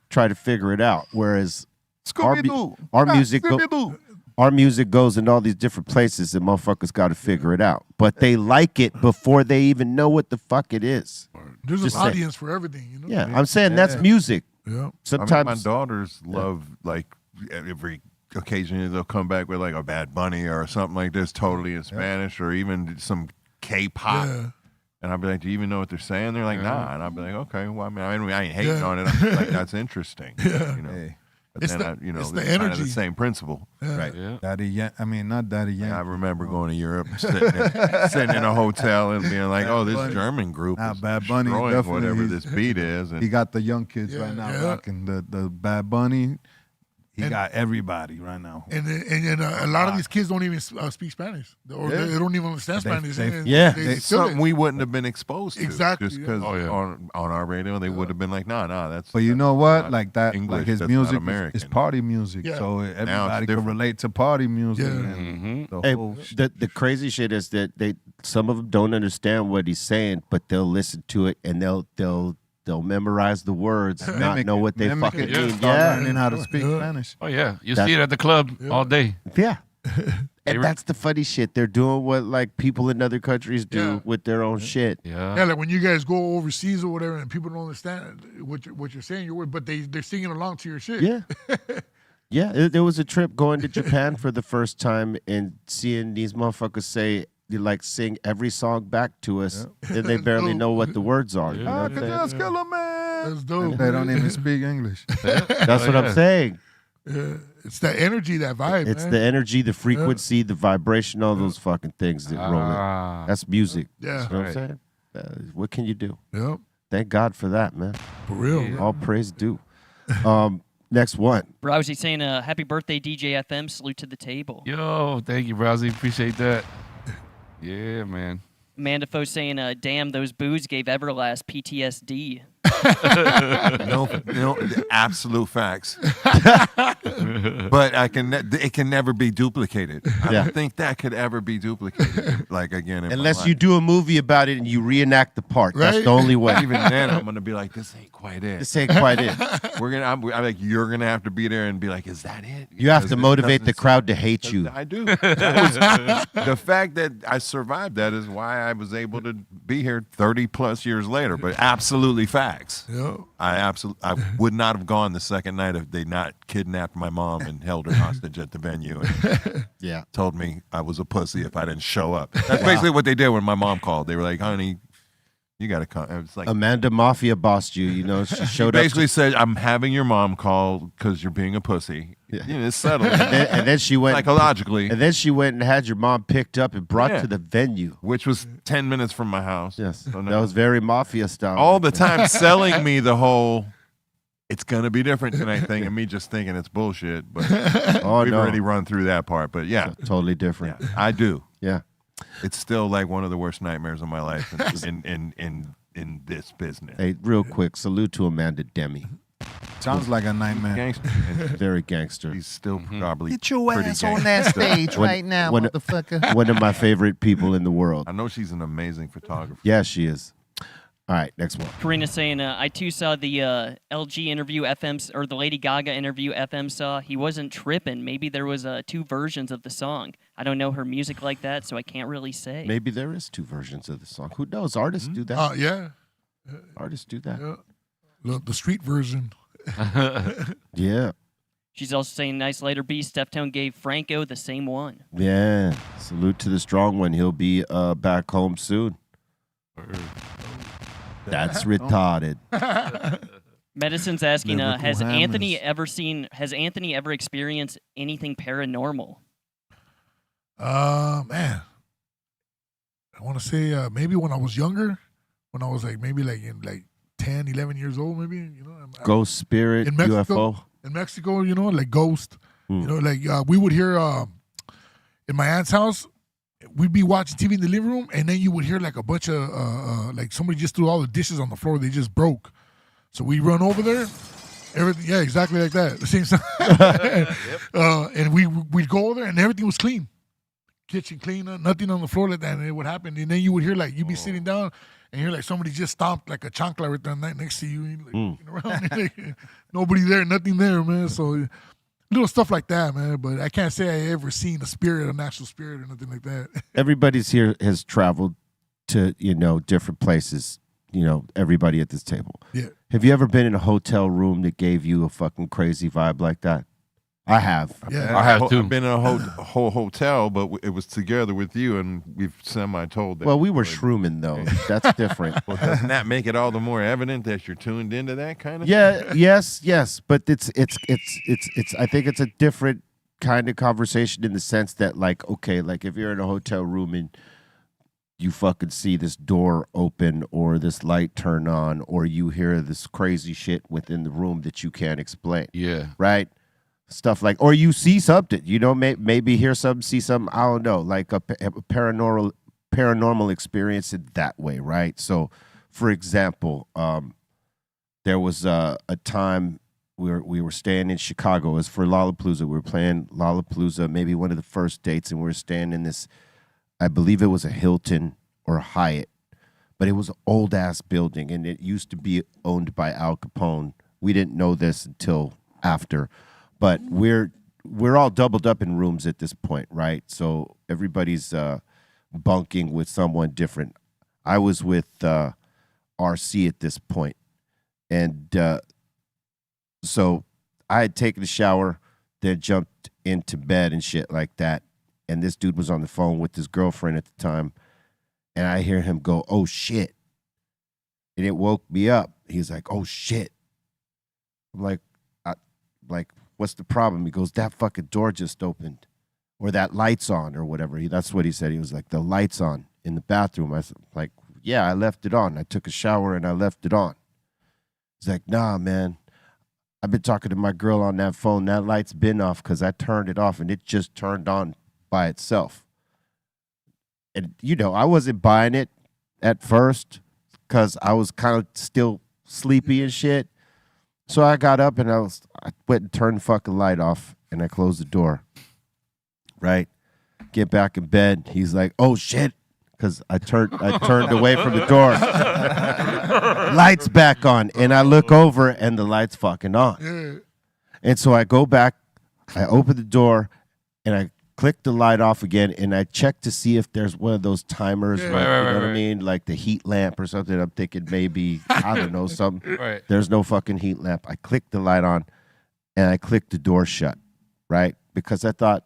[SPEAKER 9] try to figure it out. Whereas our music goes in all these different places, and motherfuckers got to figure it out. But they like it before they even know what the fuck it is.
[SPEAKER 8] There's
[SPEAKER 9] Just
[SPEAKER 8] an
[SPEAKER 9] saying.
[SPEAKER 8] audience for everything.
[SPEAKER 9] Yeah, I'm saying that's music.
[SPEAKER 8] Yeah.
[SPEAKER 9] Sometimes
[SPEAKER 10] my daughters love, like, every occasion they'll come back with like a Bad Bunny or something like this, totally in Spanish, or even some K-pop.
[SPEAKER 8] Yeah.
[SPEAKER 10] And I'll be like, "Do you even know what they're saying?" They're like, "Nah." And I'll be like, "Okay, well, I ain't hating on it. I'm just like, that's interesting."
[SPEAKER 8] Yeah.
[SPEAKER 10] But
[SPEAKER 8] It's
[SPEAKER 10] then,
[SPEAKER 8] the
[SPEAKER 10] it's
[SPEAKER 8] energy.
[SPEAKER 10] kind of the same principle.
[SPEAKER 8] Yeah.
[SPEAKER 9] Right.
[SPEAKER 12] Yeah.
[SPEAKER 11] Not Daddy Yankee.
[SPEAKER 10] I remember going to Europe, sitting in a hotel and being like, "Oh, this German group is
[SPEAKER 11] Bad Bunny,
[SPEAKER 10] destroying
[SPEAKER 11] definitely.
[SPEAKER 10] whatever this beat is." And
[SPEAKER 11] He got the young kids right now
[SPEAKER 8] Yeah.
[SPEAKER 11] rocking the Bad Bunny. He got everybody right now.
[SPEAKER 8] And a lot of these kids don't even speak Spanish, or they don't even understand Spanish. And
[SPEAKER 10] it's
[SPEAKER 8] feel
[SPEAKER 10] something
[SPEAKER 8] it.
[SPEAKER 10] we wouldn't have been exposed to.
[SPEAKER 8] Exactly,
[SPEAKER 10] Just
[SPEAKER 8] yeah.
[SPEAKER 10] because
[SPEAKER 12] Oh, yeah.
[SPEAKER 10] on our radio, they would have been like, "No, that's."
[SPEAKER 11] But you
[SPEAKER 10] that's
[SPEAKER 11] know what?
[SPEAKER 10] not
[SPEAKER 11] Like that,
[SPEAKER 10] English,
[SPEAKER 11] like his
[SPEAKER 10] that's
[SPEAKER 11] music
[SPEAKER 10] not American.
[SPEAKER 11] is party music,
[SPEAKER 8] Yeah.
[SPEAKER 11] so
[SPEAKER 10] Now it's
[SPEAKER 11] everybody can
[SPEAKER 10] different.
[SPEAKER 11] relate to party music.
[SPEAKER 8] Yeah.
[SPEAKER 11] And the
[SPEAKER 9] Hey,
[SPEAKER 11] whole
[SPEAKER 9] the crazy shit is that some of them don't understand what he's saying, but they'll listen to it and they'll memorize the words, not know what they
[SPEAKER 11] mimic
[SPEAKER 9] fucking
[SPEAKER 11] it,
[SPEAKER 9] mean.
[SPEAKER 11] start
[SPEAKER 9] Yeah,
[SPEAKER 11] learning how to speak Spanish.
[SPEAKER 12] Oh, yeah. You
[SPEAKER 9] That-
[SPEAKER 12] see it at the club all day.
[SPEAKER 9] yeah. And that's the funny shit. They're doing what like people in other countries do with their own shit.
[SPEAKER 8] Yeah, like when you guys go overseas or whatever, and people don't understand what you're saying, but they're singing along to your shit.
[SPEAKER 9] Yeah. Yeah, there was a trip going to Japan for the first time and seeing these motherfuckers sing every song back to us, and they barely know what the words are. You know what I'm saying?
[SPEAKER 8] That's dope.
[SPEAKER 11] They don't even speak English.
[SPEAKER 9] That's what I'm saying.
[SPEAKER 8] Yeah. It's that energy, that vibe.
[SPEAKER 9] It's
[SPEAKER 8] man.
[SPEAKER 9] the energy, the frequency, the vibration, all those fucking things that roll in. That's music.
[SPEAKER 8] Yeah.
[SPEAKER 9] You know what I'm saying? What can you do?
[SPEAKER 8] Yep.
[SPEAKER 9] Thank God for that, man.
[SPEAKER 8] For real.
[SPEAKER 9] All praise due. Next one.
[SPEAKER 13] Browsy saying, happy birthday, DJ FM. Salute to the table.
[SPEAKER 12] Yo, thank you, Browsy. Appreciate that. Yeah, man.
[SPEAKER 13] Amanda Foe saying, damn, those booze gave Everlast PTSD.
[SPEAKER 10] No, absolute facts. But it can never be duplicated. I don't think that could ever be duplicated. Like again,
[SPEAKER 9] unless you do a movie about it and you reenact the part. Right? That's the only way.
[SPEAKER 10] Even then, I'm gonna be like, this ain't quite it.
[SPEAKER 9] This ain't quite it.
[SPEAKER 10] I'm like, you're gonna have to be there and be like, is that it?
[SPEAKER 9] You have to motivate the crowd to hate you.
[SPEAKER 10] I do. The fact that I survived that is why I was able to be here 30 plus years later. But absolutely facts.
[SPEAKER 8] Yeah.
[SPEAKER 10] I would not have gone the second night if they not kidnapped my mom and held her hostage at the venue and told me I was a pussy if I didn't show up. That's basically what they did when my mom called. They were like, honey, you got to come. It's like
[SPEAKER 9] Amanda Mafia bossed you. You know, she showed
[SPEAKER 10] basically said, I'm having your mom call because you're being a pussy. Yeah. You know, it's settled.
[SPEAKER 9] And then she went
[SPEAKER 10] psychologically.
[SPEAKER 9] And then she went and had your mom picked up and brought to the venue,
[SPEAKER 10] which was 10 minutes from my house.
[SPEAKER 9] Yes,
[SPEAKER 10] so
[SPEAKER 9] that was very mafia style.
[SPEAKER 10] All the time selling me the whole, it's gonna be different tonight thing, and me just thinking it's bullshit. But we've already run through that part. But yeah,
[SPEAKER 9] totally different.
[SPEAKER 10] Yeah, I do.
[SPEAKER 9] Yeah,
[SPEAKER 10] it's still like one of the worst nightmares of my life in this business.
[SPEAKER 9] Hey, real quick, salute to Amanda Demi.
[SPEAKER 11] Sounds like a nightmare.
[SPEAKER 10] Gangster.
[SPEAKER 9] Very gangster.
[SPEAKER 10] He's still probably
[SPEAKER 15] Get your ass on that stage right now, motherfucker.
[SPEAKER 9] One of my favorite people in the world.
[SPEAKER 10] I know she's an amazing photographer.
[SPEAKER 9] Yeah, she is. All right, next one.
[SPEAKER 13] Karina saying, I too saw the LG interview FM, or the Lady Gaga interview FM saw. He wasn't tripping. Maybe there was two versions of the song. I don't know her music like that, so I can't really say.
[SPEAKER 9] Maybe there is two versions of the song. Who knows? Artists do that.
[SPEAKER 8] Yeah.
[SPEAKER 9] Artists do that.
[SPEAKER 8] Yeah. The street version.
[SPEAKER 9] Yeah.
[SPEAKER 13] She's also saying, nice later B. Steftone gave Franco the same one.
[SPEAKER 9] Yeah. Salute to the strong one. He'll be back home soon. That's retarded.
[SPEAKER 13] Medicine's asking, has Anthony ever experienced anything paranormal?
[SPEAKER 8] Man. I want to say maybe when I was younger, when I was maybe in 10, 11 years old, maybe, you know.
[SPEAKER 9] Ghost, spirit,
[SPEAKER 8] in Mexico,
[SPEAKER 9] UFO.
[SPEAKER 8] In Mexico, you know, like ghost. You know, we would hear in my aunt's house, we'd be watching TV in the living room, and then you would hear like a bunch of somebody just threw all the dishes on the floor. They just broke. So we run over there. Everything, yeah, exactly like that. The same time. And we'd go over there, and everything was clean. Kitchen clean, nothing on the floor like that. And it would happen. And then you would hear you'd be sitting down, and you're like somebody just stomped like a chancla right there next to you. And looking around, nobody there, nothing there, man. So little stuff like that, man. But I can't say I ever seen a spirit, a natural spirit, or nothing like that.
[SPEAKER 9] Everybody's here has traveled to different places. Everybody at this table.
[SPEAKER 8] Yeah.
[SPEAKER 9] Have you ever been in a hotel room that gave you a fucking crazy vibe like that? I have.
[SPEAKER 8] Yeah.
[SPEAKER 12] I have too.
[SPEAKER 10] I've been in a whole hotel, but it was together with you, and we've semi-told that.
[SPEAKER 9] Well, we were shrooming though. That's different.
[SPEAKER 10] Well, doesn't that make it all the more evident that you're tuned into that kind of?
[SPEAKER 9] Yeah. Yes. But it's. I think it's a different kind of conversation in the sense that, if you're in a hotel room and you fucking see this door open or this light turn on, or you hear this crazy shit within the room that you can't explain.
[SPEAKER 12] Yeah.
[SPEAKER 9] Right. Stuff or you see something, maybe hear something, see something, I don't know, like a paranormal experience in that way, right? So, for example, there was a time we were staying in Chicago. It was for Lollapalooza. We were playing Lollapalooza, maybe one of the first dates, and we were staying in this, I believe it was a Hilton or a Hyatt, but it was an old-ass building, and it used to be owned by Al Capone. We didn't know this until after. But we're we're all doubled up in rooms at this point, right? So everybody's bunking with someone different. I was with RC at this point, and so I had taken a shower, then jumped into bed and shit like that. And this dude was on the phone with his girlfriend at the time, and I hear him go, "Oh shit!" And it woke me up. He's like, "Oh shit!" I'm like, "What's the problem?" He goes, "That fucking door just opened, or that light's on, or whatever." That's what he said. He was like, "The light's on in the bathroom." I was like, "Yeah, I left it on. I took a shower and I left it on." He's like, "Nah, man. I've been talking to my girl on that phone. That light's been off because I turned it off and it just turned on by itself." And, you know, I wasn't buying it at first because I was kind of still sleepy and shit. So I got up and I went and turned the fucking light off and I closed the door. Right? Get back in bed. He's like, "Oh shit." Because I turned away from the door. Lights back on. And I look over and the light's fucking on. And so I go back, I open the door, and I click the light off again, and I check to see if there's one of those timers, you know what I mean? Like the heat lamp or something. I'm thinking maybe, I don't know, something.
[SPEAKER 12] Right.
[SPEAKER 9] There's no fucking heat lamp. I click the light on, and I click the door shut, right? Because I thought,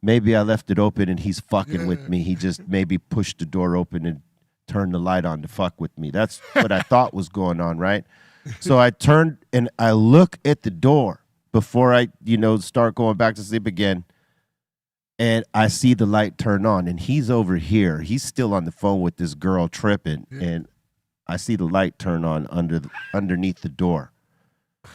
[SPEAKER 9] maybe I left it open and he's fucking with me. He just maybe pushed the door open and turned the light on to fuck with me. That's what I thought was going on, right? So I turned and I look at the door before I, start going back to sleep again. And I see the light turn on and he's over here. He's still on the phone with this girl tripping. And I see the light turn on underneath the door.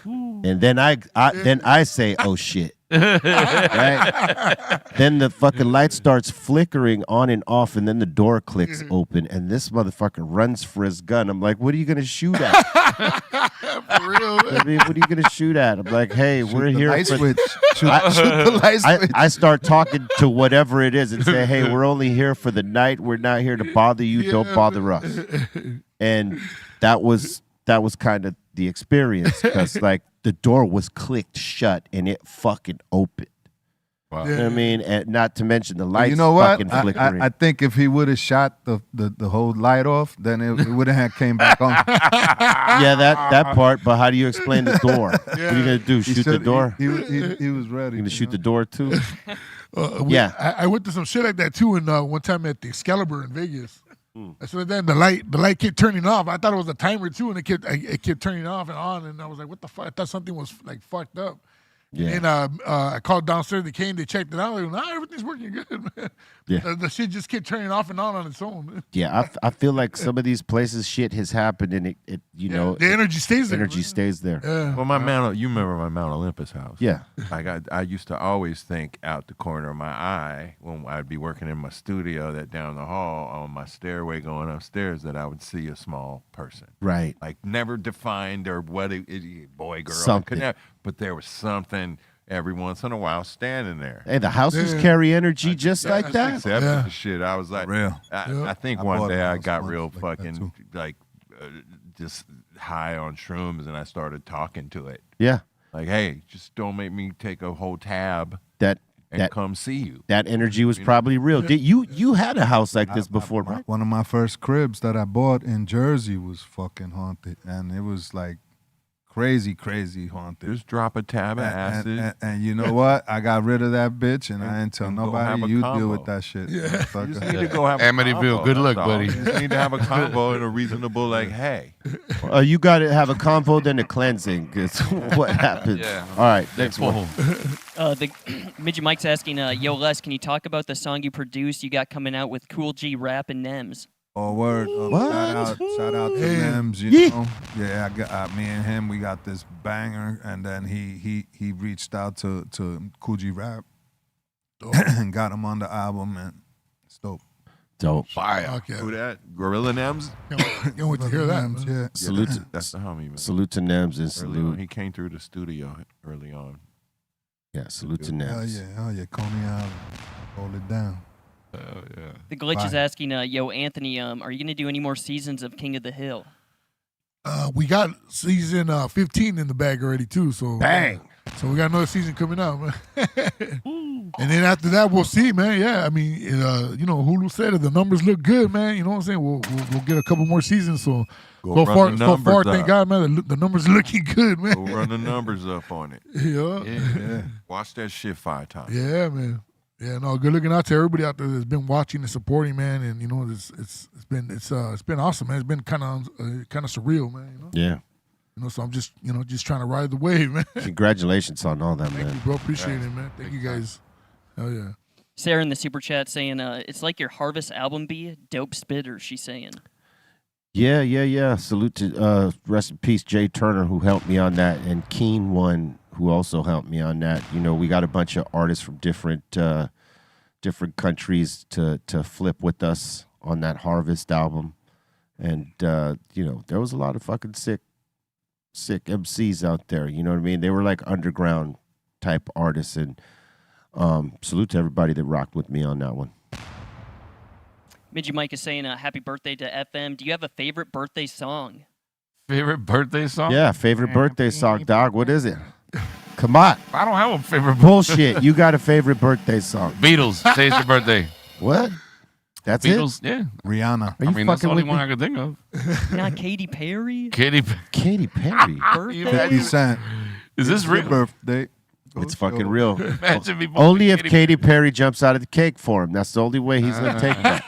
[SPEAKER 9] And then I say, "Oh shit." Right? Then the fucking light starts flickering on and off, and then the door clicks open, and this motherfucker runs for his gun. I'm like, "What are you gonna shoot at?"
[SPEAKER 8] For real.
[SPEAKER 9] I mean, what are you gonna shoot at? I'm like, "Hey, we're here
[SPEAKER 11] light
[SPEAKER 9] for
[SPEAKER 11] switch. Shoot the light switch.
[SPEAKER 9] I start talking to whatever it is and say, "Hey, we're only here for the night. We're not here to bother you. Don't bother us." And that was kind of the experience, because like the door was clicked shut and it fucking opened. Wow. You know what I mean? And not to mention the lights fucking flickering.
[SPEAKER 11] I think if he would have shot the whole light off, then it wouldn't have came back on.
[SPEAKER 9] Yeah, that part, but how do you explain the door? What are you going to do, shoot the door?
[SPEAKER 11] He was ready.
[SPEAKER 9] You going to shoot the door too?
[SPEAKER 8] Yeah. I went to some shit like that too, and one time at the Excalibur in Vegas. So then the light kept turning off. I thought it was a timer too, and it kept turning off and on, and I was like, "What the fuck?" I thought something was like fucked up. Yeah. And I called downstairs. They came. They checked it out. Like, "Nah, everything's working good, man." Yeah. The shit just kept turning off and on its own.
[SPEAKER 9] Yeah, I feel like some of these places shit has happened, and it the
[SPEAKER 8] energy stays there.
[SPEAKER 9] Energy stays there.
[SPEAKER 8] Yeah.
[SPEAKER 10] Well, you remember my Mount Olympus house?
[SPEAKER 9] Yeah.
[SPEAKER 10] Like I used to always think out the corner of my eye when I'd be working in my studio that down the hall on my stairway going upstairs that I would see a small person.
[SPEAKER 9] Right.
[SPEAKER 10] Like never defined or what boy, girl.
[SPEAKER 9] Something.
[SPEAKER 10] But there was something every once in a while standing there.
[SPEAKER 9] Hey, the houses carry energy just like that.
[SPEAKER 10] Except for the shit. I was like,
[SPEAKER 11] real.
[SPEAKER 10] I think one day I got real fucking just high on shrooms and I started talking to it.
[SPEAKER 9] Yeah.
[SPEAKER 10] Like, "Hey, just don't make me take a whole tab and come see you."
[SPEAKER 9] That energy was probably real. Did you had a house like this before, right?
[SPEAKER 11] One of my first cribs that I bought in Jersey was fucking haunted, and it was like crazy haunted.
[SPEAKER 10] Just drop a tab of acid.
[SPEAKER 11] And you know what? I got rid of that bitch, and I didn't tell nobody. You deal with that shit.
[SPEAKER 10] You just need to go have
[SPEAKER 12] Amityville, good luck, buddy.
[SPEAKER 10] You just need to have a combo and a reasonable, like, "Hey."
[SPEAKER 9] You got to have a combo, then a cleansing. It's what happens.
[SPEAKER 12] Yeah.
[SPEAKER 9] All right, next one.
[SPEAKER 13] The Midget Mike's asking, "Yo, Les, can you talk about the song you produced you got coming out with Cool G Rap and Nems?"
[SPEAKER 11] Oh, word. Shout out to Nems, know. Yeah, me and him, we got this banger, and then he reached out to Cool G Rap and got him on the album, and it's dope.
[SPEAKER 9] Dope.
[SPEAKER 10] Fire.
[SPEAKER 8] Okay.
[SPEAKER 10] Who that? Gorilla Nems?
[SPEAKER 8] Can't wait to hear that.
[SPEAKER 11] Nems, yeah.
[SPEAKER 9] Salute.
[SPEAKER 10] That's the homie, man.
[SPEAKER 9] Salute to Nems and
[SPEAKER 10] Early
[SPEAKER 9] salute.
[SPEAKER 10] on. He came through the studio early on.
[SPEAKER 9] Yeah, salute to
[SPEAKER 11] Hell
[SPEAKER 9] Nems.
[SPEAKER 11] yeah, Coney Island. Hold it down.
[SPEAKER 12] Oh, yeah.
[SPEAKER 13] The Glitch is asking, "Yo, Anthony, are you going to do any more seasons of King of the Hill?"
[SPEAKER 8] We got season 15 in the bag already too. So
[SPEAKER 9] Bang.
[SPEAKER 8] So we got another season coming out, man. And then after that, we'll see, man. Yeah, I mean, Hulu said it. The numbers look good, man. You know what I'm saying? We'll get a couple more seasons. So so far, thank God, man. The numbers are looking good, man.
[SPEAKER 10] Go run the numbers up on it.
[SPEAKER 8] Yeah.
[SPEAKER 10] Watch that shit 5 times.
[SPEAKER 8] Yeah, man. Yeah, no, good looking out to everybody out there that's been watching and supporting, man. And it's been awesome, man. It's been kind of surreal, man. You know?
[SPEAKER 9] Yeah.
[SPEAKER 8] So I'm just trying to ride the wave, man.
[SPEAKER 9] Congratulations on all that, man.
[SPEAKER 8] Thank you, bro. Appreciate it, man. Thank you guys. Hell yeah.
[SPEAKER 13] Sarah in the super chat saying, it's like your Harvest album be dope spitter, she's saying.
[SPEAKER 9] Yeah. Salute to rest in peace, Jay Turner, who helped me on that, and krs-one, who also helped me on that. We got a bunch of artists from different countries to flip with us on that Harvest album, and there was a lot of fucking sick MCs out there. You know what I mean? They were like underground type artists, and salute to everybody that rocked with me on that one.
[SPEAKER 13] Midgie Mike is saying, happy birthday to FM. Do you have a favorite birthday song?
[SPEAKER 12] Favorite birthday song?
[SPEAKER 9] Yeah, favorite birthday song, dog. What is it? Come on.
[SPEAKER 12] I don't have a favorite
[SPEAKER 9] bullshit. You got a favorite birthday song?
[SPEAKER 12] Beatles. Today's your birthday.
[SPEAKER 9] What? That's
[SPEAKER 12] Beatles,
[SPEAKER 9] it?
[SPEAKER 12] yeah.
[SPEAKER 11] Rihanna.
[SPEAKER 9] Are you
[SPEAKER 12] that's the
[SPEAKER 9] fucking
[SPEAKER 12] only
[SPEAKER 9] with
[SPEAKER 12] one
[SPEAKER 9] me?
[SPEAKER 12] I could think of.
[SPEAKER 13] Not Katy Perry?
[SPEAKER 12] Katy
[SPEAKER 9] Perry.
[SPEAKER 13] Birthday?
[SPEAKER 11] 50 Cent.
[SPEAKER 12] Is this real?
[SPEAKER 11] Birthday.
[SPEAKER 9] It's fucking real.
[SPEAKER 12] Imagine me
[SPEAKER 9] Only if
[SPEAKER 12] Katy
[SPEAKER 9] Katy Perry jumps out of the cake for him. That's the only way he's going to take that.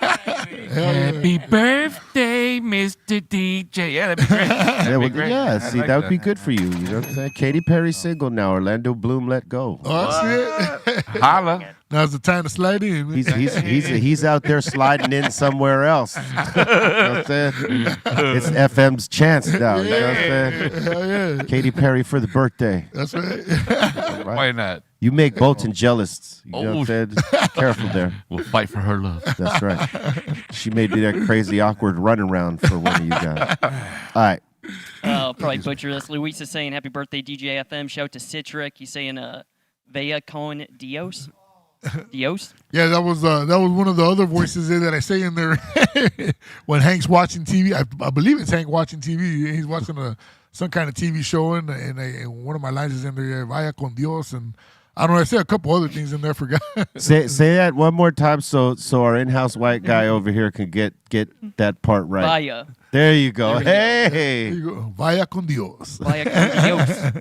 [SPEAKER 12] Happy birthday, Mr. DJ. Yeah, that'd be great. That'd be great.
[SPEAKER 9] Yeah,
[SPEAKER 12] I
[SPEAKER 9] see,
[SPEAKER 12] like
[SPEAKER 9] that would be good for you. You know what I'm saying? Katy Perry's single now. Orlando Bloom, let go.
[SPEAKER 8] Oh, that's it.
[SPEAKER 12] Holla.
[SPEAKER 8] Now's the time to slide in, man.
[SPEAKER 9] He's out there sliding in somewhere else. You know what I'm saying? It's FM's chance now. You know what I'm saying?
[SPEAKER 8] Hell yeah.
[SPEAKER 9] Katy Perry for the birthday.
[SPEAKER 8] That's right.
[SPEAKER 12] Why not?
[SPEAKER 9] You make Bolton jealous. You know what I'm
[SPEAKER 12] Oh.
[SPEAKER 9] saying? Just careful there.
[SPEAKER 12] We'll fight for her love.
[SPEAKER 9] That's right. She may do that crazy, awkward run around for one of you guys. All right.
[SPEAKER 13] I'll probably butcher this. Luis is saying, happy birthday, DJ FM. Shout out to Citric. He's saying, Vea con Dios. Dios?
[SPEAKER 8] Yeah, that was one of the other voices there that I say in there when Hank's watching TV. I believe it's Hank watching TV. He's watching some kind of TV show, and one of my lines is in there, Vaya con Dios, and I don't know. I said a couple other things in there. Forgot.
[SPEAKER 9] Say that one more time, so our in-house white guy over here can get that part right.
[SPEAKER 13] Vaya.
[SPEAKER 9] There you go. Hey.
[SPEAKER 8] There you go. Vaya con Dios.
[SPEAKER 13] Vaya con Dios.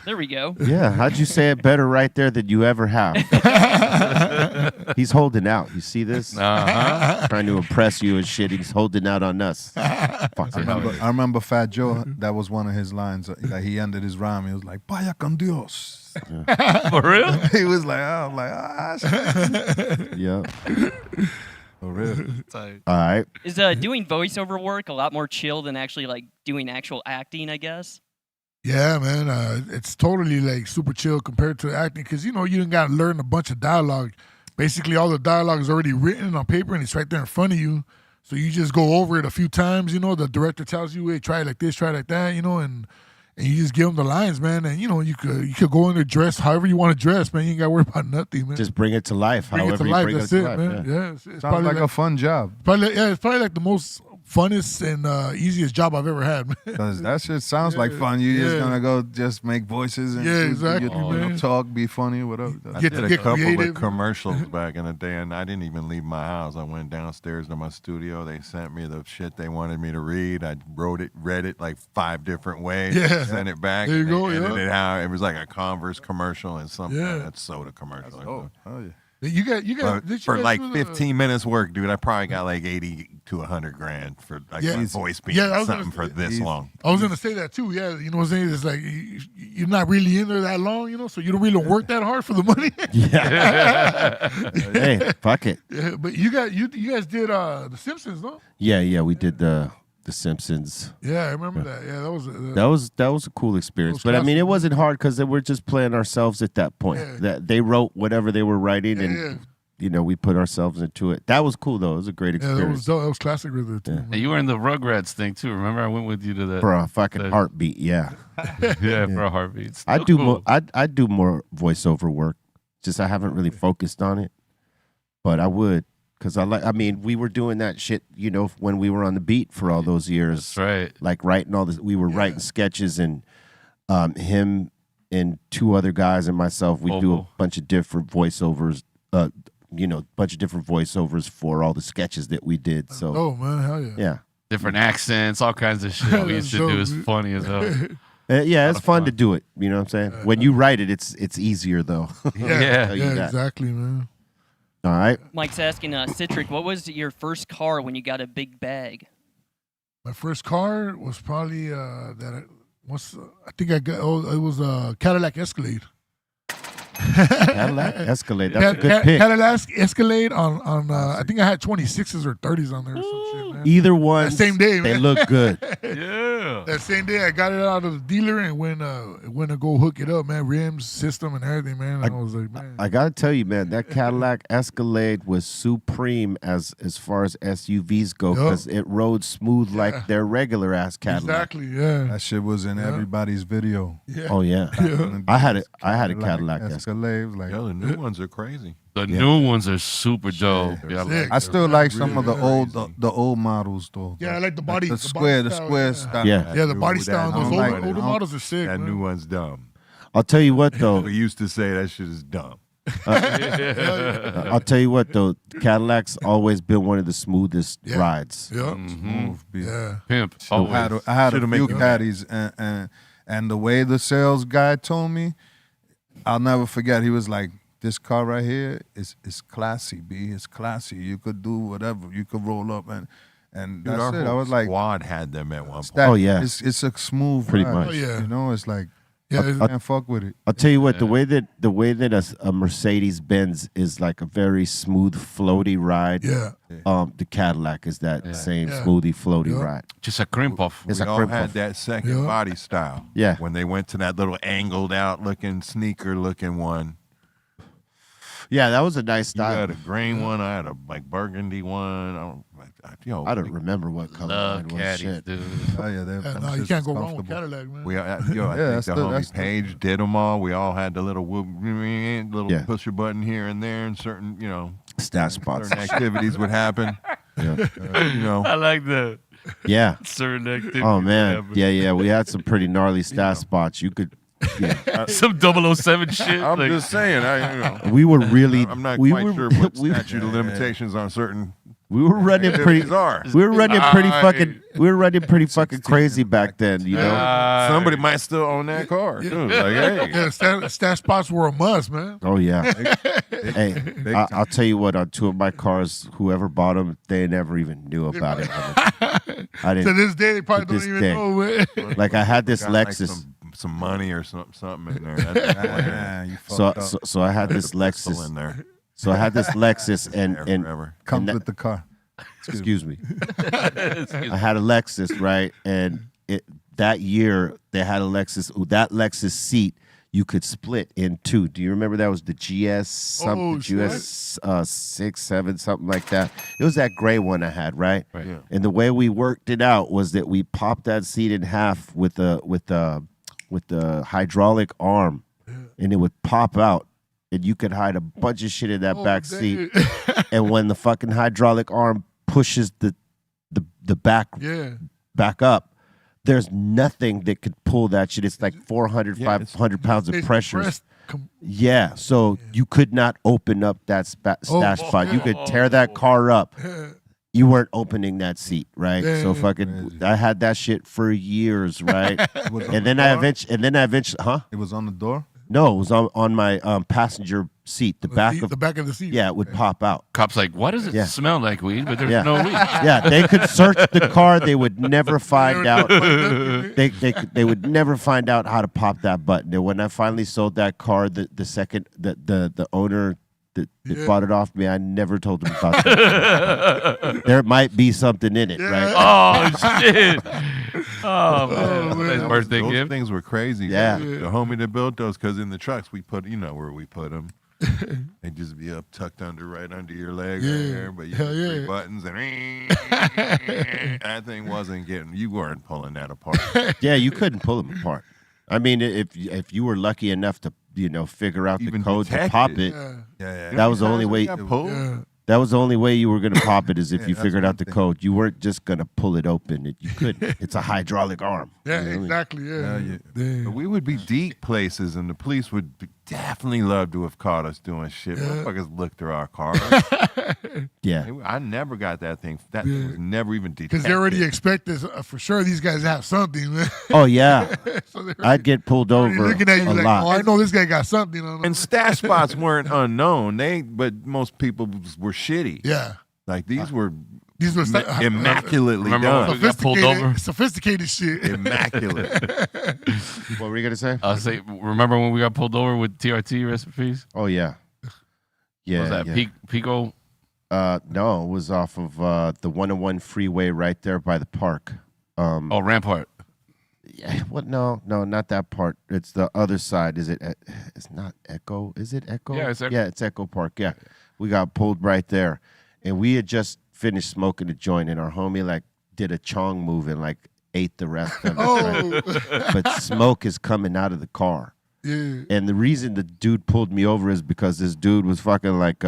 [SPEAKER 13] There we go.
[SPEAKER 9] Yeah, how'd you say it better right there than you ever have? He's holding out. You see this?
[SPEAKER 12] Uh-huh.
[SPEAKER 9] Trying to impress you and shit. He's holding out on us. Fuck it.
[SPEAKER 11] I remember Fat Joe, that was one of his lines. Like he ended his rhyme. He was like, Vaya con Dios.
[SPEAKER 12] For real?
[SPEAKER 11] He was like, shit.
[SPEAKER 9] Yeah.
[SPEAKER 11] For real.
[SPEAKER 9] All right.
[SPEAKER 13] Is doing voiceover work a lot more chill than actually like doing actual acting, I guess?
[SPEAKER 8] Yeah, man. It's totally like super chill compared to acting because, you didn't got to learn a bunch of dialogue. Basically, all the dialogue is already written on paper and it's right there in front of you. So you just go over it a few times, The director tells you, hey, try it like this, try it like that, and you just give them the lines, man. And, you could go in there dress however you want to dress, man. You ain't got to worry about nothing, man.
[SPEAKER 9] Just bring it to life.
[SPEAKER 8] Bring it to life. That's it, man. Yeah. It's
[SPEAKER 11] Sounds
[SPEAKER 8] probably
[SPEAKER 11] like a fun job.
[SPEAKER 8] It's probably like the most funnest and easiest job I've ever had, man.
[SPEAKER 11] Because that shit sounds like fun. You're just going to go just make voices and
[SPEAKER 8] exactly,
[SPEAKER 11] man. Talk, be funny, whatever.
[SPEAKER 10] I did a couple of commercials back in the day, and I didn't even leave my house. I went downstairs to my studio. They sent me the shit they wanted me to read. I read it like 5 different ways.
[SPEAKER 8] Yeah.
[SPEAKER 10] Sent it back.
[SPEAKER 8] There you go,
[SPEAKER 10] edited it out. It was like a Converse commercial and something.
[SPEAKER 8] Yeah.
[SPEAKER 10] That soda commercial.
[SPEAKER 11] Oh yeah.
[SPEAKER 8] You got
[SPEAKER 10] for like 15 minutes work, dude. I probably got like 80 to 100 grand for like my voice being something for this long.
[SPEAKER 8] I was gonna say that too. Yeah, you know what I'm saying? It's like you're not really in there that long, so you don't really work that hard for the money.
[SPEAKER 9] Yeah. Hey, fuck it.
[SPEAKER 8] Yeah, but you guys did The Simpsons, no?
[SPEAKER 9] Yeah, we did the Simpsons.
[SPEAKER 8] Yeah, I remember that. Yeah,
[SPEAKER 9] that was a cool experience. But I mean, it wasn't hard because we're just playing ourselves at that point.
[SPEAKER 8] Yeah.
[SPEAKER 9] That they wrote whatever they were writing, and we put ourselves into it. That was cool though. It was a great experience.
[SPEAKER 8] Yeah, that was classic with it too.
[SPEAKER 12] And you were in the Rugrats thing too. Remember, I went with you to that
[SPEAKER 9] for a fucking heartbeat. Yeah,
[SPEAKER 12] yeah, for a heartbeat.
[SPEAKER 9] I do more. I do more voiceover work. Just I haven't really focused on it, but I would. Because we were doing that shit, when we were on the beat for all those years.
[SPEAKER 12] That's right.
[SPEAKER 9] Like writing all this, we were writing sketches, and him and two other guys and myself, we do a bunch of different voiceovers. Bunch of different voiceovers for all the sketches that we did. So,
[SPEAKER 8] oh man, hell yeah,
[SPEAKER 9] yeah,
[SPEAKER 12] different accents, all kinds of shit we used to do. It's funny as hell.
[SPEAKER 9] Yeah, it's fun to do it. You know what I'm saying? When you write it, it's easier though.
[SPEAKER 12] Yeah,
[SPEAKER 8] exactly, man.
[SPEAKER 9] All right.
[SPEAKER 13] Mike's asking, Citric, what was your first car when you got a big bag?
[SPEAKER 8] My first car was probably I think I got. Oh, it was a Cadillac Escalade.
[SPEAKER 9] Cadillac Escalade. That's a good pick.
[SPEAKER 8] Cadillac Escalade on I think I had 26s or 30s on there or some shit, man.
[SPEAKER 9] Either one.
[SPEAKER 8] That same day, man.
[SPEAKER 9] They look good.
[SPEAKER 12] Yeah.
[SPEAKER 8] That same day I got it out of the dealer and went to go hook it up, man. Rims, system, and everything, man. And I was like, man.
[SPEAKER 9] I gotta tell you, man, that Cadillac Escalade was supreme as far as SUVs go because it rode smooth like their regular ass Cadillac.
[SPEAKER 8] Exactly, yeah.
[SPEAKER 11] That shit was in everybody's video.
[SPEAKER 8] Yeah.
[SPEAKER 9] Oh yeah. I had a Cadillac Escalade.
[SPEAKER 11] Like,
[SPEAKER 10] the new ones are crazy.
[SPEAKER 12] The new ones are super dope. Yeah,
[SPEAKER 11] I still like some of the old models though.
[SPEAKER 8] Yeah, I like the body.
[SPEAKER 11] The square style.
[SPEAKER 8] Yeah, the body style. Those older models are sick.
[SPEAKER 10] That
[SPEAKER 8] man.
[SPEAKER 10] new one's dumb.
[SPEAKER 9] I'll tell you what though.
[SPEAKER 10] We used to say that shit is dumb.
[SPEAKER 9] I'll tell you what though. Cadillac's always been one of the smoothest rides.
[SPEAKER 8] Yeah,
[SPEAKER 11] Smooth.
[SPEAKER 8] Yeah.
[SPEAKER 12] Pimp.
[SPEAKER 11] I had a few caddies, and the way the sales guy told me, I'll never forget. He was like, "This car right here is classy, B. It's classy. You could do whatever. You could roll up and
[SPEAKER 10] Dude,
[SPEAKER 11] that's
[SPEAKER 10] our
[SPEAKER 11] it." I
[SPEAKER 10] whole
[SPEAKER 11] was like,
[SPEAKER 10] squad had them at one point.
[SPEAKER 9] Oh, yeah.
[SPEAKER 11] it's a smooth
[SPEAKER 9] Pretty
[SPEAKER 11] ride.
[SPEAKER 9] much.
[SPEAKER 8] Oh, yeah.
[SPEAKER 11] You know, it's like,
[SPEAKER 8] Yeah,
[SPEAKER 11] can't fuck with it.
[SPEAKER 9] I'll tell you what, the way that a Mercedes Benz is like a very smooth, floaty ride.
[SPEAKER 8] Yeah.
[SPEAKER 9] The Cadillac is that same smoothie, floaty ride.
[SPEAKER 12] Just a crimp off.
[SPEAKER 9] It's
[SPEAKER 10] We
[SPEAKER 9] a
[SPEAKER 10] all
[SPEAKER 9] crimp
[SPEAKER 10] had
[SPEAKER 9] off.
[SPEAKER 10] that second body style.
[SPEAKER 9] Yeah.
[SPEAKER 10] When they went to that little angled out looking sneaker looking one.
[SPEAKER 9] Yeah, that was a nice
[SPEAKER 10] You
[SPEAKER 9] style.
[SPEAKER 10] had a green one. I had a burgundy one.
[SPEAKER 9] I don't remember what color
[SPEAKER 12] Love
[SPEAKER 9] mine was.
[SPEAKER 12] caddies,
[SPEAKER 9] Shit.
[SPEAKER 12] dude.
[SPEAKER 11] Oh yeah,
[SPEAKER 8] No, you can't go wrong with Cadillac, man.
[SPEAKER 10] We, I
[SPEAKER 11] Yeah,
[SPEAKER 10] think
[SPEAKER 11] that's
[SPEAKER 10] the
[SPEAKER 11] the-
[SPEAKER 10] homie
[SPEAKER 11] that's the-
[SPEAKER 10] Paige did them all. We all had the little
[SPEAKER 9] Yeah.
[SPEAKER 10] push a button here and there, and certain
[SPEAKER 9] Stat spots.
[SPEAKER 10] certain activities would happen.
[SPEAKER 9] Yeah.
[SPEAKER 12] I like that.
[SPEAKER 9] Yeah.
[SPEAKER 12] Certain activity.
[SPEAKER 9] Oh man. Yeah. We had some pretty gnarly stat spots. You could. Yeah.
[SPEAKER 12] Some 007 shit.
[SPEAKER 10] I'm
[SPEAKER 12] like,
[SPEAKER 10] just saying.
[SPEAKER 9] We were really.
[SPEAKER 10] I'm not
[SPEAKER 9] we
[SPEAKER 10] quite
[SPEAKER 9] were,
[SPEAKER 10] sure what
[SPEAKER 9] we,
[SPEAKER 10] statute of limitations on certain.
[SPEAKER 9] we were running pretty.
[SPEAKER 10] activities are.
[SPEAKER 9] We were running pretty fucking. We were running pretty fucking crazy back then. You know.
[SPEAKER 10] Somebody might still own that car. Too. Like, hey.
[SPEAKER 8] Yeah, stat spots were a must, man.
[SPEAKER 9] Oh yeah. Hey, I'll tell you what. On two of my cars, whoever bought them, they never even knew about it. I didn't.
[SPEAKER 8] To this day, they probably
[SPEAKER 9] to
[SPEAKER 8] don't
[SPEAKER 9] this
[SPEAKER 8] even
[SPEAKER 9] day.
[SPEAKER 8] know, man.
[SPEAKER 9] Like I had this
[SPEAKER 10] Got, like,
[SPEAKER 9] Lexus.
[SPEAKER 10] some money or something in there. That's
[SPEAKER 11] you fucked up.
[SPEAKER 9] So I had this Lexus
[SPEAKER 10] in there.
[SPEAKER 9] So I had this Lexus and
[SPEAKER 11] Comes
[SPEAKER 9] that-
[SPEAKER 11] with the car.
[SPEAKER 9] Excuse me. I had a Lexus, right? And that year they had a Lexus. That Lexus seat you could split in two. Do you remember that was the GS something, GS 6, 7, something like that? It was that gray one I had, right?
[SPEAKER 12] Right.
[SPEAKER 10] Yeah.
[SPEAKER 9] And the way we worked it out was that we popped that seat in half with the hydraulic arm, and it would pop out, and you could hide a bunch of shit in that back seat. And when the fucking hydraulic arm pushes the back up, there's nothing that could pull that shit. It's like 400, 500 pounds of pressure. Yeah, so you could not open up that stash spot. You could tear that car up. You weren't opening that seat, right? So fucking, I had that shit for years, right? and then I eventually, huh?
[SPEAKER 11] It was on the door.
[SPEAKER 9] No, it was on my passenger seat, the back
[SPEAKER 8] of the seat.
[SPEAKER 9] Yeah, it would pop out.
[SPEAKER 12] Cop's like, why does it smell like weed? But there's
[SPEAKER 9] Yeah.
[SPEAKER 12] no weed.
[SPEAKER 9] Yeah, they could search the car. They would never find out. They would never find out how to pop that button. And when I finally sold that car, the owner that bought it off me, I never told him about that. There might be something in it, right?
[SPEAKER 12] Oh shit! Oh man, nice birthday
[SPEAKER 10] those
[SPEAKER 12] gift.
[SPEAKER 10] things were crazy.
[SPEAKER 9] Yeah.
[SPEAKER 10] The homie that built those, because in the trucks we put, where we put them. They'd just be up tucked right under your leg right there, but you had three buttons and that thing wasn't you weren't pulling that apart.
[SPEAKER 9] Yeah, you couldn't pull them apart. I mean, if you were lucky enough to figure out
[SPEAKER 10] Even
[SPEAKER 9] the code to
[SPEAKER 10] detect
[SPEAKER 9] pop
[SPEAKER 10] it.
[SPEAKER 9] it,
[SPEAKER 11] Yeah.
[SPEAKER 9] that was the only way.
[SPEAKER 10] Got pulled?
[SPEAKER 9] That was the only way you were gonna pop it is if
[SPEAKER 11] Yeah,
[SPEAKER 9] you
[SPEAKER 11] that's
[SPEAKER 9] figured
[SPEAKER 11] one
[SPEAKER 9] out the
[SPEAKER 11] thing.
[SPEAKER 9] code. You weren't just gonna pull it open. You couldn't. It's a hydraulic arm.
[SPEAKER 8] Yeah,
[SPEAKER 9] You know?
[SPEAKER 8] exactly. Yeah.
[SPEAKER 10] But we would be deep places, and the police would definitely love to have caught us doing shit. Motherfuckers looked through our cars.
[SPEAKER 9] Yeah.
[SPEAKER 10] I never got that thing. That thing was never even detected.
[SPEAKER 8] Because they already expect this for sure. These guys have something, man.
[SPEAKER 9] Oh yeah.
[SPEAKER 8] So they're
[SPEAKER 9] I'd get pulled
[SPEAKER 8] already
[SPEAKER 9] over
[SPEAKER 8] looking at you
[SPEAKER 9] a
[SPEAKER 8] like,
[SPEAKER 9] lot.
[SPEAKER 8] oh, I know this guy got something on him.
[SPEAKER 10] And stash spots weren't unknown. But most people were shitty.
[SPEAKER 8] Yeah.
[SPEAKER 10] Like these were
[SPEAKER 8] immaculately
[SPEAKER 10] immaculately done.
[SPEAKER 12] pulled over?
[SPEAKER 8] Sophisticated shit.
[SPEAKER 10] Immaculate.
[SPEAKER 9] What were you gonna say?
[SPEAKER 12] I was say, remember when we got pulled over with TRT recipes?
[SPEAKER 9] Oh yeah. Yeah.
[SPEAKER 12] Was that
[SPEAKER 9] yeah.
[SPEAKER 12] Pico?
[SPEAKER 9] No, it was off of the 101 freeway right there by the park.
[SPEAKER 12] Oh, Rampart.
[SPEAKER 9] Yeah, what? No, not that part. It's the other side. Is it? It's not Echo. Is it Echo?
[SPEAKER 12] Yeah, it's Echo.
[SPEAKER 9] Yeah, it's Echo Park. Yeah, we got pulled right there, and we had just finished smoking a joint, and our homie like did a chong move and like ate the rest of it.
[SPEAKER 8] Oh.
[SPEAKER 9] Right? But smoke is coming out of the car.
[SPEAKER 8] Yeah.
[SPEAKER 9] And the reason the dude pulled me over is because this dude was fucking like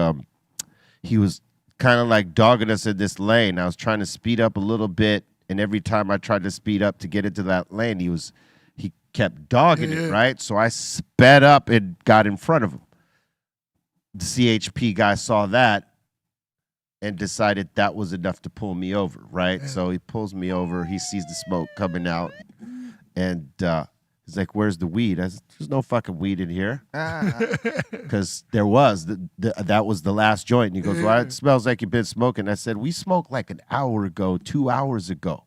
[SPEAKER 9] he was kind of like dogging us in this lane. I was trying to speed up a little bit. And every time I tried to speed up to get into that lane, he kept dogging it, right? So I sped up and got in front of him. The CHP guy saw that and decided that was enough to pull me over, right? So he pulls me over. He sees the smoke coming out. And he's like, where's the weed? I said, there's no fucking weed in here. Because there was. That was the last joint. And he goes, well, it smells like you've been smoking. I said, we smoked like an hour ago, 2 hours ago.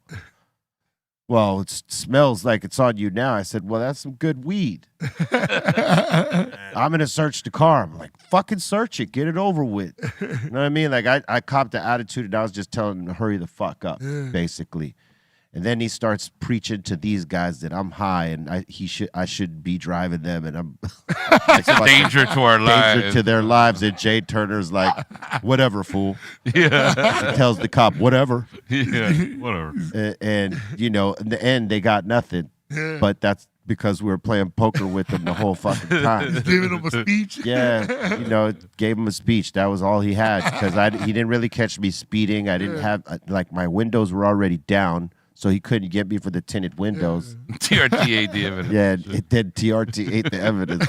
[SPEAKER 9] Well, it smells like it's on you now. I said, well, that's some good weed. I'm going to search the car. I'm like, fucking search it. Get it over with. You know what I mean? Like, I copped the attitude, and I was just telling him to hurry the fuck up, basically. And then he starts preaching to these guys that I'm high and I should be driving them, and I'm
[SPEAKER 12] It's a danger to our lives.
[SPEAKER 9] Danger to their lives. And Jay Turner's like, whatever, fool.
[SPEAKER 12] Yeah.
[SPEAKER 9] He tells the cop, whatever.
[SPEAKER 12] Yeah, whatever.
[SPEAKER 9] And you know, in the end, they got nothing.
[SPEAKER 8] Yeah.
[SPEAKER 9] But that's because we were playing poker with them the whole fucking time.
[SPEAKER 8] Just giving him a speech.
[SPEAKER 9] Yeah, you know, gave him a speech. That was all he had because he didn't really catch me speeding. I didn't have like my windows were already down. So he couldn't get me for the tinted windows.
[SPEAKER 12] TRT ate the evidence.
[SPEAKER 9] Yeah, it did. TRT ate the evidence.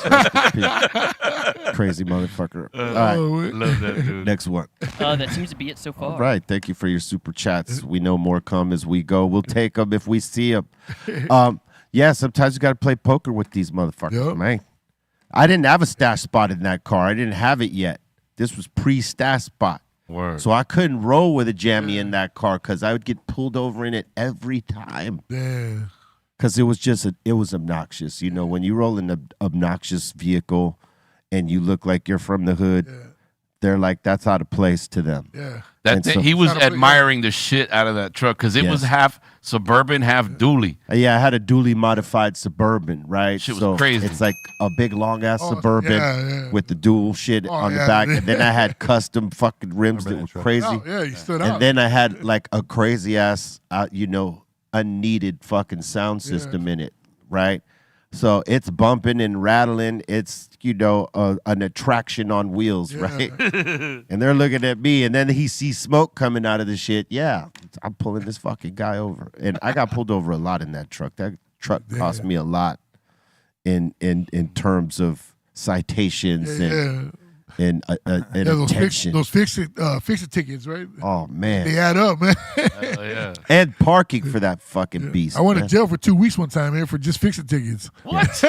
[SPEAKER 9] Crazy motherfucker. All right.
[SPEAKER 12] Love that dude.
[SPEAKER 9] Next one.
[SPEAKER 13] That seems to be it so far.
[SPEAKER 9] All right. Thank you for your super chats. We know more come as we go. We'll take them if we see them. Yeah, sometimes you got to play poker with these motherfuckers, man. I didn't have a stash spot in that car. I didn't have it yet. This was pre-stash spot.
[SPEAKER 12] Word.
[SPEAKER 9] So I couldn't roll with a jammy in that car because I would get pulled over in it every time.
[SPEAKER 8] Yeah.
[SPEAKER 9] Because it was obnoxious. You know, when you roll in an obnoxious vehicle and you look like you're from the hood, they're like, that's out of place to them.
[SPEAKER 8] Yeah.
[SPEAKER 12] He was admiring the shit out of that truck because it was half Suburban, half dually.
[SPEAKER 9] Yeah, I had a dually modified Suburban, right?
[SPEAKER 12] Shit was crazy.
[SPEAKER 9] It's like a big long ass Suburban with the dual shit on the back, and then I had custom fucking rims that were crazy.
[SPEAKER 8] Oh, yeah, you stood out.
[SPEAKER 9] And then I had like a crazy ass, unneeded fucking sound system in it, right? So it's bumping and rattling. It's, an attraction on wheels, right? And they're looking at me, and then he sees smoke coming out of the shit. Yeah, I'm pulling this fucking guy over. And I got pulled over a lot in that truck. That truck cost me a lot in terms of citations and attention.
[SPEAKER 8] Those fix-it tickets, right?
[SPEAKER 9] Oh, man.
[SPEAKER 8] They add up, man.
[SPEAKER 12] Yeah.
[SPEAKER 9] And parking for that fucking beast.
[SPEAKER 8] I went to jail for 2 weeks one time, man, for just fix-it tickets.
[SPEAKER 12] What?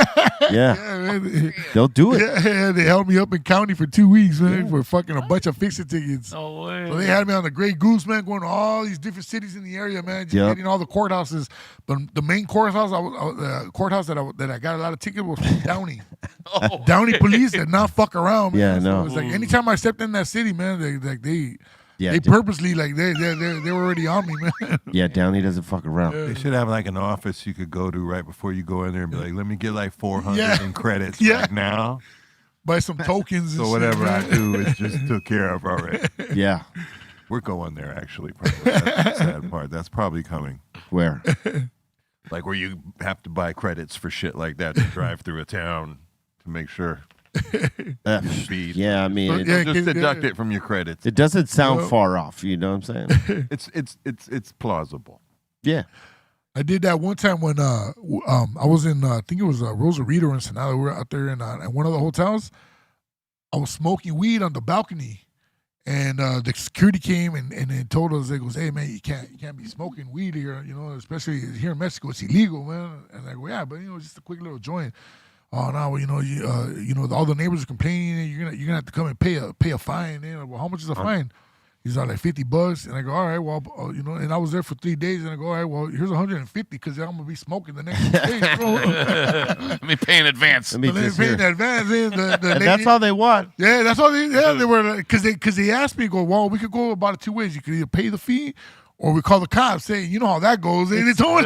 [SPEAKER 9] Yeah.
[SPEAKER 8] Man.
[SPEAKER 9] They'll do it.
[SPEAKER 8] Yeah, they held me up in county for 2 weeks, man, for fucking a bunch of fix-it tickets.
[SPEAKER 12] No way.
[SPEAKER 8] So they had me on the Grey Goose, man, going to all these different cities in the area, man, just getting all the courthouses. But the main courthouse, that I got a lot of tickets was from Downey. Downey police did not fuck around, man.
[SPEAKER 9] Yeah, I
[SPEAKER 8] So
[SPEAKER 9] know.
[SPEAKER 8] it was like anytime I stepped in that city, man, they purposely they were already on me, man.
[SPEAKER 9] Yeah, Downey doesn't fuck around.
[SPEAKER 11] They should have like an office you could go to right before you go in there and be like, let me get like 400 in credits right now.
[SPEAKER 8] Buy some tokens.
[SPEAKER 11] So
[SPEAKER 8] and
[SPEAKER 11] whatever
[SPEAKER 8] shit,
[SPEAKER 11] I do is just took care of already.
[SPEAKER 9] Yeah.
[SPEAKER 11] We're going there actually. Probably. That's the sad part. That's probably coming.
[SPEAKER 9] Where?
[SPEAKER 10] Like where you have to buy credits for shit like that to drive through a town to make sure. speed.
[SPEAKER 9] Yeah, I mean,
[SPEAKER 10] Just deduct it from your credits.
[SPEAKER 9] It doesn't sound far off. You know what I'm saying?
[SPEAKER 10] It's plausible.
[SPEAKER 9] Yeah.
[SPEAKER 8] I did that one time when I was in I think it was Rosarito or Ensenada. We were out there in one of the hotels. I was smoking weed on the balcony, and the security came and told us, they goes, "Hey man, you can't be smoking weed here, you know, especially here in Mexico, it's illegal, man." And I go, "Yeah, but you know, just a quick little joint." "Oh no, well, you know, all the neighbors are complaining. You're gonna have to come and pay a fine." You know, well, how much is a fine? He's like $50, and I go, "All right, well, you know," and I was there for 3 days, and I go, "All right, well, here's 150 because I'm gonna be smoking the next 2 days, bro."
[SPEAKER 12] Let me pay in advance.
[SPEAKER 8] Let me pay in advance. And
[SPEAKER 9] And that's all they want.
[SPEAKER 8] Yeah, that's all they were, because they asked me, go, "Well, we could go about it 2 ways. You could either pay the fee, or we call the cops." Saying, "You know how that goes." And it's only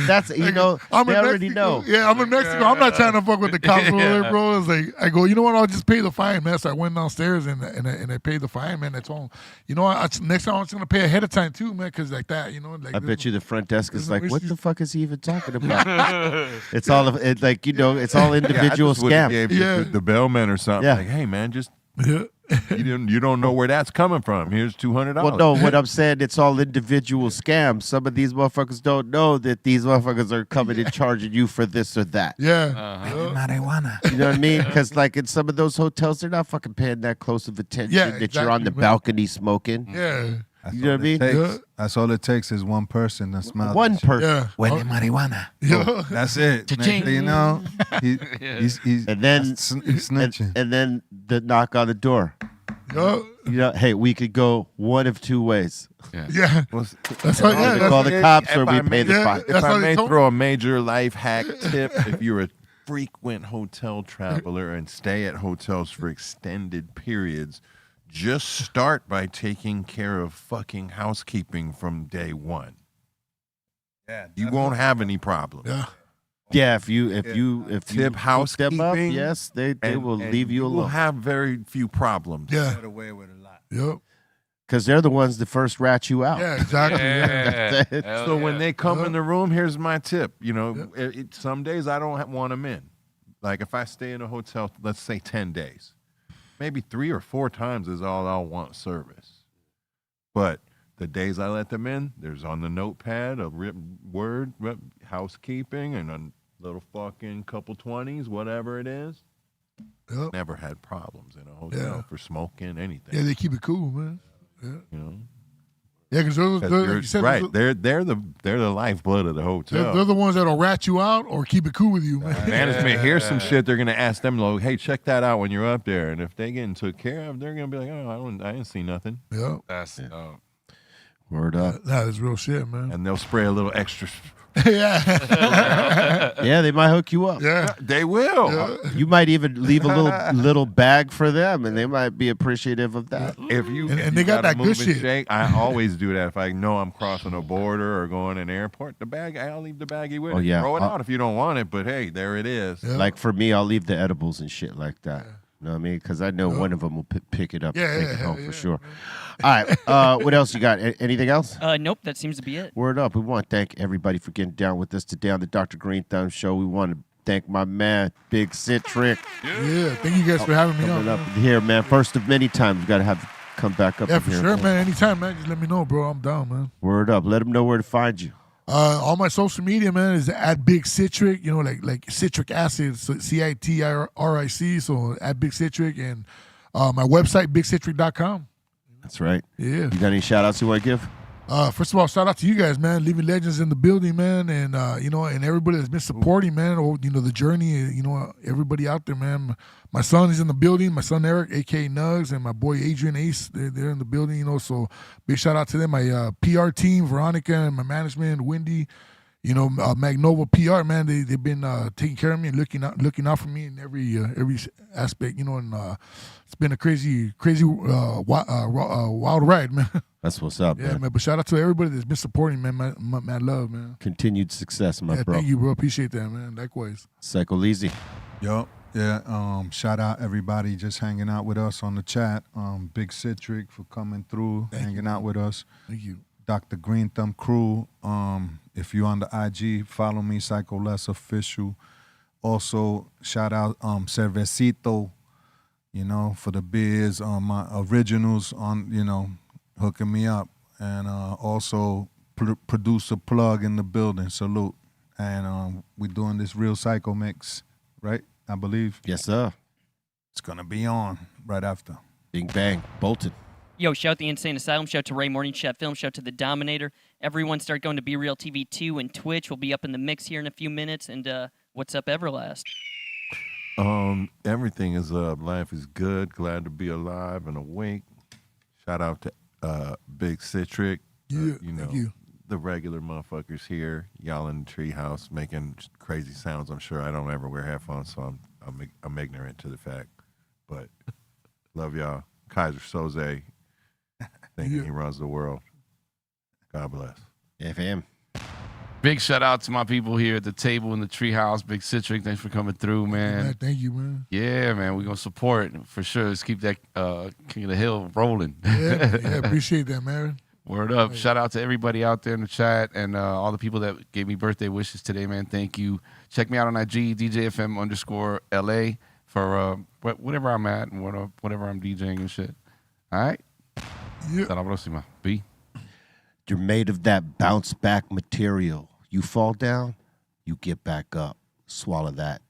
[SPEAKER 9] that's you know,
[SPEAKER 8] I'm
[SPEAKER 9] they
[SPEAKER 8] in
[SPEAKER 9] already
[SPEAKER 8] Mexico.
[SPEAKER 9] know.
[SPEAKER 8] Yeah, I'm in Mexico. I'm not trying to fuck with the cops over there, bro. It's like, I go, "You know what? I'll just pay the fine, man." So I went downstairs and I paid the fine, man. That's all. You know, next time I'm just gonna pay ahead of time too, man, because like that, you know. Like
[SPEAKER 9] I bet you the front desk is like, "What the fuck is he even talking about?" It's
[SPEAKER 10] Yeah.
[SPEAKER 9] all like, you know, it's all individual scam.
[SPEAKER 10] The bellman or something.
[SPEAKER 9] Yeah.
[SPEAKER 10] Like, "Hey man, just you don't know where that's coming from. Here's $200."
[SPEAKER 9] Well, no, what I'm saying, it's all individual scams. Some of these motherfuckers don't know that these motherfuckers are coming and charging you for this or that.
[SPEAKER 8] Yeah.
[SPEAKER 11] Marijuana.
[SPEAKER 9] You know what I mean? Because like in some of those hotels, they're not fucking paying that close of attention that you're on the balcony smoking.
[SPEAKER 8] Yeah.
[SPEAKER 9] You know what I mean?
[SPEAKER 11] That's all it takes is one person to smell.
[SPEAKER 9] One person.
[SPEAKER 8] Yeah.
[SPEAKER 11] Huele marijuana.
[SPEAKER 8] Yeah.
[SPEAKER 11] That's it. Next thing you know, he's
[SPEAKER 9] And then
[SPEAKER 11] snitching.
[SPEAKER 9] and then the knock on the door.
[SPEAKER 8] Yeah.
[SPEAKER 9] You know, hey, we could go one of 2 ways.
[SPEAKER 8] Yeah. That's
[SPEAKER 9] how. Either call the cops or we pay the fine.
[SPEAKER 10] If I may throw a major life hack tip, if you're a frequent hotel traveler and stay at hotels for extended periods, just start by taking care of fucking housekeeping from day one.
[SPEAKER 11] Yeah,
[SPEAKER 10] you won't have any problems.
[SPEAKER 8] Yeah.
[SPEAKER 9] Yeah, if you
[SPEAKER 10] tip
[SPEAKER 9] hook
[SPEAKER 10] housekeeping,
[SPEAKER 9] them up, yes, they will leave you alone.
[SPEAKER 10] Will have very few problems.
[SPEAKER 8] Yeah.
[SPEAKER 11] Get away with a lot.
[SPEAKER 8] Yep.
[SPEAKER 9] Because they're the ones that first rat you out.
[SPEAKER 8] Yeah, exactly.
[SPEAKER 12] Yeah.
[SPEAKER 10] So when they come in the room, here's my tip. You know, some days I don't want them in. Like if I stay in a hotel, let's say 10 days, maybe 3 or 4 times is all I'll want service. But the days I let them in, there's on the notepad a written word, housekeeping, and a little fucking couple 20s, whatever it is.
[SPEAKER 8] Yep.
[SPEAKER 10] Never had problems in a hotel for smoking, anything.
[SPEAKER 8] Yeah, they keep it cool, man. Yeah.
[SPEAKER 10] You know?
[SPEAKER 8] Yeah, because
[SPEAKER 10] they're the lifeblood of the hotel.
[SPEAKER 8] They're the ones that'll rat you out or keep it cool with you, man.
[SPEAKER 10] Management hears some shit, they're gonna ask them, like, "Hey, check that out when you're up there." And if they getting took care of, they're gonna be like, "Oh, I didn't see nothing."
[SPEAKER 8] Yeah,
[SPEAKER 12] that's
[SPEAKER 9] word up.
[SPEAKER 8] That is real shit, man.
[SPEAKER 10] And they'll spray a little extra.
[SPEAKER 8] Yeah.
[SPEAKER 9] Yeah, they might hook you up.
[SPEAKER 8] Yeah,
[SPEAKER 10] they will.
[SPEAKER 8] Yeah.
[SPEAKER 9] You might even leave a little bag for them, and they might be appreciative of that.
[SPEAKER 10] If you
[SPEAKER 8] and
[SPEAKER 10] if
[SPEAKER 8] they
[SPEAKER 10] you
[SPEAKER 8] got
[SPEAKER 10] gotta
[SPEAKER 8] that good
[SPEAKER 10] move and
[SPEAKER 8] shit.
[SPEAKER 10] shake, I always do that. If I know I'm crossing a border or going to an airport, I'll leave the baggie with
[SPEAKER 9] Oh,
[SPEAKER 10] it.
[SPEAKER 9] yeah.
[SPEAKER 10] Throw it out if you don't want it, but hey, there it is.
[SPEAKER 9] Like for me, I'll leave the edibles and shit like that. You know what I mean? Because I know one of them will pick it up and take it home for sure. All right. What else you got? Anything else?
[SPEAKER 13] Nope, that seems to be it.
[SPEAKER 9] Word up. We want to thank everybody for getting down with us today on the Dr. Greenthumb Show. We want to thank my man, Big Citric.
[SPEAKER 8] Yeah, thank you guys for having me on.
[SPEAKER 9] Coming up here, man. First of many times. You got to have come back up.
[SPEAKER 8] Yeah,
[SPEAKER 9] in
[SPEAKER 8] for
[SPEAKER 9] here,
[SPEAKER 8] sure, man. Anytime, man. Just let me know, bro. I'm down, man.
[SPEAKER 9] Word up. Let them know where to find you.
[SPEAKER 8] All my social media, man, is at Big Citric. You know, like citric acid, so CITRIC. So at Big Citric, and my website bigcitric.com.
[SPEAKER 9] That's right.
[SPEAKER 8] Yeah.
[SPEAKER 9] You got any shout outs you want to give?
[SPEAKER 8] First of all, shout out to you guys, man. Living legends in the building, man, and you know, and everybody that's been supporting, man. You know, the journey. You know, everybody out there, man. My son is in the building. My son Eric, aka Nugs, and my boy Adrian Ace. They're in the building. You know, so big shout out to them. My PR team, Veronica, and my management, Wendy. You know, Magnova PR, man. They've been taking care of me and looking out for me in every aspect. You know, and it's been a crazy wild ride, man.
[SPEAKER 9] That's what's up,
[SPEAKER 8] Yeah,
[SPEAKER 9] man.
[SPEAKER 8] man. But shout out to everybody that's been supporting, man. My love, man.
[SPEAKER 9] Continued success, my
[SPEAKER 8] Yeah,
[SPEAKER 9] bro.
[SPEAKER 8] thank you, bro. Appreciate that, man. Likewise.
[SPEAKER 9] Psycho Leezy.
[SPEAKER 11] Yo, yeah. Shout out everybody just hanging out with us on the chat. Big Citric for coming through, hanging out with us.
[SPEAKER 8] Thank you.
[SPEAKER 11] Dr. Greenthumb Crew. If you're on the IG, follow me, Psycho Less Official. Also, shout out Cervecito, you know, for the beers, my originals on, you know, hooking me up. And also producer Plug in the building, salute. And we're doing this Real Psycho mix, right? I believe.
[SPEAKER 9] Yes, sir.
[SPEAKER 11] It's going to be on right after.
[SPEAKER 9] Bing bang, Bolton.
[SPEAKER 13] Yo, shout the Insane Asylum, shout to Ray Morning, shout Film, shout to The Dominator. Everyone start going to BREALTV 2 and Twitch. We'll be up in the mix here in a few minutes. And what's up, Everlast?
[SPEAKER 10] Everything is up. Life is good. Glad to be alive and awake. Shout out to Big Citric.
[SPEAKER 8] Yeah,
[SPEAKER 10] you know,
[SPEAKER 8] thank you.
[SPEAKER 10] The regular motherfuckers here. Y'all in the treehouse making crazy sounds. I'm sure I don't ever wear headphones, so I'm ignorant to the fact. But love y'all. Kaiser Soze, thinking he runs the world. God bless.
[SPEAKER 9] FM.
[SPEAKER 12] Big shout out to my people here at the table in the treehouse. Big Citric, thanks for coming through, man.
[SPEAKER 8] Thank you, man.
[SPEAKER 12] Yeah, man, we're going to support for sure. Let's keep that King of the Hill rolling.
[SPEAKER 8] Yeah, appreciate that, man.
[SPEAKER 12] Word up. Shout out to everybody out there in the chat and all the people that gave me birthday wishes today, man. Thank you. Check me out on IG, DJFM_LA for whatever I'm at and whatever I'm DJing and shit. All right?
[SPEAKER 8] Yeah.
[SPEAKER 12] Hasta la próxima. B.
[SPEAKER 9] You're made of that bounce back material. You fall down, you get back up. Swallow that.